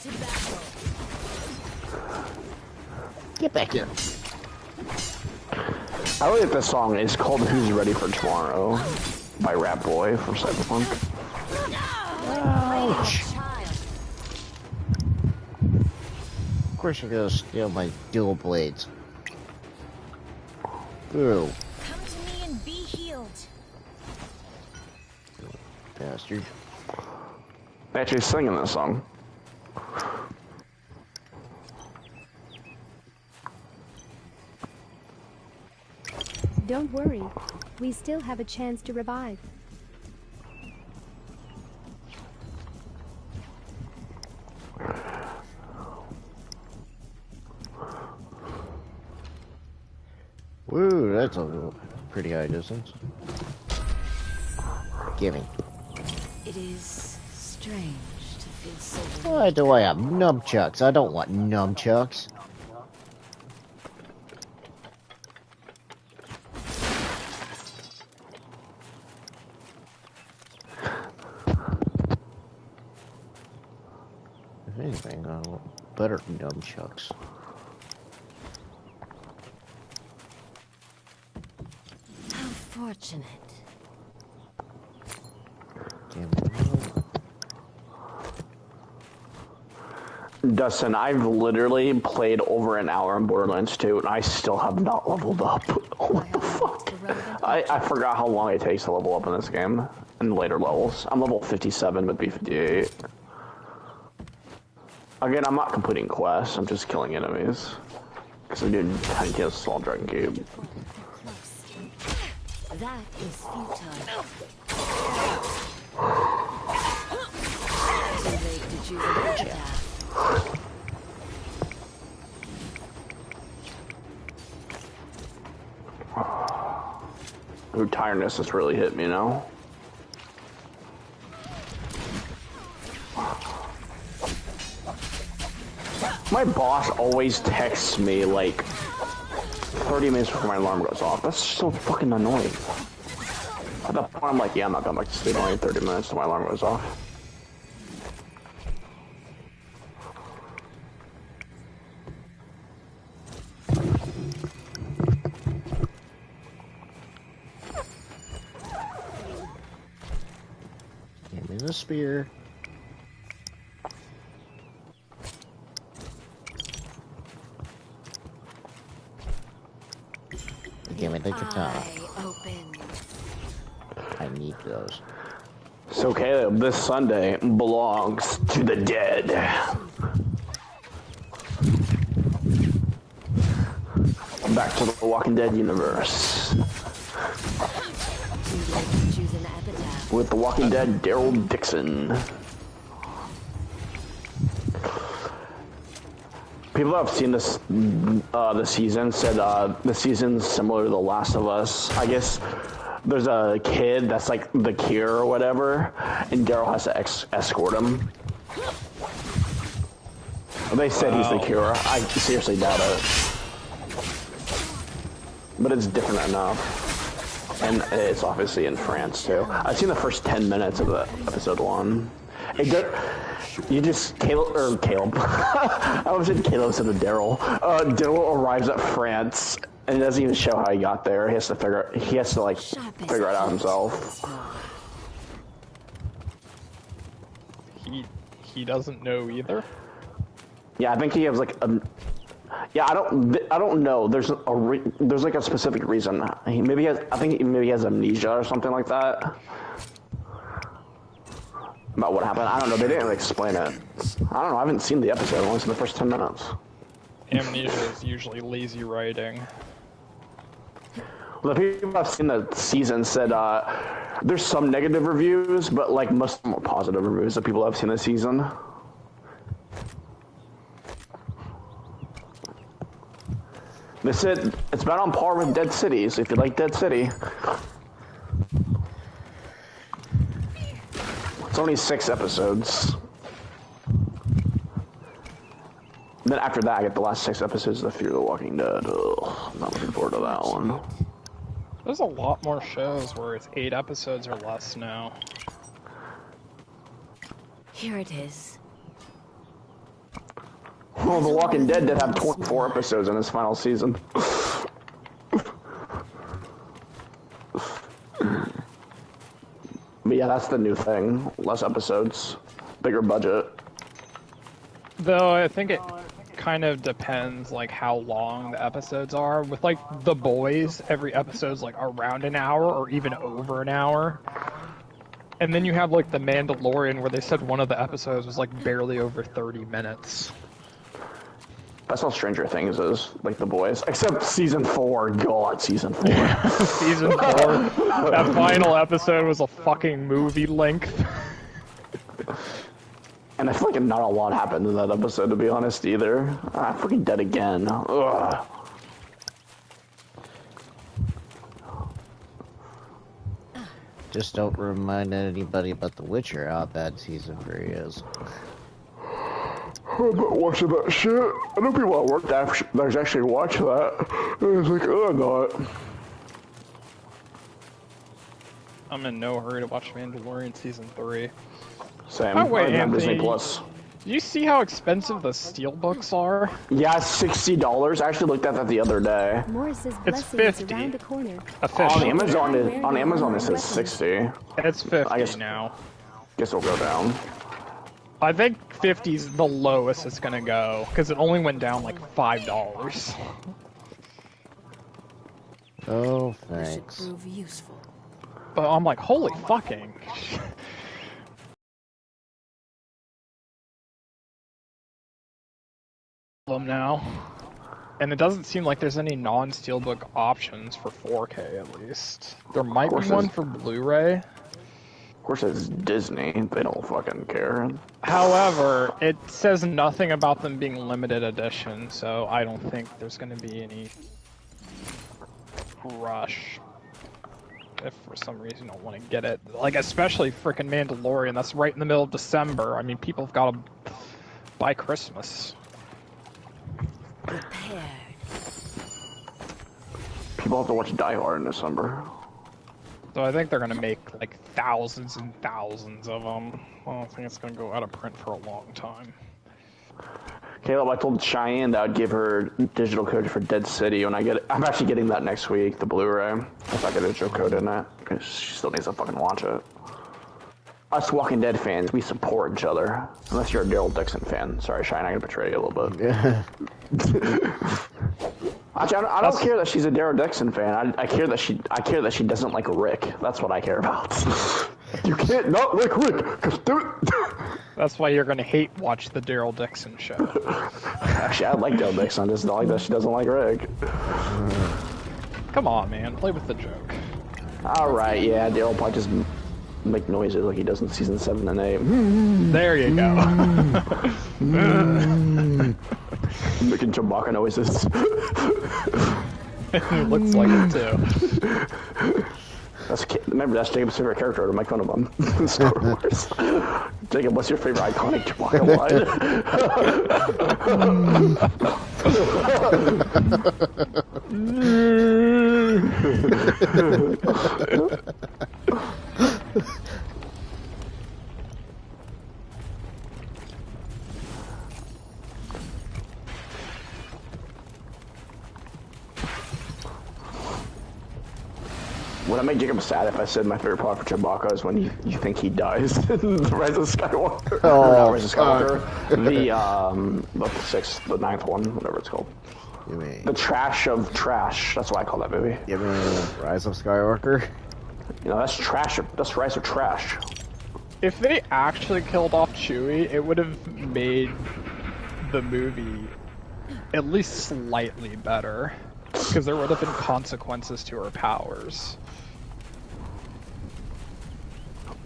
To battle. Get back here. I really like this song. It's called Who's Ready for Tomorrow by Rap Boy from Cyberpunk. Ouch. Of course you're gonna steal my dual blades. Ooh, Come to me and be healed. bastard. They actually singing this song. Don't worry. We still have a chance to revive. Woo, that's a pretty high distance. Gimme. It is strange to feel so. Why do I have nunchucks? I don't want nunchucks. If anything, I want better nunchucks. How fortunate. Damn it. Dustin, I've literally played over an hour in Borderlands 2, and I still have not leveled up. What the fuck? I forgot how long it takes to level up in this game, in later levels. I'm level 57 with B58. Again, I'm not completing quests, I'm just killing enemies. Because I'm doing 10 kills Small Dragon Cube. That is futile. Too late to choose a better path. Ooh, tiredness has really hit me now. My boss always texts me like 30 minutes before my alarm goes off. That's so fucking annoying. At that point, I'm like, yeah, I'm not going back to sleep. Only 30 minutes till my alarm goes off. Give me the spear. Give me the katana. I need those. So Caleb, this Sunday belongs to the dead. Back to the Walking Dead universe. With the Walking Dead, Daryl Dixon. People that have seen this the season said the season's similar to The Last of Us. I guess there's a kid that's like the cure or whatever, and Daryl has to escort him. They said he's the cure. I seriously doubt it. But it's different enough. And it's obviously in France too. I've seen the first 10 minutes of the episode 1. You just Caleb. I almost said Caleb instead of Daryl. Daryl arrives at France and it doesn't even show how he got there. He has to figure it out himself. He doesn't know either. Yeah, I think he has like a. Yeah, I don't know. There's like a specific reason. I think maybe he has amnesia or something like that. About what happened. I don't know. They didn't explain it. I don't know. I haven't seen the episode. I've only seen the first 10 minutes. Amnesia is usually lazy writing. Well, the people I've seen the season said there's some negative reviews, but like most of them are positive reviews of people I've seen this season. They said it's about on par with Dead City, so if you like Dead City. It's only 6 episodes. Then after that, I get the last 6 episodes of Fear the Walking Dead. Ugh, I'm not looking forward to that one. There's a lot more shows where it's 8 episodes or less now. Here it is. Well, The Walking Dead did have 24 episodes in its final season. But yeah, that's the new thing. Less episodes, bigger budget. Though I think it kind of depends like how long the episodes are. With like The Boys, every episode's like around an hour or even over an hour. And then you have like The Mandalorian where they said one of the episodes was like barely over 30 minutes. That's how Stranger Things is, like The Boys. Except season 4. God, season 4. Season 4. That final episode was a fucking movie length. And I feel like not a lot happened in that episode, to be honest, either. I'm freaking dead again. Ugh. Just don't remind anybody about The Witcher how bad season 3 is. I'm not watching that shit. I know people at work that actually watch that. And it's like, oh, I'm not. I'm in no hurry to watch Mandalorian season 3. Same. Oh wait, Anthony, Disney Plus. do you see how expensive the steelbooks are? Yeah, $60. I actually looked at that the other day. Morris's It's blessing is 50. around the corner. Officially. On Amazon it says 60. It's 50 I guess- now. Guess it'll go down. I think 50's the lowest it's gonna go, because it only went down like $5. Oh, thanks. Prove useful. But I'm like, holy fucking. Them now. And it doesn't seem like there's any non-steelbook options for 4K at least. There might be one for Blu-ray. Of course it's Disney. They don't fucking care. However, it says nothing about them being limited edition, so I don't think there's going to be any rush. If for some reason you don't want to get it. Like, especially frickin' Mandalorian, that's right in the middle of December. I mean, people have got to buy Christmas. Prepared. People have to watch Die Hard in December. So I think they're going to make, like, thousands and thousands of them. I don't think it's going to go out of print for a long time. Caleb, I told Cheyenne that I'd give her digital code for Dead City when I get it. I'm actually getting that next week, the Blu-ray. If I get a digital code in it, because she still needs to fucking watch it. 'Cause I think 50's the lowest it's gonna go, because it only went down like $5. But I watched that shit. I know people at work that actually watch that. And it's like, oh, I'm not. us Walking Dead fans, we support each other. Unless you're a Daryl Dixon fan. Sorry, Shine, I'm gonna betray you a little bit. Yeah. Actually, I don't care that she's a Daryl Dixon fan. I care that she doesn't like Rick. That's what I care about. You can't not like Rick. That's why you're gonna hate watch the Daryl Dixon show. Actually, I like Daryl Dixon. I just don't like that she doesn't like Rick. Come on, man. Play with the joke. All right, yeah, Daryl probably just make noises like he does in season 7 and 8. There you go. Making Chewbacca noises. It looks like it too. Remember, that's Jacob's favorite character to make fun of him. Star Wars. Jacob, what's your favorite iconic Chewbacca line? Would I make Jacob sad if I said my favorite part for Chewbacca is when you think he dies in The Rise of Skywalker? Oh, or not Rise of Skywalker. The 6th, the 9th one, whatever it's called. You mean The Trash of Trash. That's what I call that movie. you mean Rise of Skywalker? You know, that's trash. That's Rise of Trash. If they actually killed off Chewie, it would have made the movie at least slightly better. Because there would have been consequences to her powers.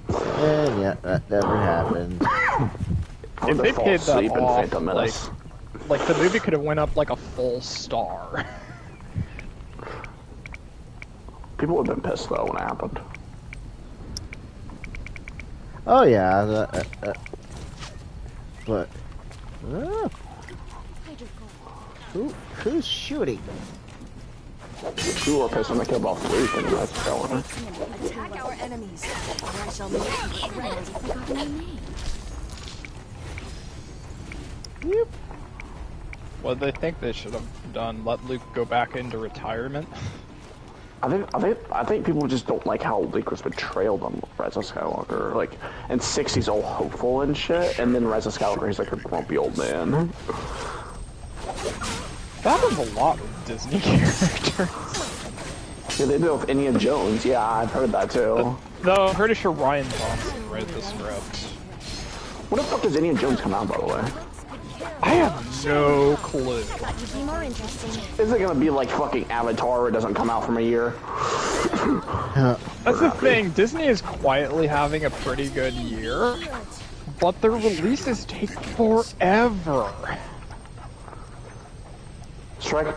And yeah, that never happened. If they paid that off, Phantom Menace. like the movie could have went up like a full star. People would have been pissed though when it happened. Oh yeah, but who's shooting? People were pissed when they killed off Luke and Rise of Skywalker. Attack our enemies, or I shall make you regret I've forgotten your name. Yep. What do they think they should have done? Let Luke go back into retirement? I think people just don't like how Luke was betrayed on Rise of Skywalker. Like, in 6 he's all hopeful and shit, and then Rise of Skywalker he's like a grumpy old man. That was a lot of Disney characters. Yeah, they did it with Indiana Jones. Yeah, I've heard that too. Though I'm pretty sure Ryan Johnson wrote the script. When the fuck does Indiana Jones come out, by the way? I have no clue. Thought you'd be more interesting. Is it gonna be like fucking Avatar where it doesn't come out for a year? That's the thing, Disney is quietly having a pretty good year, but their releases take forever.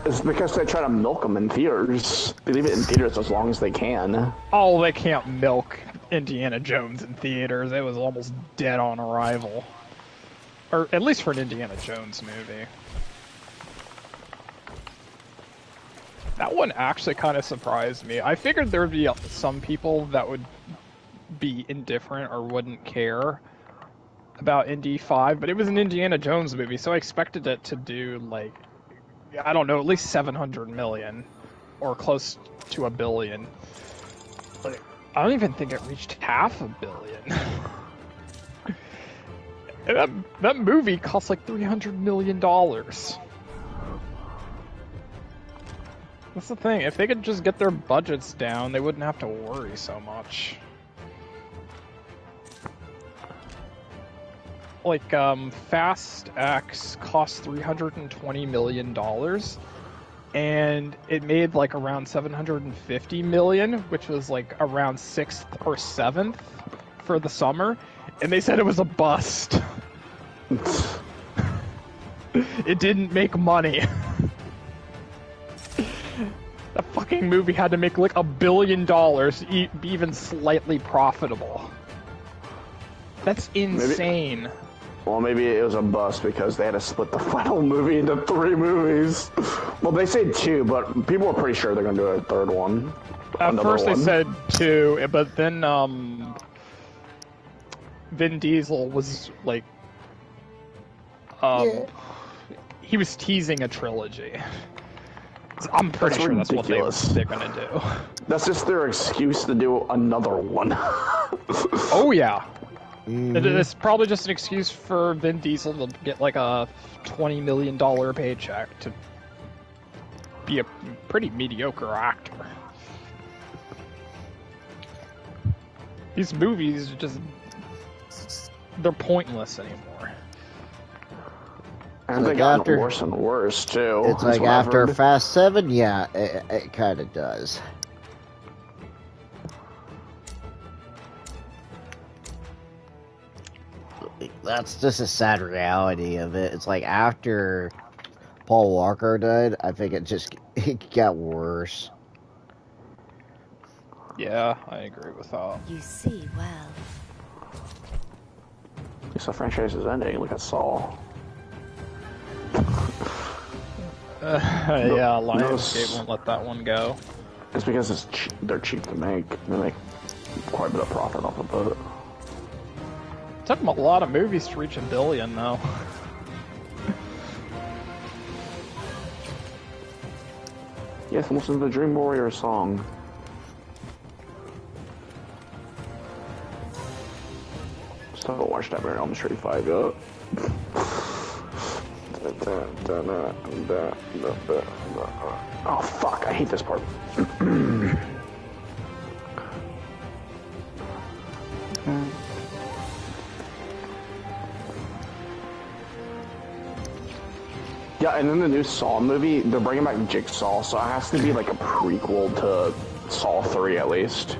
It's because they try to milk them in theaters. They leave it in theaters as long as they can. Oh, they can't milk Indiana Jones in theaters. It was almost dead on arrival. Or at least for an Indiana Jones movie. That one actually kind of surprised me. I figured there would be some people that would be indifferent or wouldn't care about Indy 5, but it was an Indiana Jones movie, so I expected it to do, like, I don't know, at least 700 million, or close to $1 billion. Like, I don't even think it reached $500 million. And that movie cost like $300 million. That's the thing, if they could just get their budgets down, they wouldn't have to worry so much. Like, Fast X cost $320 million, and it made like around $750 million, which was like around 6th or 7th for the summer, and they said it was a bust. It didn't make money. The fucking movie had to make like $1 billion to be even slightly profitable. That's insane. Maybe it was a bust because they had to split the final movie into 3 movies. Well, they said 2, but people were pretty sure they're going to do a 3rd one. At first they said 2, but then Vin Diesel was like, he was teasing a trilogy. I'm pretty sure that's what they're gonna do. That's just their excuse to do another one. Oh yeah. It's probably just an excuse for Vin Diesel to get like a $20 million paycheck to be a pretty mediocre actor. These movies they're pointless anymore. And they got worse and worse too. It's like after Fast 7, yeah, it kind of does. That's just a sad reality of it. It's like after Paul Walker died, I think it got worse. Yeah, I agree with that. You see well. Yes, the franchise is ending. Look at Saul. Yeah, Lionsgate won't let that one go. It's because they're cheap to make. They make quite a bit of profit off of it. It took them a lot of movies to reach $1 billion, though. Yes, listen to the Dream Warrior song. Still haven't watched Nightmare on Elm Street 5 yet. Oh fuck, I hate this part. Yeah, and then the new Saw movie, they're bringing back Jigsaw, so it has to be like a prequel to Saw 3 at least.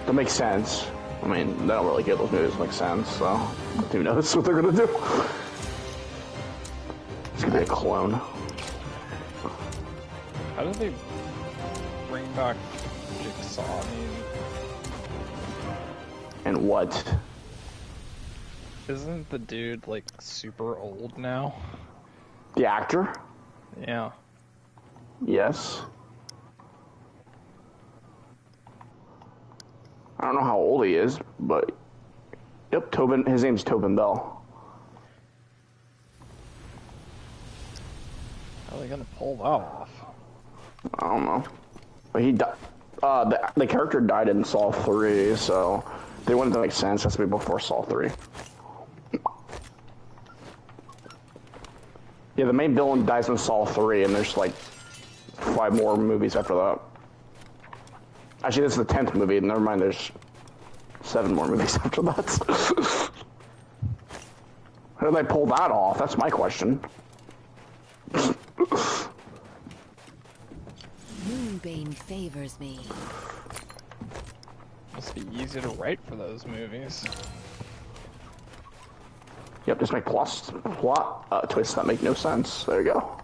That makes sense. I mean, they don't really give those movies make sense, so who knows what they're gonna do. It's gonna be a clone. How did they bring back Jigsaw? I mean, And what? isn't the dude like super old now? The actor? Yeah. Yes. I don't know how old he is, but yep, his name's Tobin Bell. How are they gonna pull that off? I don't know. But he died. The character died in Saw 3, so they wouldn't make sense. That's to be before Saw 3. Yeah, the main villain dies in Saw 3, and there's like 5 more movies after that. Actually, this is the 10th movie. Never mind, there's 7 more movies after that. How did they pull that off? That's my question. Moonbane favors me. Must be easy to write for those movies. Yep, just make plot twists that make no sense. There you go.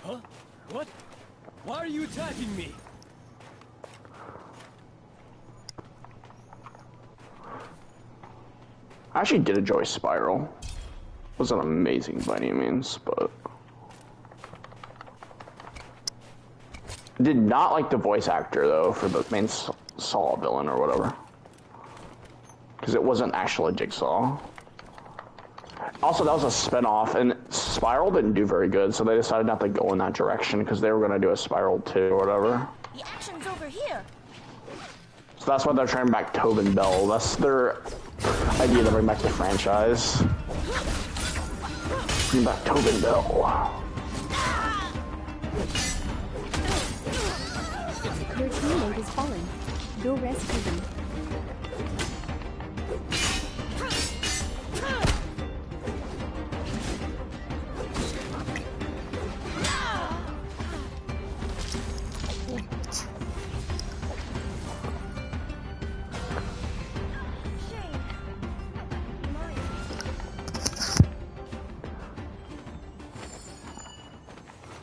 Huh? What? Why are you attacking me? I actually did enjoy Spiral. Wasn't amazing by any means, but did not like the voice actor though for the main Saw villain or whatever, because it wasn't actually Jigsaw. Also, that was a spin-off, and Spiral didn't do very good, so they decided not to go in that direction because they were going to do a Spiral 2 or whatever. The action's over here. So that's why they're trying back Tobin Bell. That's their idea to bring back the franchise. Bring back Tobin Bell. Your teammate is fallen. Go rescue them.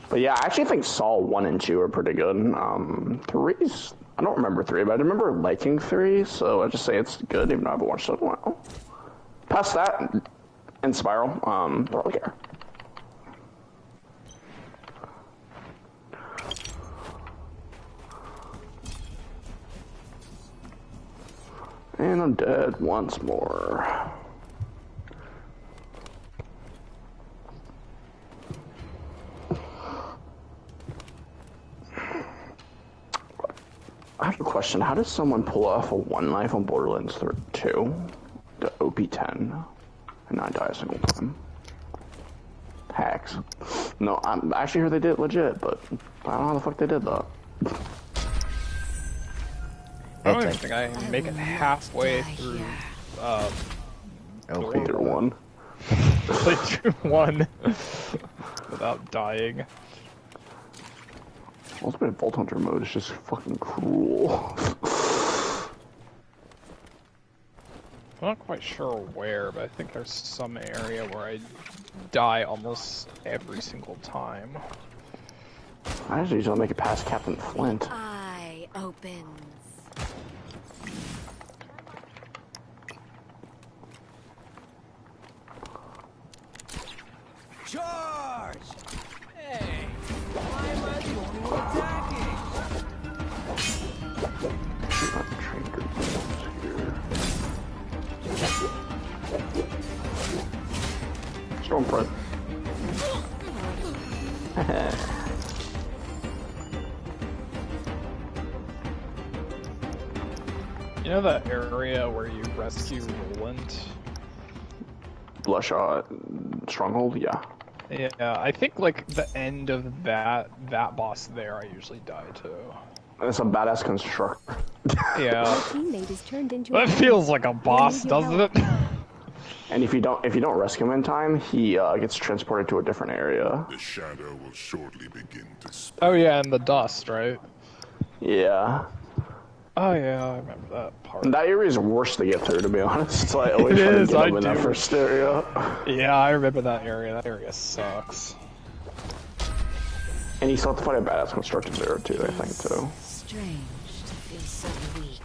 But yeah, I actually think Saw 1 and 2 are pretty good. 3's, I don't remember 3, but I remember liking 3, so I just say it's good, even though I haven't watched it in a while. Past that, and Spiral, don't really care. And I'm dead once more. I have a question. How does someone pull off a one knife on Borderlands 2, the OP10, and not die a single time? Hacks. No, I'm actually heard they did it legit, but I don't know how the fuck they did that. I don't even think I can make it halfway through. Playthrough 1. Playthrough 1 without dying. Ultimate Vault Hunter mode is just fucking cruel. I'm not quite sure where, but I think there's some area where I die almost every single time. I usually don't make it past Captain Flint. Eye opens. Charge! Hey, why am I the only one attacking? Stormfront. You know that area where you rescue Roland? Bloodshot Stronghold, yeah. Yeah, I think like the end of that boss there, I usually die too. It's a badass constructor. Yeah. Teammate is turned into That feels like a boss, doesn't it? And if you don't rescue him in time, he gets transported to a different area. The shadow will shortly begin to spread. Oh yeah, and the dust, right? Yeah. Oh yeah, I remember that part. That area is worse to get through, to be honest. So I always It try to is, get I him in that do. first area. Yeah, I remember that area. That area sucks. And you still have to fight a badass constructor there too, I think, too. Strange to feel so weak.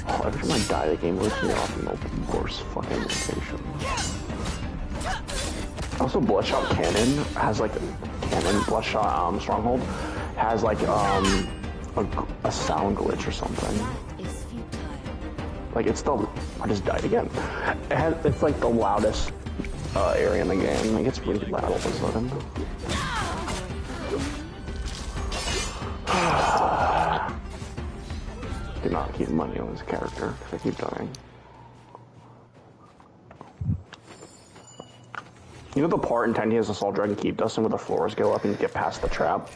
Oh, every time I die, the game moves me off in the worst fucking location. Also, Bloodshot Cannon has like Bloodshot Stronghold has like a sound glitch or something. Is futile. Like it's the I just died again. It's like the loudest area in the game. Like it's really loud all of a sudden. Do not keep money on this character because I keep dying. You know the part in Tiny Assault Dragon Keep, Dustin, where the floors go up and you get past the trap?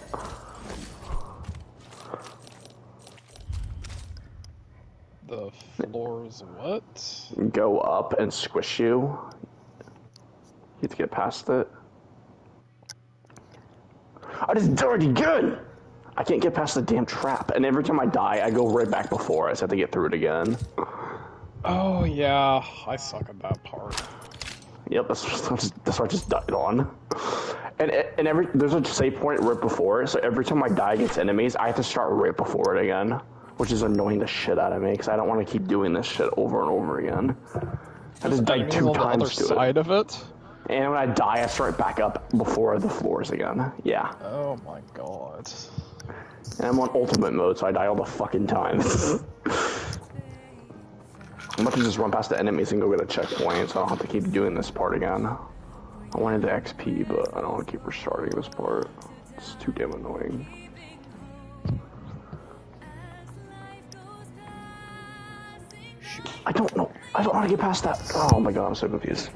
The floors what? Go up and squish you. You have to get past it. I just died again! I can't get past the damn trap, and every time I die, I go right back before. I just have to get through it again. Oh yeah, I suck at that part. Yep, that's what I just died on. And there's a save point right before it, so every time I die against enemies, I have to start right before it again, which is annoying the shit out of me because I don't want to keep doing this shit over and over again. I just died 2 times to it. Side of it. And when I die, I start back up before the floors again. Yeah. Oh my god. And I'm on ultimate mode, so I die all the fucking time. I'm about to just run past the enemies and go get a checkpoint, so I don't have to keep doing this part again. I wanted the XP, but I don't want to keep restarting this part. It's too damn annoying. I don't know. I don't want to get past that. Oh my god, I'm so confused.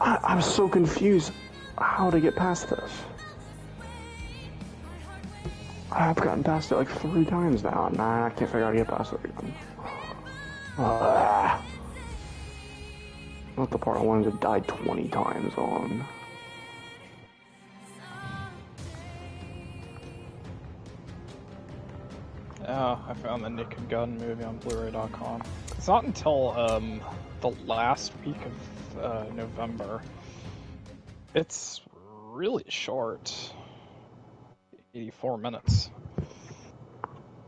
I'm so confused how to get past this. I've gotten past it like 3 times now, and I can't figure out how to get past it again. Not the part I wanted to die 20 times on. Oh, I found the Naked Gun movie on Blu-ray.com. It's not until the last week of November. It's really short. 84 minutes.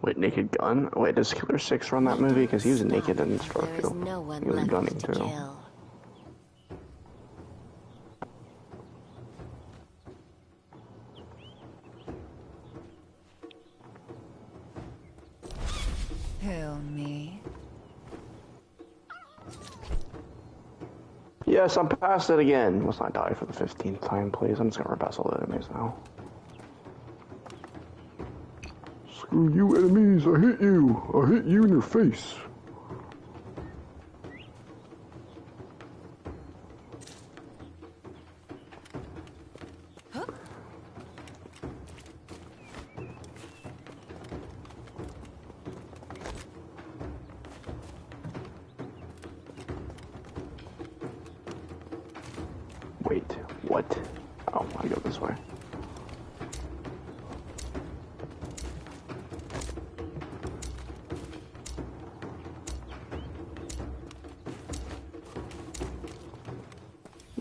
Wait, Naked Gun? Wait, does Killer 6 run that movie? Because he was naked in There is Starfield. no one He was left gunning to too. kill. Who, me? Yes, I'm past it again. Let's not die for the 15th time, please. I'm just gonna run past all the enemies now. Screw you, enemies! I hit you! I hit you in your face! Wait, what? Oh, I go this way.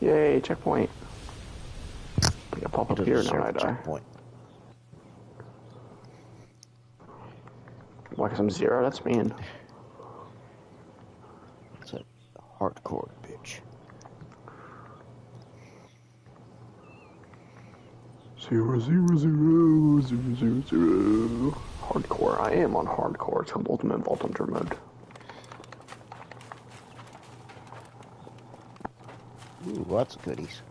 Yay, checkpoint. I gotta pop up here now I die. Checkpoint. Why, cause I'm 0? That's mean. It's a hardcore bitch. 0, 0, 0, 0, 0, 0. Hardcore. I am on hardcore. It's called Ultimate Vault Hunter mode. Ooh, lots of goodies.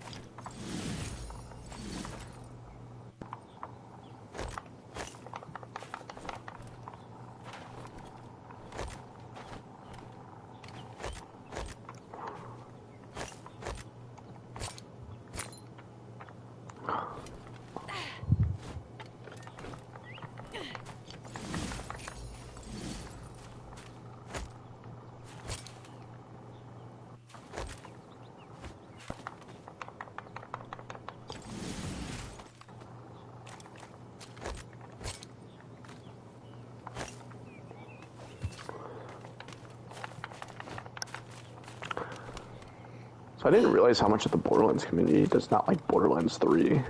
So I didn't realize how much of the Borderlands community does not like Borderlands 3. There's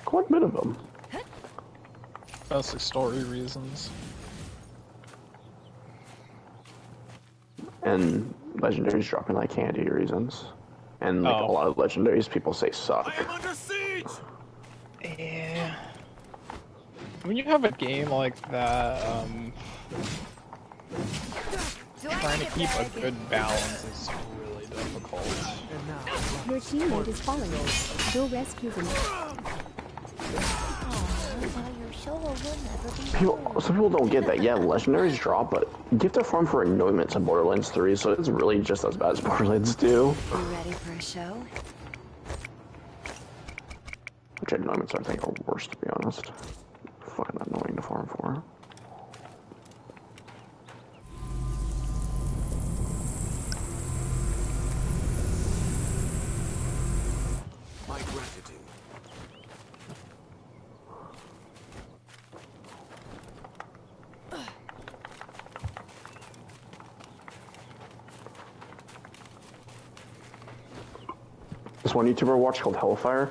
quite a bit of them. Mostly story reasons. And legendaries dropping like candy reasons. And like a lot of legendaries people say suck. I am under siege! Yeah. When you have a game like that, trying to keep a good balance is really difficult. Your teammate is falling. Go rescue them. Some people don't get that. Yeah, legendaries drop, but you have to farm for anointments in Borderlands 3, so it's really just as bad as Borderlands 2. You ready for a show? Which anointments I think are worse, to be honest. Fucking annoying to farm for. My gratitude. This one YouTuber I watched called Hellfire,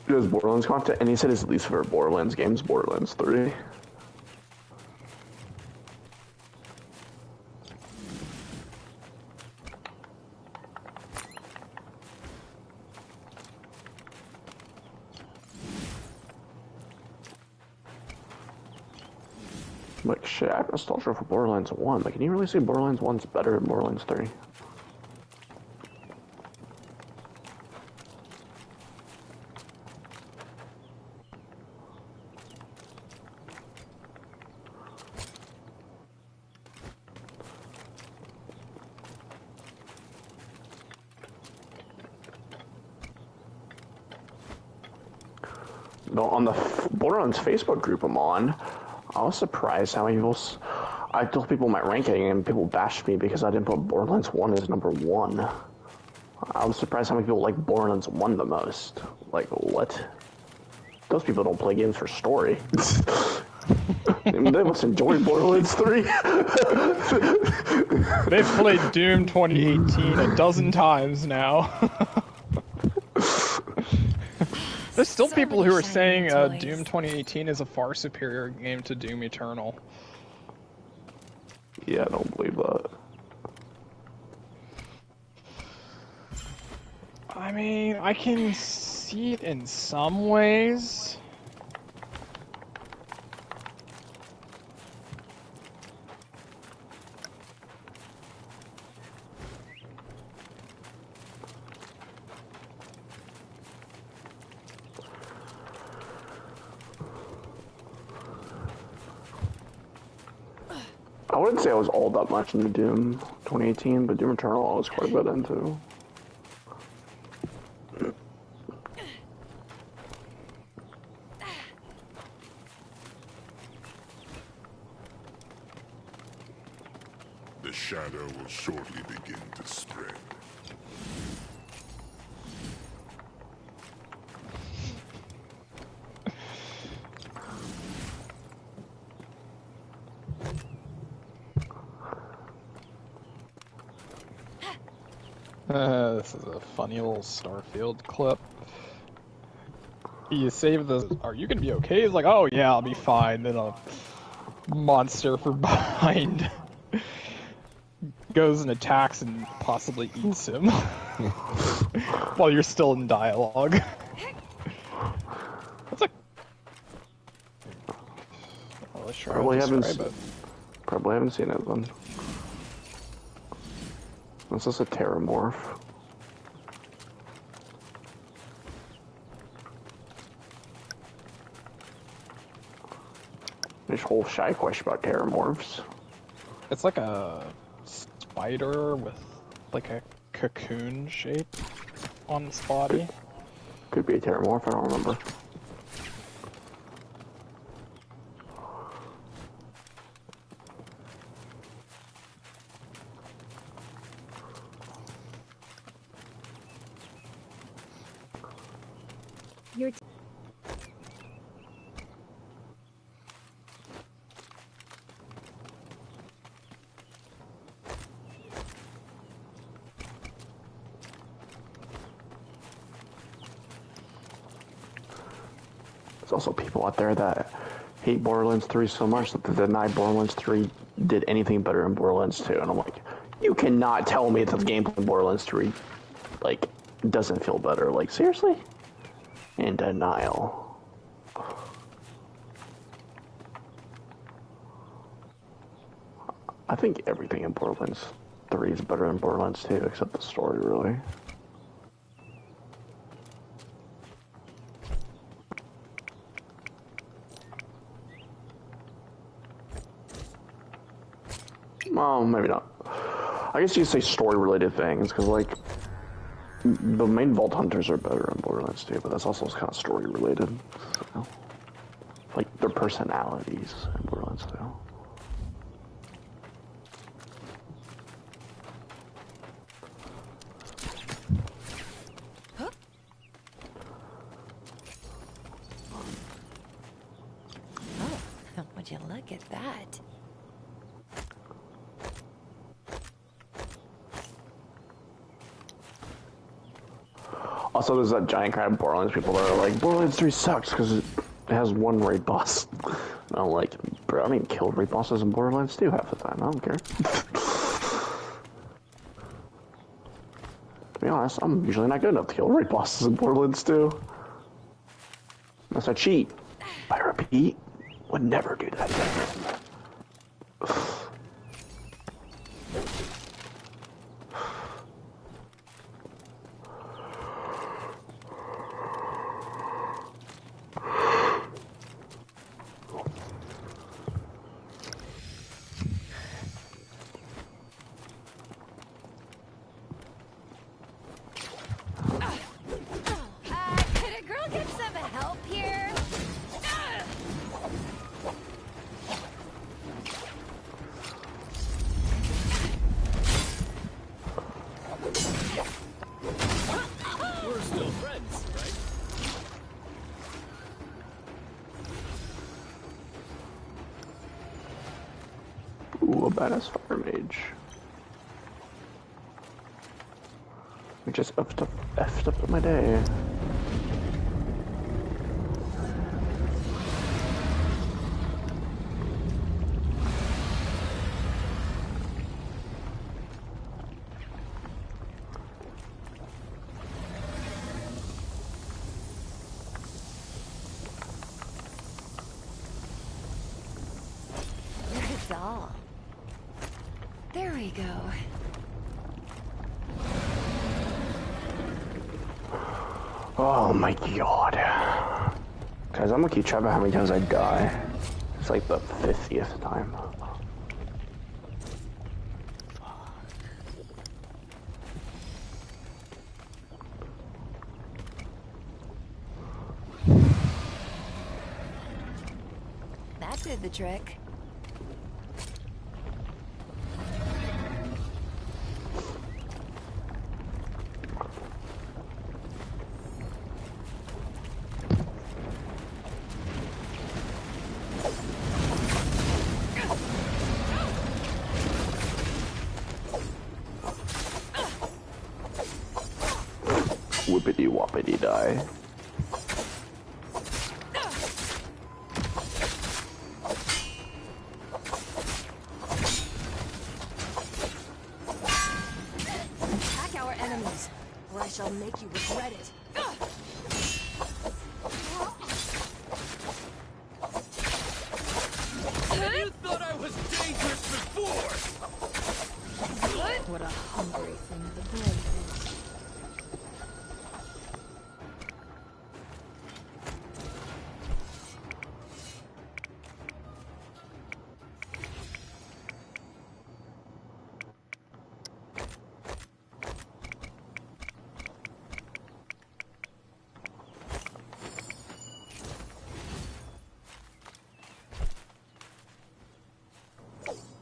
he does Borderlands content, and he said his least favorite Borderlands game is Borderlands 3. Like, shit, I have nostalgia for Borderlands 1. Like, can you really say Borderlands 1's better than Borderlands 3? On the Borderlands Facebook group I'm on, I was surprised how many people... I told people my ranking and people bashed me because I didn't put Borderlands 1 as number 1. I was surprised how many people like Borderlands 1 the most. Like, what? Those people don't play games for story. They must enjoy Borderlands 3. They've played Doom 2018 a dozen times now. There's still people who are saying Doom 2018 is a far superior game to Doom Eternal. Yeah, I don't believe that. I mean, I can see it in some ways. I wouldn't say I was all that much into Doom 2018, but Doom Eternal I was quite a bit into. The shadow will shortly begin to spread. This is a funny little Starfield clip. You save the... Are you gonna be okay? He's like, oh yeah, I'll be fine. Then a monster from behind goes and attacks and possibly eats him while you're still in dialogue. That's a... Oh, let's try Probably to describe it. Probably haven't seen it then. Is this a terramorph? There's whole shy question about terramorphs. It's like a spider with like a cocoon shape on its body. Could be a terramorph, I don't remember. Your There's also people out there that hate Borderlands 3 so much that they deny Borderlands 3 did anything better than Borderlands 2. And I'm like, you cannot tell me that the gameplay in Borderlands 3, like, doesn't feel better. Like, seriously? In denial. I think everything in Borderlands 3 is better than Borderlands 2, except the story, really. Well, maybe not. I guess you could say story-related things, because, like, the main Vault Hunters are better in Borderlands 2, but that's also kind of story-related. So, like, their personalities in Borderlands 2. Oh, would you look at that? Also, there's that giant crowd of Borderlands people that are like, Borderlands 3 sucks because it has one raid boss. And I'm like, bro, I mean, kill raid bosses in Borderlands 2 half the time. I don't care. To be honest, I'm usually not good enough to kill raid bosses in Borderlands 2. Unless I cheat. I repeat, would never do that again. Could a girl get some help here? badass fire mage. We just effed up my day. Doll. There we go. Oh my god. Guys, I'm gonna keep track of how many times I die. It's like the 50th time. That did the trick. Whippity whoppity die. Attack our enemies, or I shall make you regret it. You thought I was dangerous before! What a hungry thing the blade is.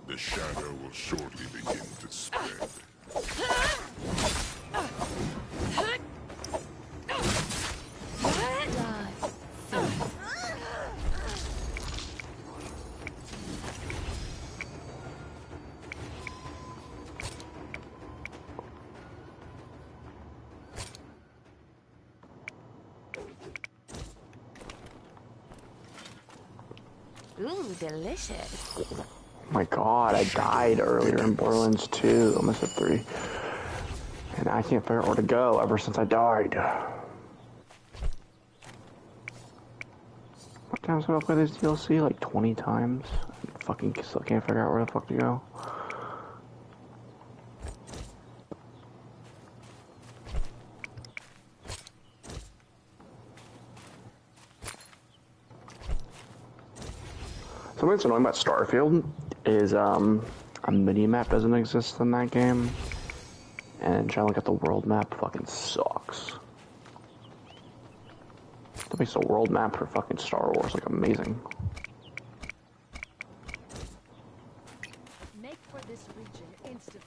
The shadow will shortly begin to spread. Ooh, delicious. Oh my god, I died earlier in Borderlands 2, almost at 3. And I can't figure out where to go ever since I died. What times have I played this DLC? Like 20 times? I fucking still can't figure out where the fuck to go. Something that's annoying about Starfield is a mini-map doesn't exist in that game. And trying to look at the world map fucking sucks. That makes the world map for fucking Star Wars like amazing. Make for this region instantly.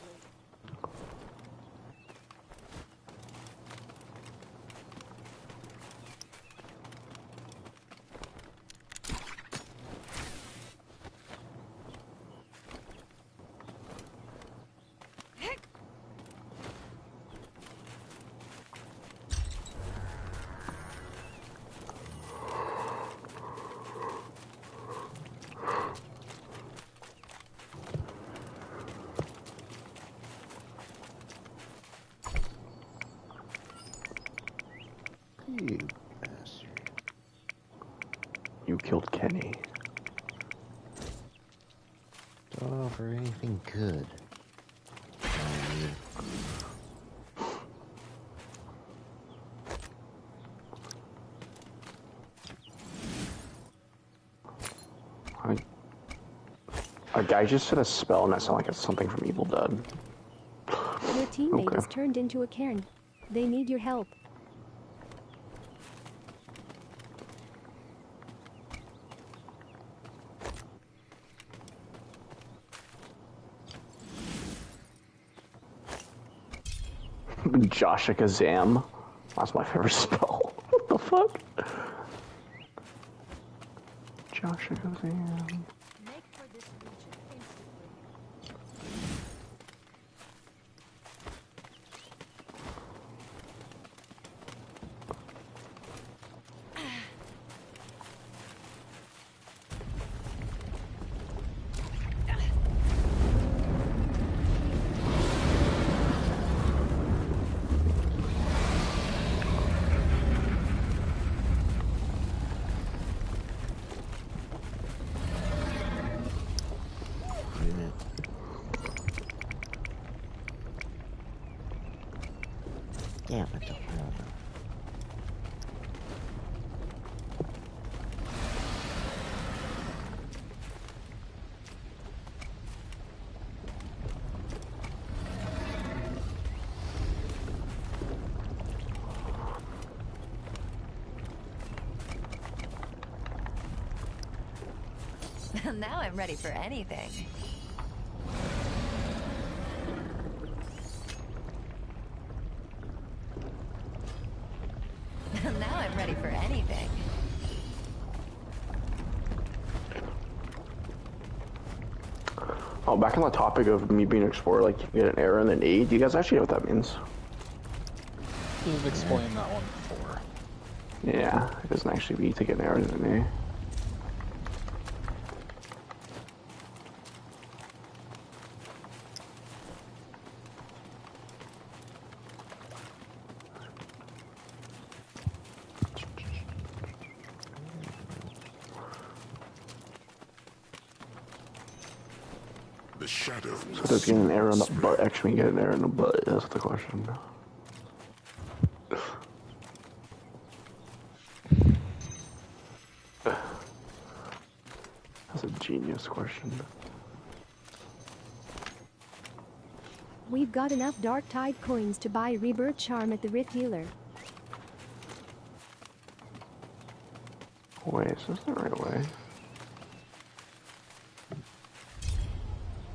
You bastard. You killed Kenny. Don't offer anything good. A guy just said a spell and that sounded like it's something from Evil Dead. Your teammate Okay. is turned into a cairn. They need your help. Joshua Kazam. That's my favorite spell. What the fuck? Joshua Kazam. Make for this region instantly. Damn it. Now I'm ready for anything. Now I'm ready for anything. Oh, back on the topic of me being an explorer, like you get an error and an E. Do you guys actually know what that means? You've explained that one before. Yeah, it doesn't actually be to get an error and an E. The shadow. So does getting an arrow in the butt actually get an arrow in the butt? That's the question. That's a genius question. We've got enough Dark Tide coins to buy Rebirth Charm at the Rift Dealer. Wait, is this the right way?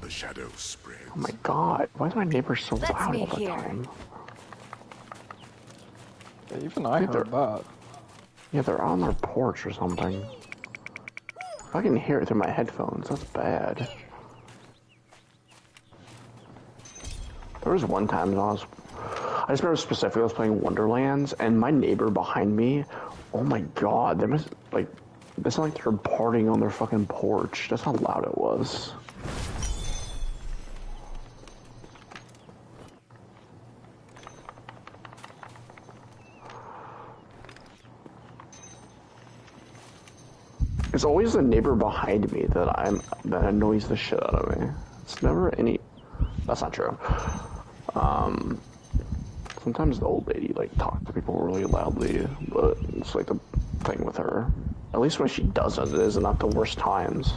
The shadow spreads. Oh my god, why is my neighbor so Let's loud meet all the here. time? Yeah, even I heard that. Yeah, they're on their porch or something. I can hear it through my headphones, that's bad. There was one time when I just remember specifically I was playing Wonderlands, and my neighbor behind me, oh my god, they must, like, it's not like they're partying on their fucking porch. That's how loud it was. It's always the neighbor behind me that annoys the shit out of me. It's never any. That's not true. Sometimes the old lady like talks to people really loudly, but it's like the thing with her. At least when she doesn't, it is not the worst times.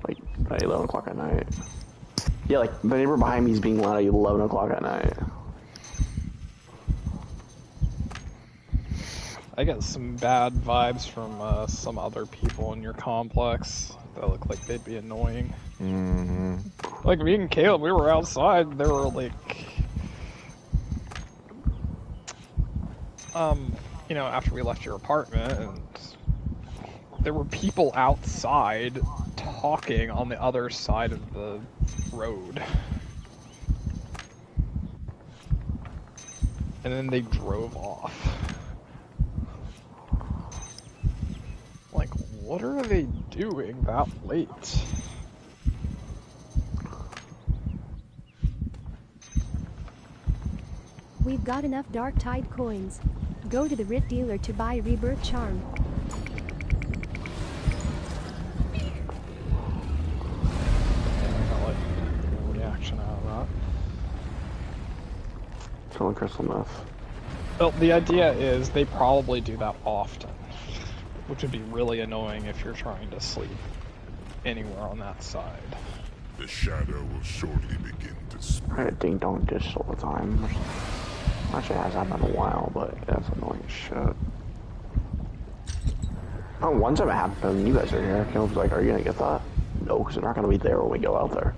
Like at 11 o'clock at night. Yeah, like the neighbor behind me is being loud at 11 o'clock at night. I get some bad vibes from some other people in your complex that look like they'd be annoying. Mm-hmm. Like me and Caleb, we were outside. They were like, you know, after we left your apartment, and there were people outside talking on the other side of the road. And then they drove off. Like, what are they doing that late? We've got enough Dark Tide coins. Go to the Rift Dealer to buy Rebirth Charm. I'll let a reaction out of that. Selling crystal meth. Well, the idea is they probably do that often, which would be really annoying if you're trying to sleep anywhere on that side. The shadow will shortly begin to spread. I get ding dong dish all the time. Actually, it has happened in a while, but that's annoying as shit. Oh, one time it happened, you guys are here. Caleb's like, are you gonna get that? No, because they're not gonna be there when we go out there.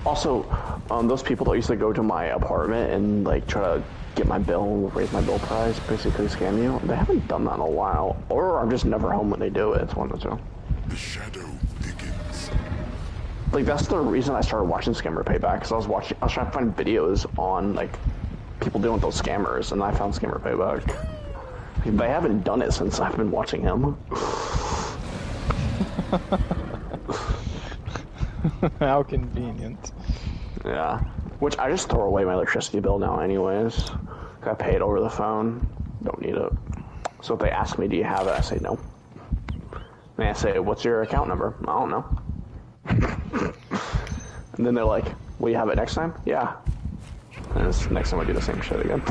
Also, those people that used to go to my apartment and like try to get my bill, raise my bill price, basically scam you, they haven't done that in a while. Or I'm just never home when they do it. It's one of the two. The shadow thickens. Like, that's the reason I started watching Scammer Payback, because I was trying to find videos on, like, people dealing with those scammers, and I found Scammer Payback. They haven't done it since I've been watching him. How convenient. Yeah. Which, I just throw away my electricity bill now anyways. I pay it over the phone. Don't need it. So if they ask me, do you have it? I say no. And I say, what's your account number? I don't know. And then they're like, will you have it next time? Yeah. And next time I do the same shit again.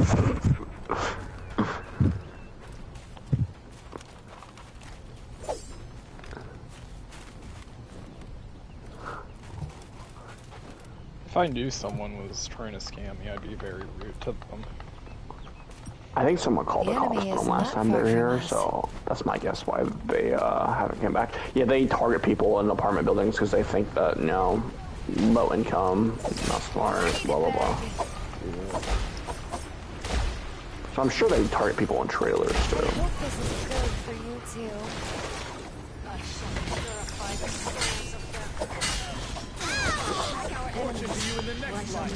If I knew someone was trying to scam me, I'd be very rude to them. I think someone called the cops on enemy is them last not time they were far from here, us. so that's my guess why they haven't come back. Yeah, they target people in apartment buildings because they think that, you know, low income, not smart, blah blah blah. So I'm sure they target people in trailers too. I hope this is good for you two. Fortune to you in the next life.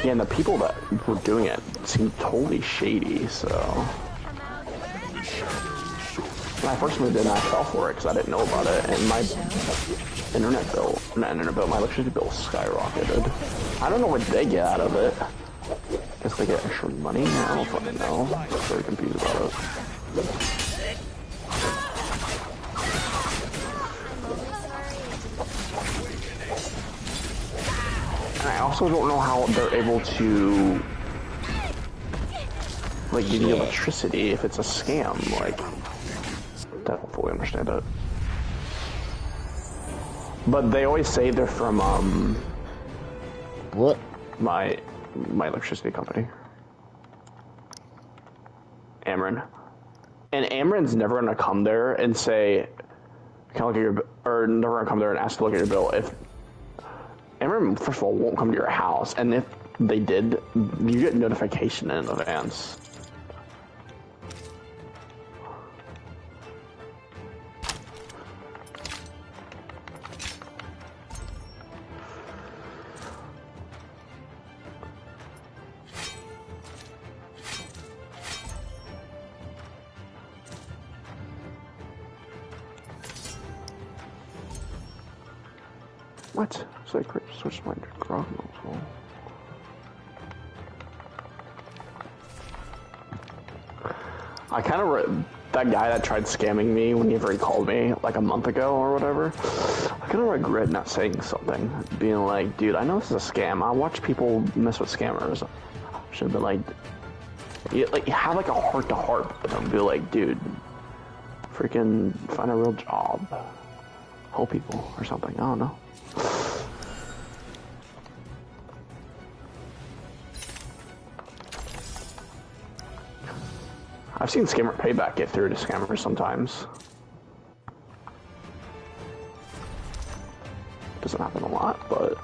Yeah, and the people that were doing it seemed totally shady, so... When I first moved in, I fell for it because I didn't know about it, and my my electricity bill skyrocketed. I don't know what they get out of it. Guess they get extra money? I don't fucking know. I'm very confused about it. And I also don't know how they're able to, like, give you electricity if it's a scam. Like, I don't fully understand it. But they always say they're from, What? my electricity company. Ameren. And Ameren's never gonna come there and say, can I look at your, or never gonna come there and ask to look at your bill if Ameren, first of all, won't come to your house, and if they did, you get notification in advance. What? Sacred switch my grog nozzle. I kind of that guy that tried scamming me whenever he called me like a month ago or whatever. I kind of regret not saying something, being like, "Dude, I know this is a scam. I watch people mess with scammers." Should have been like, you have like a heart to heart with them. Be like, "Dude, freaking find a real job, help people or something." I don't know. I've seen scammer payback get through to scammers sometimes. Doesn't happen a lot, but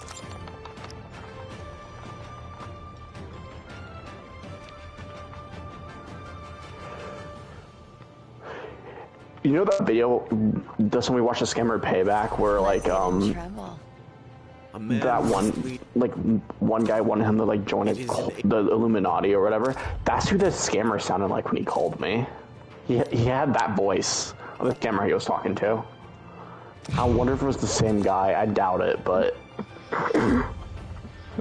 you know that video, Dustin, we watched a scammer payback where like that one guy wanted him to like join the Illuminati or whatever. That's who the scammer sounded like when he called me. He had that voice of the scammer he was talking to. I wonder if it was the same guy. I doubt it, but I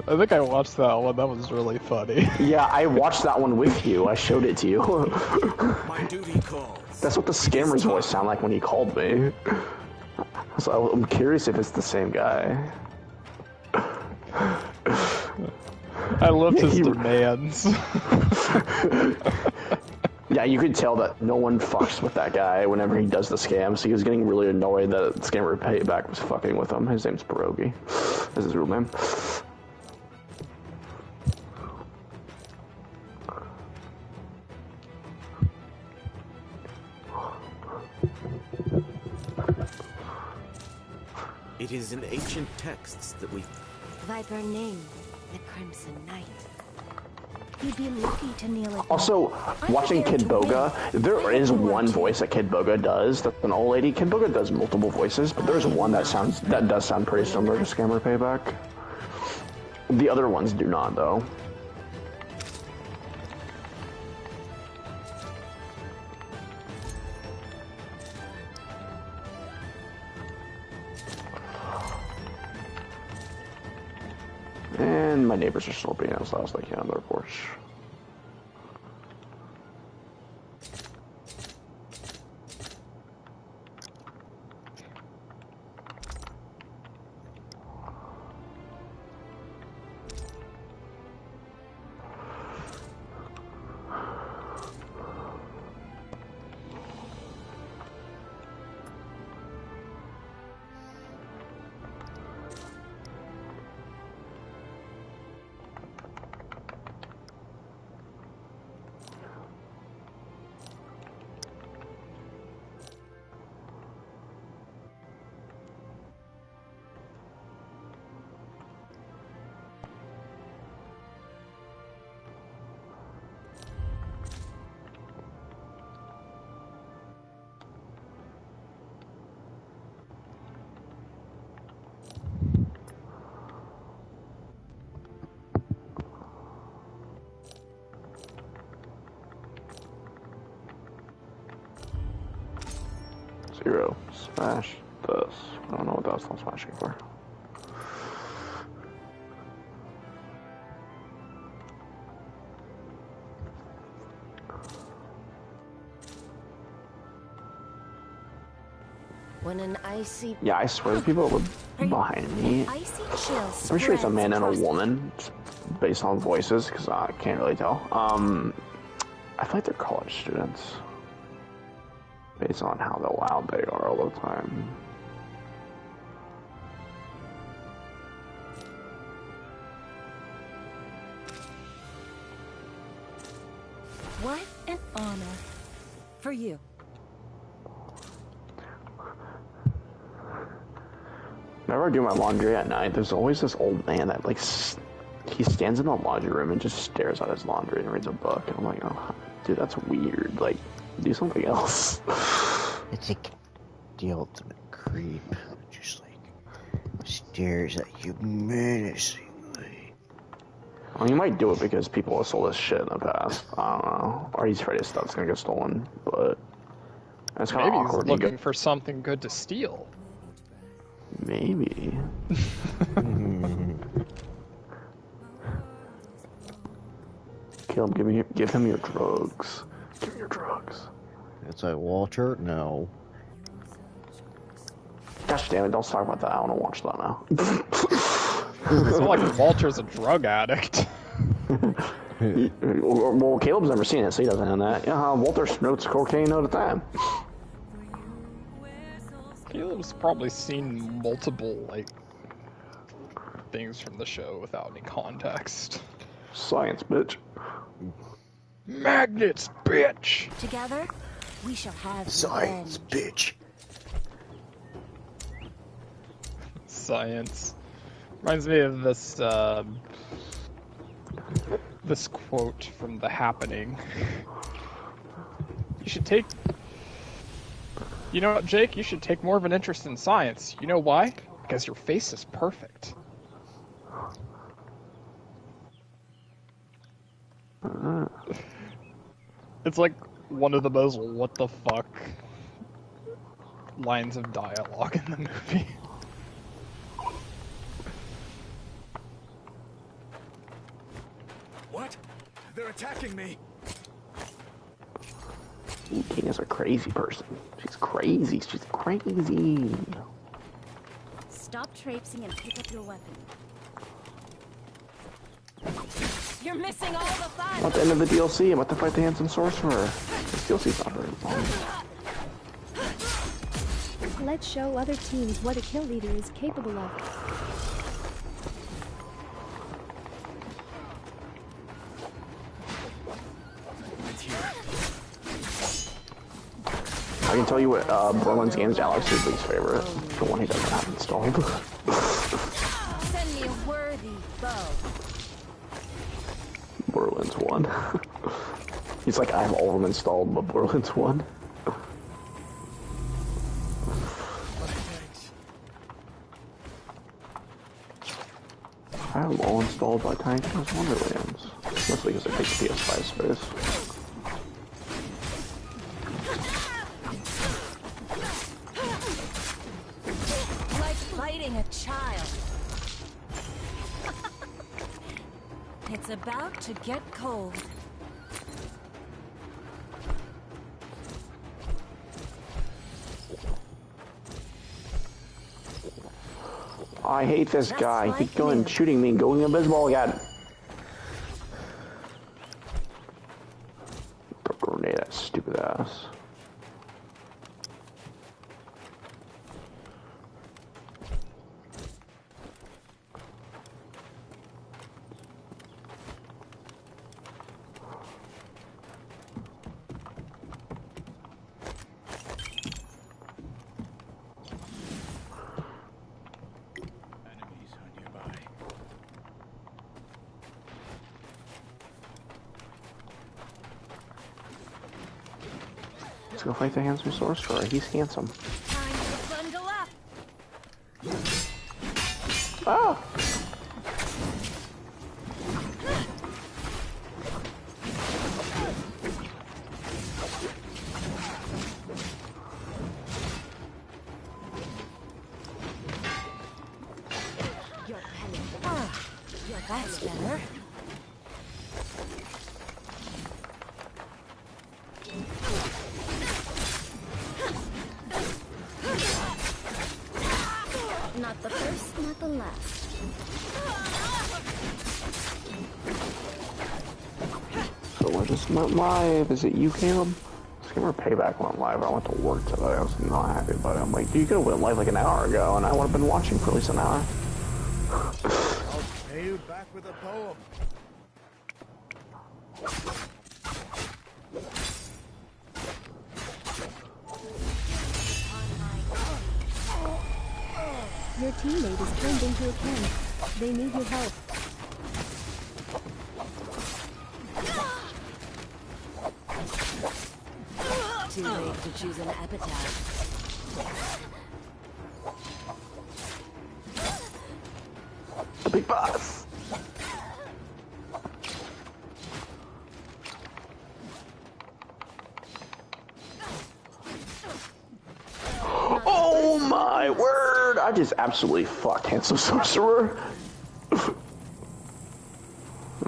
think I watched that one. That was really funny. yeah, I watched that one with you. I showed it to you. My duty calls. That's what the scammer's voice sounded like when he called me. So I'm curious if it's the same guy. I loved his demands. Yeah, you could tell that no one fucks with that guy whenever he does the scam, so he was getting really annoyed that the scammer payback was fucking with him. His name's Pierogi. That's his real name. It is in ancient texts that we... Viper named the Crimson Knight. You'd be lucky to kneel at Also, watching Kid Boga, there is one voice that Kid Boga does. That's an old lady. Kid Boga does multiple voices, but there's one that does sound pretty similar to Scammer Payback. The other ones do not, though. And my neighbors are still being as loud as they can on their porch. 0. Smash this. I don't know what that was smashing for. When an icy... Yeah, I swear people were behind me. Icy chill I'm sure it's a man and a spreads woman, based on voices, because I can't really tell. I feel like they're college students, based on how loud they are all the time. What an honor. For you. Whenever I do my laundry at night, there's always this old man that, like, he stands in the laundry room and just stares at his laundry and reads a book. And I'm like, oh, dude, that's weird. Like, do something else. It's like the ultimate creep. Just like stares at you menacingly. Well, he might do it because people have sold his shit in the past. I don't know. Or he's afraid his stuff's gonna get stolen. But that's kind of Maybe awkward. he's looking for something good to steal. Maybe. Caleb, give him your drugs. Give me your drugs. It's like, Walter, no. Gosh damn it, don't talk about that. I want to watch that now. It's not like Walter's a drug addict. Well, Caleb's never seen it, so he doesn't know that. Yeah, Walter smokes cocaine all the time. Caleb's probably seen multiple, like, things from the show without any context. Science, bitch. Magnets, bitch! Together, we shall have Science, revenge. bitch. Science. Reminds me of this, this quote from The Happening. You should take... You know what, Jake? You should take more of an interest in science. You know why? Because your face is perfect. It's like one of the most what the fuck lines of dialogue in the movie. What? They're attacking me. King is a crazy person. She's crazy. She's crazy. Stop traipsing and pick up your weapon. You're missing all the fun. At the end of the DLC, I'm about to fight the handsome sorcerer. This DLC's not very long. Let's show other teams what a kill leader is capable of. I can tell you what Borderlands game is Alex's least favorite. The one he doesn't have installed. Send me a worthy foe. Borderlands 1. He's like, I have all of them installed, but Borderlands 1. I have them all installed by Tiny Tina's Wonderlands. Mostly because it takes PS5 space. A child. It's about to get cold. I hate this guy. He's going shooting me, going invisible again. Grenade that stupid ass. Let's go fight the handsome sorcerer. He's handsome. Time to bundle up. Oh! That's better. Not the first, not the last. So what just went live? Is it you, Caleb? Skimmer Payback went live. I went to work today. I was not happy about it. I'm like, you could have went live like an hour ago, and I would have been watching for at least an hour. I'll pay you back with a poem. Your teammate is turned into a Ken. They need your help. Too late to choose an epitaph. The big boss. Oh my word! I just absolutely fucked Handsome Sorcerer. I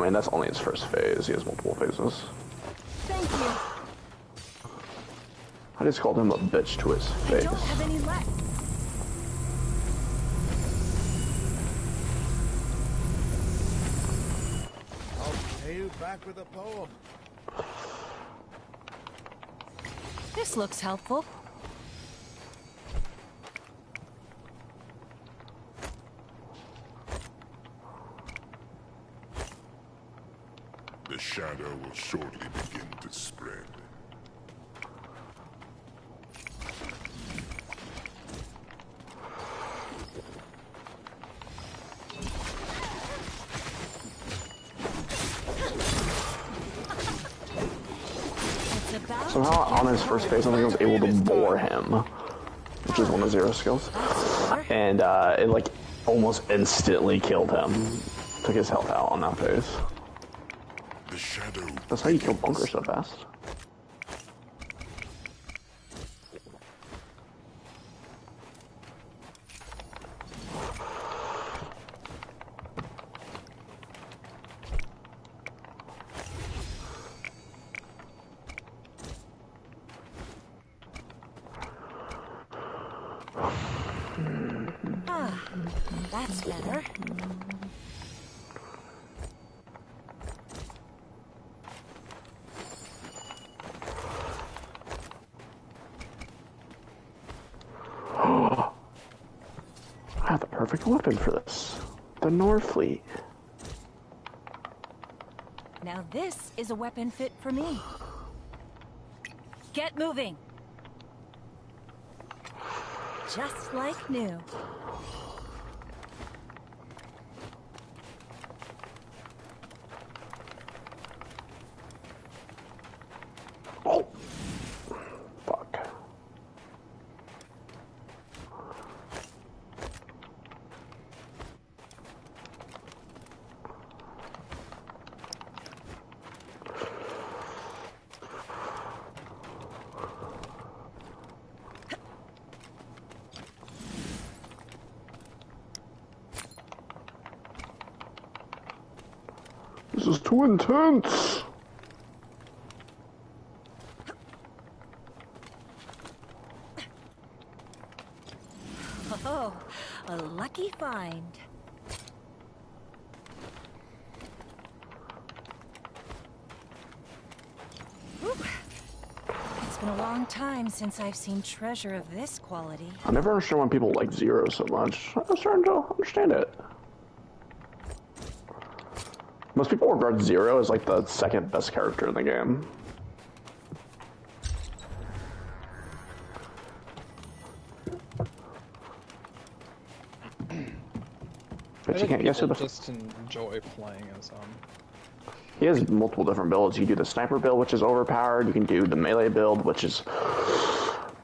mean, that's only his first phase. He has multiple phases. Thank you. I just called him a bitch to his face. I don't have any left. I'll pay you back with a poem. This looks helpful. The shadow will shortly begin to spread. Somehow on his first phase, I think I was able to bore him, which is one of Zero's skills, and it like almost instantly killed him. Took his health out on that phase. The shadow. That's how you kill Bunker so fast. Ah, that's better. I have the perfect weapon for this. The NieR fleet. Now this is a weapon fit for me. Get moving. Just like new. Oh! Fuck. This is too intense! Oh, a lucky find. Whew. It's been a long time since I've seen treasure of this quality. I never understand why people like Zero so much. I'm starting to understand it. Most people regard Zero as like the second best character in the game. But you can't guess who the just enjoy playing as He has multiple different builds. You can do the sniper build, which is overpowered. You can do the melee build, which is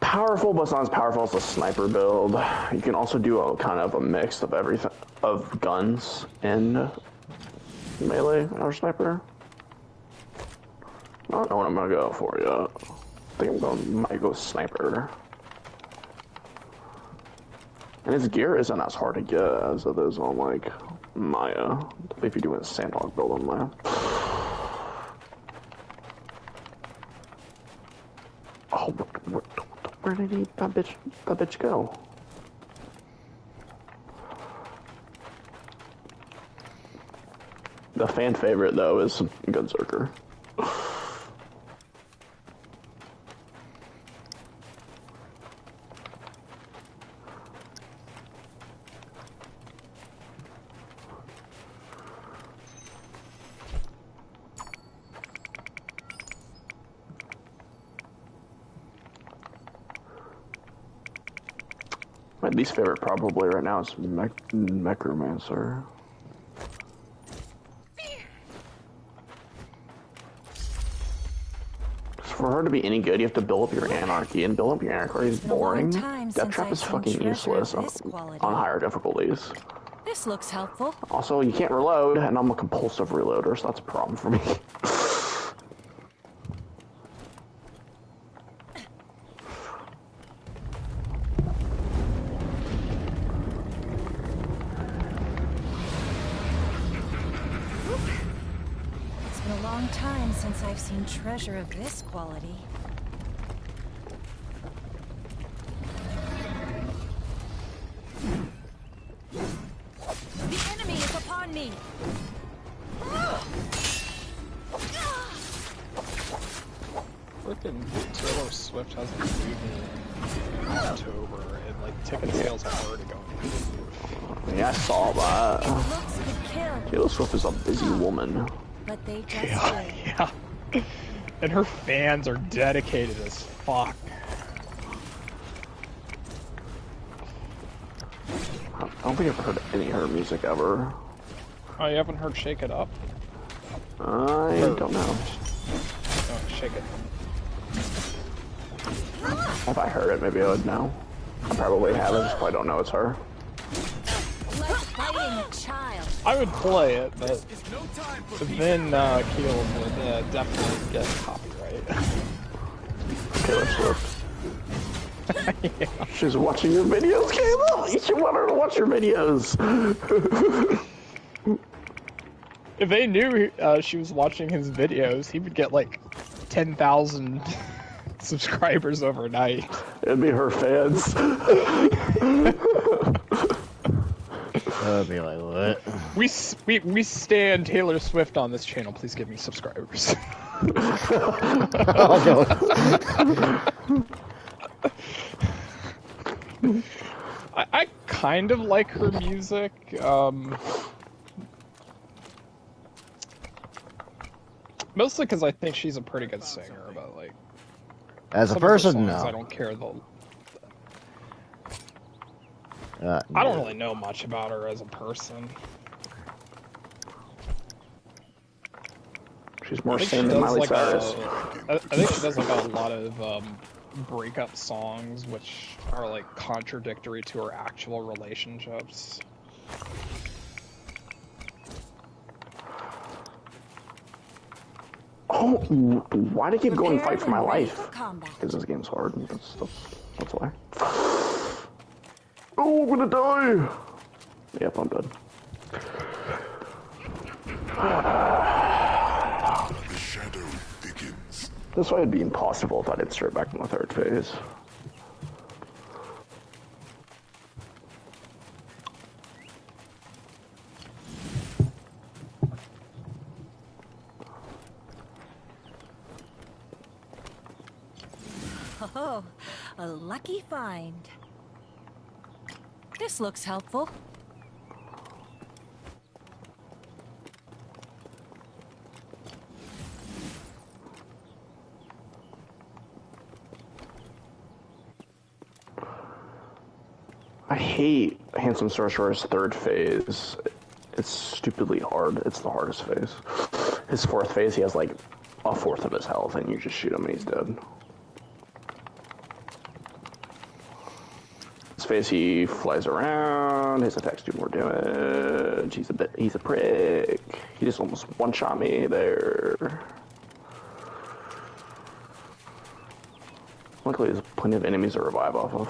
powerful, but it's not as powerful as the sniper build. You can also do a kind of a mix of everything, of guns and melee or sniper. I don't know what I'm gonna go for yet. I think might go sniper. And his gear isn't as hard to get as it is on like Maya. I believe you're doing a Sandhog build on Maya. Oh, where did that bitch go? The fan favorite though is Gunzerker. My least favorite probably right now is Necromancer. For her to be any good, you have to build up your anarchy, and build up your anarchy is boring. Death Trap is fucking useless on higher difficulties. This looks helpful. Also, you can't reload, and I'm a compulsive reloader, so that's a problem for me. It's been a long time since I've seen treasure of this quality. The enemy is upon me! Frickin' Taylor Swift has a movie in October, and like ticket sales have already gone through the roof. Yeah, I saw that. Looks could kill, Taylor Swift is a busy woman. but they just Yeah. And her fans are dedicated as fuck. I don't think I've heard any of her music ever. Oh, you haven't heard Shake It Up? I don't know. Oh, Shake It. If I heard it, maybe I would know. I probably have, I just probably don't know it's her. like fighting a child. I would play it, but then Keel would definitely get copyright. Taylor Swift. Yeah. She's watching your videos, Caleb! You should want her to watch your videos! If they knew she was watching his videos, he would get like 10,000 subscribers overnight. It'd be her fans. I'd be like, what? We stand Taylor Swift on this channel. Please give me subscribers. Oh, no. I kind of like her music. Mostly because I think she's a pretty good singer, but like As a some of her person, songs, no. I don't care though. No. I don't really know much about her as a person. She's more sane than Miley Cyrus. I think she does like a lot of breakup songs, which are like contradictory to her actual relationships. Oh, why do I keep going fight for my life? Because this game's hard. That's why. Oh, I'm gonna die! Yep, I'm dead. The shadow thickens. This way would be impossible if I didn't start back in the third phase. Oh, a lucky find. This looks helpful. I hate Handsome Sorcerer's third phase. It's stupidly hard. It's the hardest phase. His fourth phase, he has like a fourth of his health, and you just shoot him and he's dead. This phase, he flies around. His attacks do more damage. He's a prick. He just almost one-shot me there. Luckily, there's plenty of enemies to revive off of.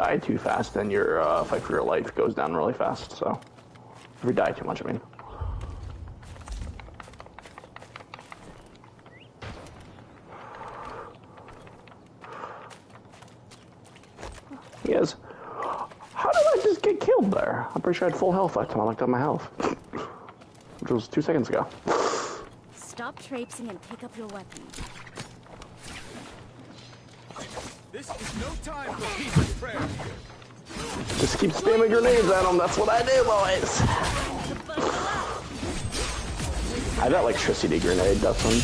die too fast, then your fight for your life goes down really fast. So, if you die too much, I mean. Yes. How did I just get killed there? I'm pretty sure I had full health last time I looked up my health. Which was 2 seconds ago. Stop traipsing and pick up your weapon. This is no time for peace and prayer. Just keep spamming grenades at them. That's what I do, boys. I have that electricity grenade, Dustin.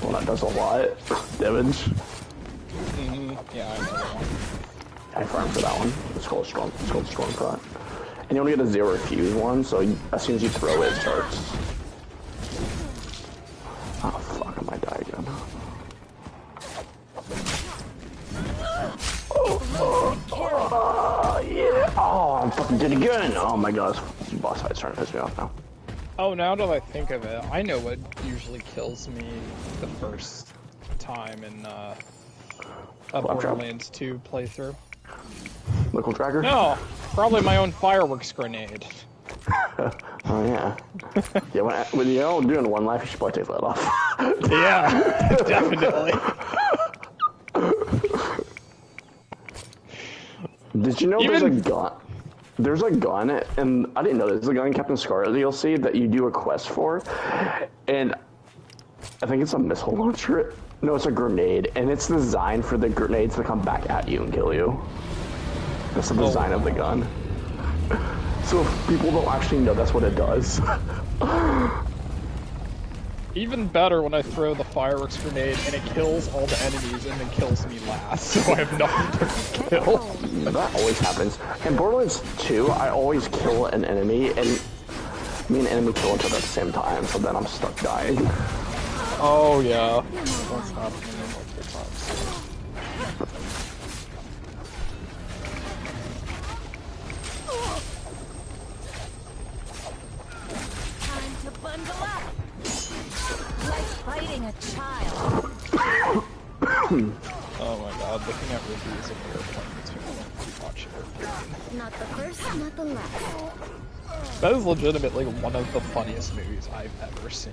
Well, that does a lot damage. Yeah, I know that one. I farmed for that one. It's called strong. It's called strong front. And you only get a 0 fuse one, so as soon as you throw it, it starts. Oh fuck! I might die again. Yeah. Oh, I'm fucking dead again. Oh my god, this boss fight's starting to piss me off now. Oh, now that I think of it, I know what usually kills me the first time in a Borderlands 2 playthrough. Local tracker? No, probably my own fireworks grenade. Oh yeah. Yeah, when you're doing one life, you should probably take that off. Yeah, definitely. Did you know there's a gun? There's a gun, and I didn't know there's a gun in Captain Scarlet DLC that you do a quest for, and I think it's a missile launcher. No, it's a grenade, and it's designed for the grenades to come back at you and kill you. That's the design of the gun. So if people don't actually know that's what it does. Even better when I throw the fireworks grenade and it kills all the enemies and then kills me last, so I have nothing to kill. That always happens. In Borderlands 2, I always kill an enemy, and me and the enemy kill each other at the same time, so then I'm stuck dying. Oh yeah. That's happening multiple times. Time to bundle up. Like fighting a child. Oh my god, looking at reviews of Bladepoint makes me want to watch it. Not the first, not the last. That is legitimately one of the funniest movies I've ever seen.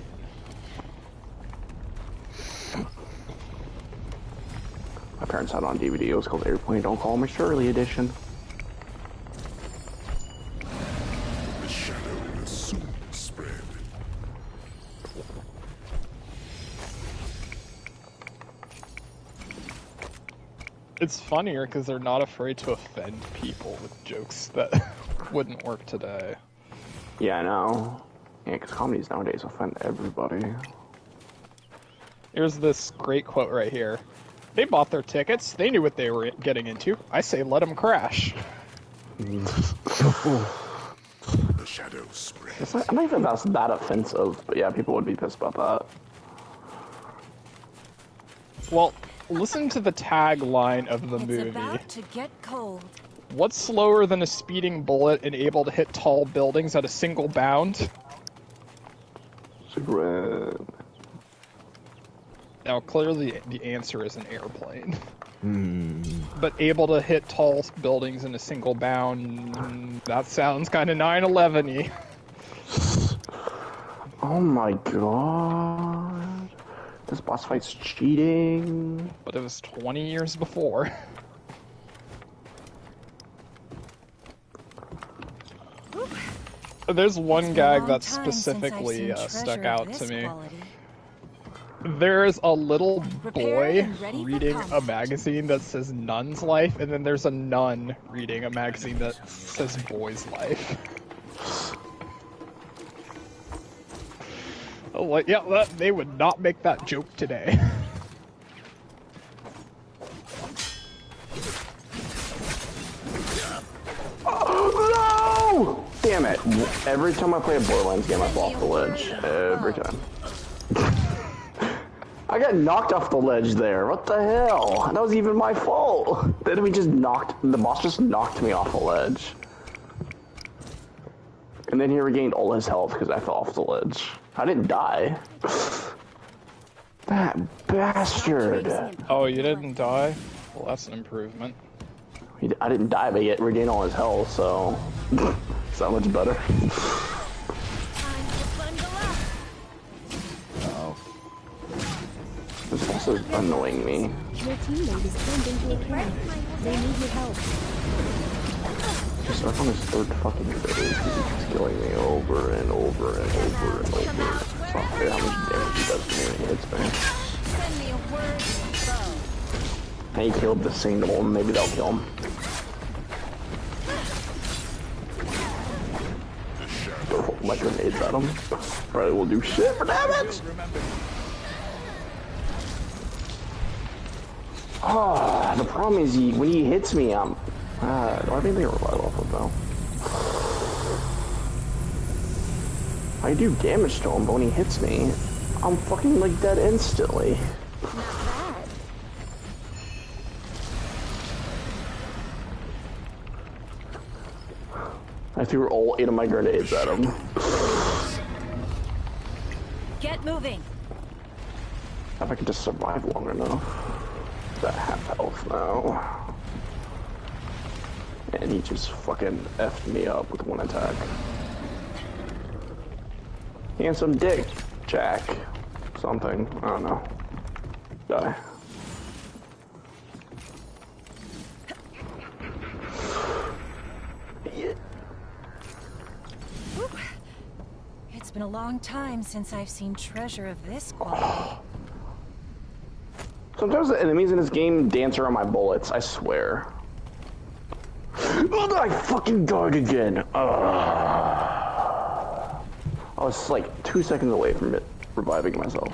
My parents had it on DVD. It was called Airplane Don't Call Me Shirley Edition. The shadow will soon spread. It's funnier because they're not afraid to offend people with jokes that wouldn't work today. Yeah, I know. Yeah, because comedies nowadays offend everybody. Here's this great quote right here. They bought their tickets. They knew what they were getting into. I say let them crash. The shadow spreads. I'm not even that's that offensive, but yeah, people would be pissed about that. Well, listen to the tagline of the movie. It's about to get cold. What's slower than a speeding bullet and able to hit tall buildings at a single bound? Cigarette. Now, clearly the answer is an airplane. But able to hit tall buildings in a single bound, that sounds kind of 9/11-y. Oh my god. This boss fight's cheating. But it was 20 years before. There's one gag that specifically stuck out to me. There's a little boy reading a magazine that says Nun's Life, and then there's a nun reading a magazine that says Boy's Life. Oh, like, yeah, they would not make that joke today. Oh, no! Damn it. Every time I play a Borderlands game, I fall off the ledge. Every time. I got knocked off the ledge there. What the hell? That was even my fault. The boss just knocked me off the ledge. And then he regained all his health because I fell off the ledge. I didn't die. That bastard. Oh, you didn't die? Well, that's an improvement. I didn't die, but yet regained all his health, so it's not much better. Oh. This boss is annoying me. Your teammate is turned into a carrot. They need your help. Just stuck on his third fucking phase. He keeps killing me over and over and over and over. It's not fair how much damage he does to me when he hits me. Send me a word bow. And he killed the single, maybe that'll kill him. Throw my grenades at him. Probably will do shit for damage! Oh, the problem is when he hits me, do I have anything to revive off of though? I do damage to him, but when he hits me, I'm fucking like dead instantly. Not bad. I threw all 8 of my grenades at him. Get moving. If I could just survive long enough. He's at half health now. And he just fucking effed me up with one attack. Handsome dick, Jack. Something. I don't know. Die. Yeah. It's been a long time since I've seen treasure of this quality. Sometimes the enemies in this game dance around my bullets, I swear. Oh, I fucking died again. I was like 2 seconds away from it reviving myself.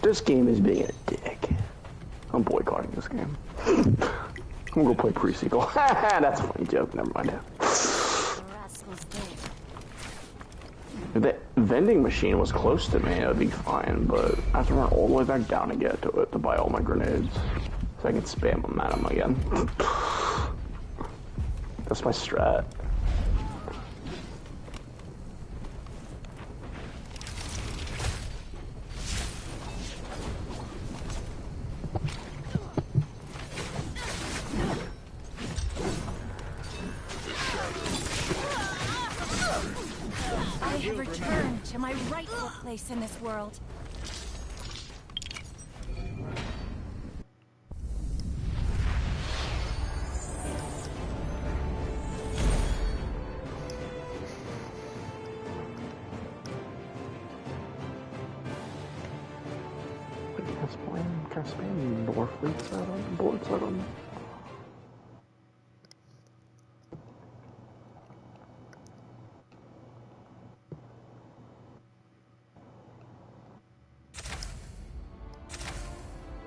This game is being a dick. I'm boycotting this game. I'm gonna go play pre-sequel. That's a funny joke, never mind. If the vending machine was close to me, I'd be fine, but I have to run all the way back down to get to it to buy all my grenades. So I can spam them at him again. That's my strat. I have returned to my rightful place in this world. Can I spam more fleets at him? Bullets at him?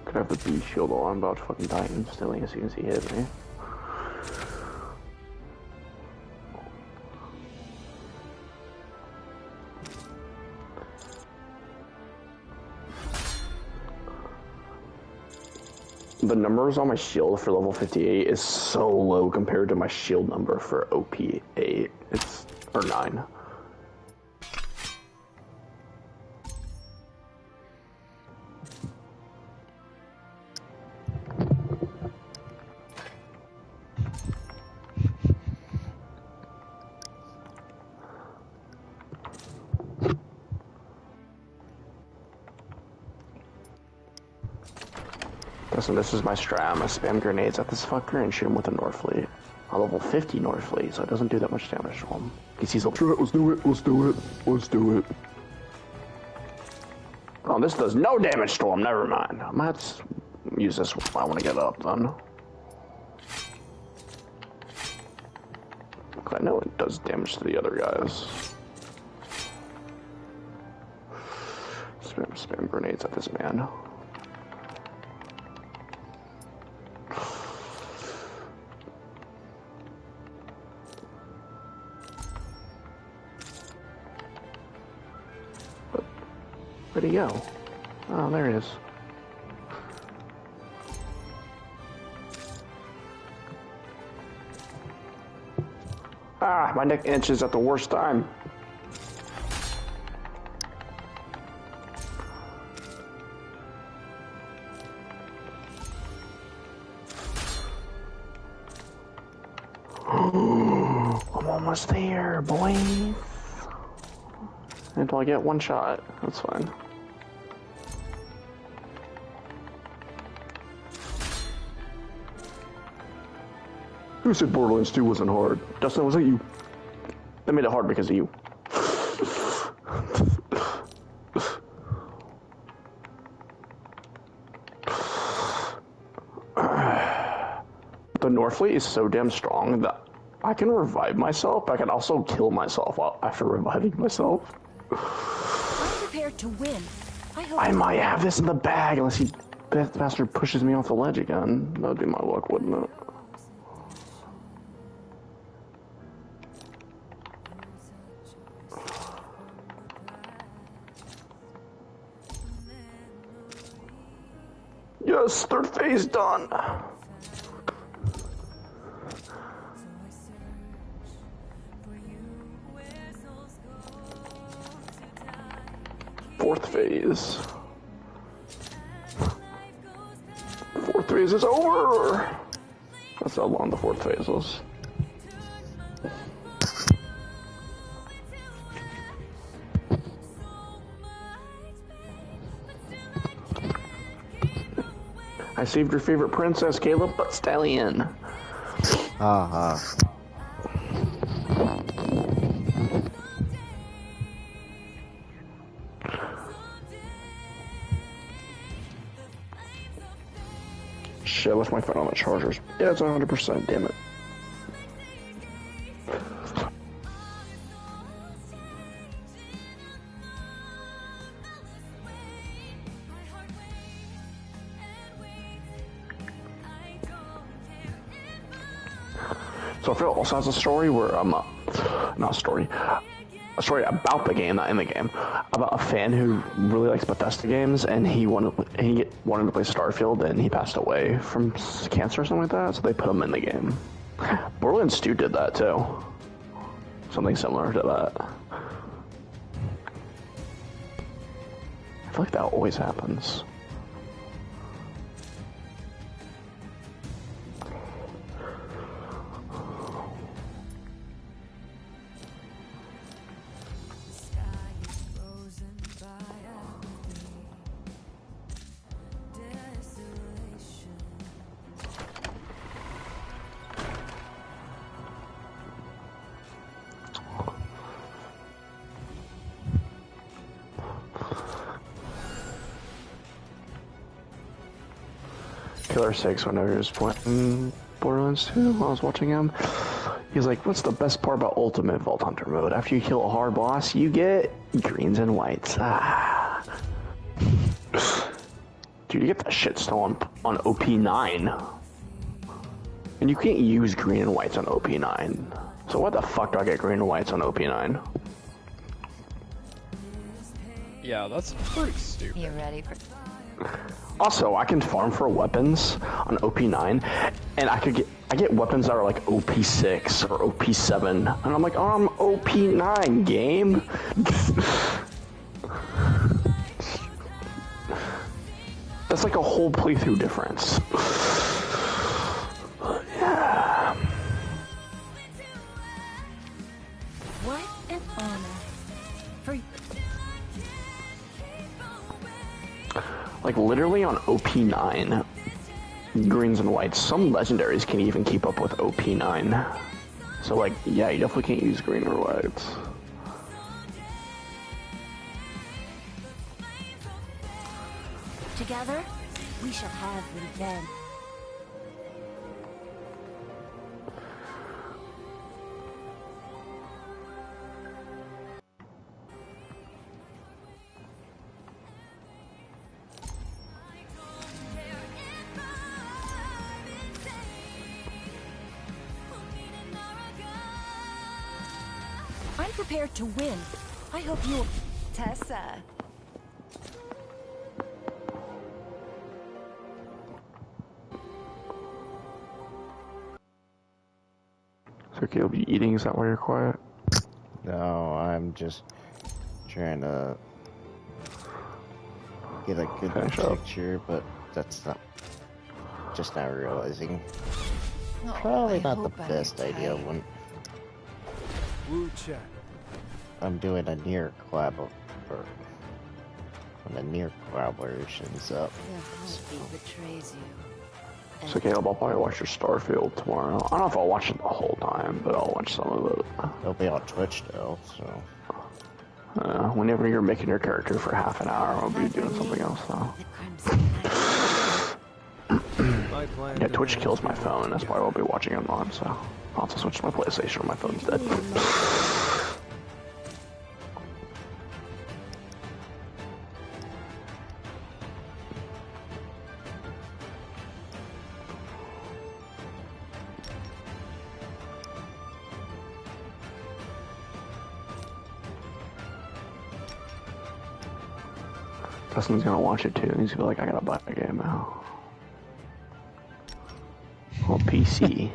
Could have the B shield on, I'm about to fucking die instantly as soon as he hit me. The numbers on my shield for level 58 is so low compared to my shield number for OP8. Or 9. Listen, this is my strat. I'm gonna spam grenades at this fucker and shoot him with a NieR fleet. A level 50 NieR fleet, so it doesn't do that much damage to him. Because he's like, let's do it, let's do it, let's do it. Oh, this does no damage to him, never mind. I might have to use this if I want to get up then. I know it does damage to the other guys. Spam grenades at this man. Where'd he go? Oh, there he is. Ah, my neck itches at the worst time. almost there, boy. Until I get one shot. That's fine. Who said Borderlands 2 wasn't hard? Dustin, was it you? They made it hard because of you. The Norfleet is so damn strong that I can revive myself, but I can also kill myself after reviving myself. I'm prepared to win. I might have this in the bag unless he bastard pushes me off the ledge again. That would be my luck, wouldn't it? Yes, third phase done. Fourth phase. Fourth phase is over. That's how long the fourth phase was. I saved your favorite princess, Caleb, but Stallion. Haha. Shit, I left my phone on the chargers. Yeah, it's 100%, damn it. So Phil also has a story where not a story about the game, not in the game, about a fan who really likes Bethesda games, and he wanted to play Starfield, and he passed away from cancer or something like that. So they put him in the game. Borderlands 2 did that too. Something similar to that. I feel like that always happens. Killer 6, whenever he was playing Borderlands 2, while I was watching him, he's like, what's the best part about Ultimate Vault Hunter mode? After you kill a hard boss, you get greens and whites. Ah. Dude, you get that shit still on OP9. And you can't use green and whites on OP9. So what the fuck do I get green and whites on OP9? Yeah, that's pretty stupid. You ready for... Also, I can farm for weapons on OP9, and I get weapons that are like OP6 or OP7, and I'm like, oh, I'm OP9, game. That's like a whole playthrough difference. Yeah. What an honor. For... Like literally on OP9, greens and whites, some legendaries can even keep up with OP9. So like, yeah, you definitely can't use green or whites. Together, we shall have revenge. I'm prepared to win. I hope you... Tessa. So Caleb, you eating? Is that why you're quiet? No, I'm just trying to get a good picture, but that's not... just now realizing. Oh, Probably I not the hope I'm best idea okay. one. Woo chat. I'm doing a NieR collab, or when the NieR collaboration's up. Your heartbeat betrays you. So Caleb, I'll probably watch your Starfield tomorrow. I don't know if I'll watch it the whole time, but I'll watch some of it. It'll be on Twitch though, so. Whenever you're making your character for half an hour, I'll be doing something else though. Yeah, Twitch kills my phone. That's why I won't be watching it on. So I'll have to switch to my PlayStation when my phone's dead. Dustin's gonna watch it too. He's gonna be like, I gotta buy a game now. Well, PC.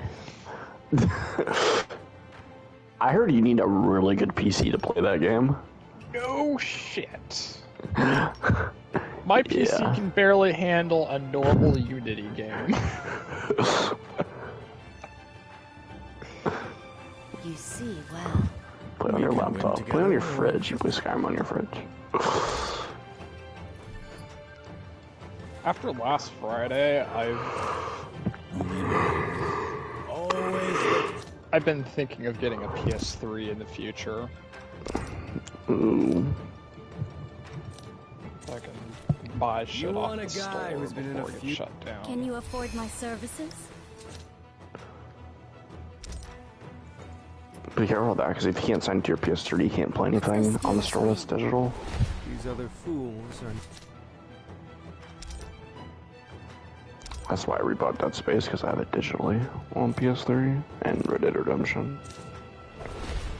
I heard you need a really good PC to play that game. No shit. My PC can barely handle a normal Unity game. You see, well. Play on your laptop. Play on your fridge. You play Skyrim on your fridge. After last Friday, I've been thinking of getting a PS3 in the future. Ooh. So I can buy shit off the store who's been in a before it gets shut down. Can you afford my services? Be careful with that, because if you can't sign into your PS3, you can't play anything on the store that's digital. These other fools are... That's why I rebought Dead Space, because I have it digitally on PS3, and Red Dead Redemption.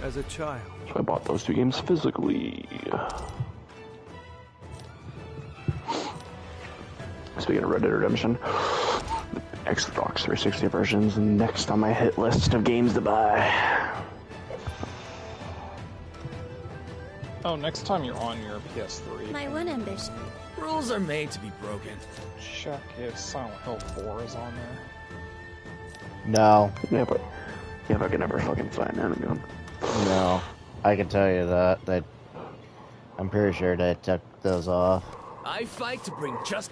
As a child. So I bought those two games physically. Speaking of Red Dead Redemption, the Xbox 360 version's next on my hit list of games to buy. Oh, next time you're on your PS3, My one ambition. Rules are made to be broken. check if Silent Hill 4 is on there. No. Yeah, but I can never fucking find that again. No. I can tell you that. I'm pretty sure they took those off. I fight to bring just...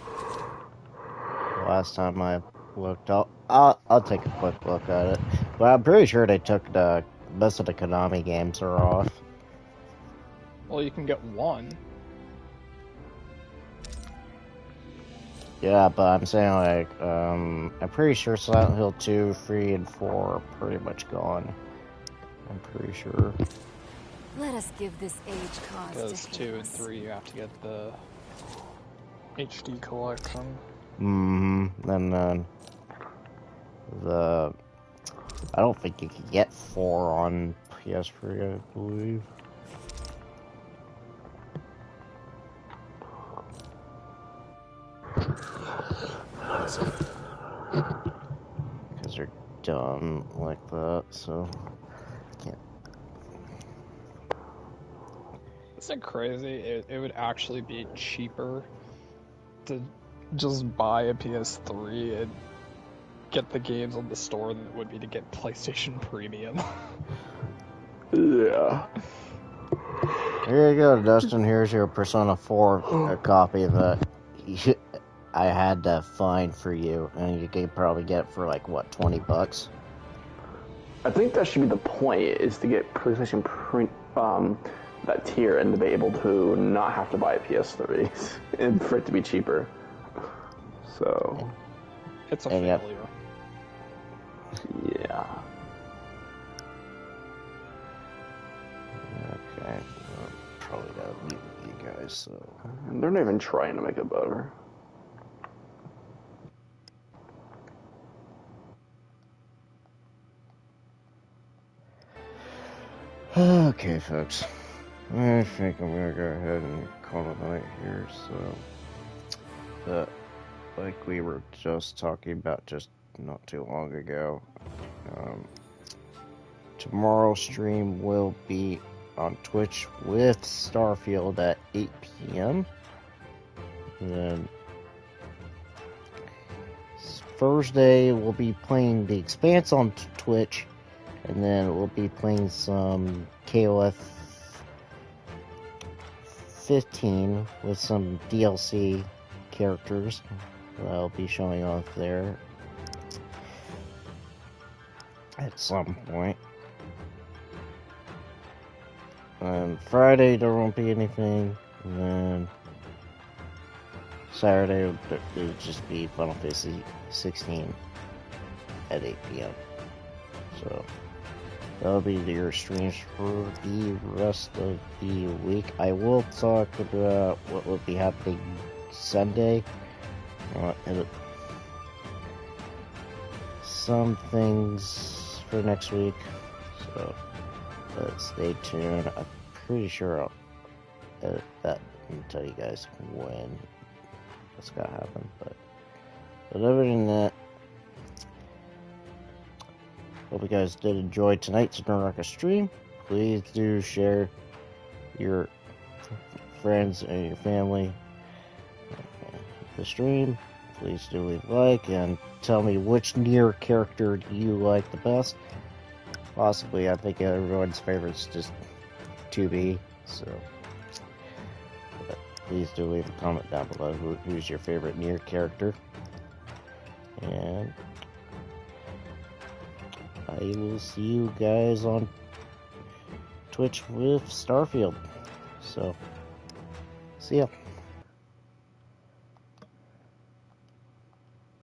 Last time I looked up, I'll take a quick look at it. But I'm pretty sure they took most of the Konami games are off. Well, you can get one. Yeah, but I'm saying like, I'm pretty sure Silent Hill 2, 3, and 4 are pretty much gone. I'm pretty sure. Let us give this age cause Because to 2 hate and us. 3 you have to get the HD collection. Mm-hmm. And then I don't think you can get 4 on PS3, I believe. Because they're dumb like that, so I can't. Isn't it crazy? It would actually be cheaper to just buy a PS3 and get the games on the store than it would be to get PlayStation Premium. Yeah. Here you go, Dustin. Here's your Persona 4 copy that I had to find for you, and you could probably get for like what, $20? I think that should be the point, is to get PlayStation that tier and to be able to not have to buy a PS3 and for it to be cheaper. So It's a And yet- failure. yeah. Okay, well, probably gotta mute you guys, so. And they're not even trying to make it better. Okay, folks. I think I'm gonna go ahead and call it a night here, so. Like we were just talking about just not too long ago, tomorrow's stream will be on Twitch with Starfield at 8 p.m. Then Thursday we'll be playing The Expanse on Twitch And then we'll be playing some KOF 15 with some DLC characters that I'll be showing off there at some point. Friday there won't be anything, and then Saturday it'll just be Final Fantasy 16 at 8 p.m. So that'll be your streams for the rest of the week. I will talk about what will be happening Sunday. And some things for next week. So stay tuned. I'm pretty sure I'll edit that and tell you guys when that's gonna happen. But other than that, hope you guys did enjoy tonight's Naraka stream. Please do share your friends and your family the stream. Please do leave a like and tell me which NieR character you like the best. Possibly, I think everyone's favorite is just 2B. So, but please do leave a comment down below who's your favorite NieR character. And I will see you guys on Twitch with Starfield. So, see ya.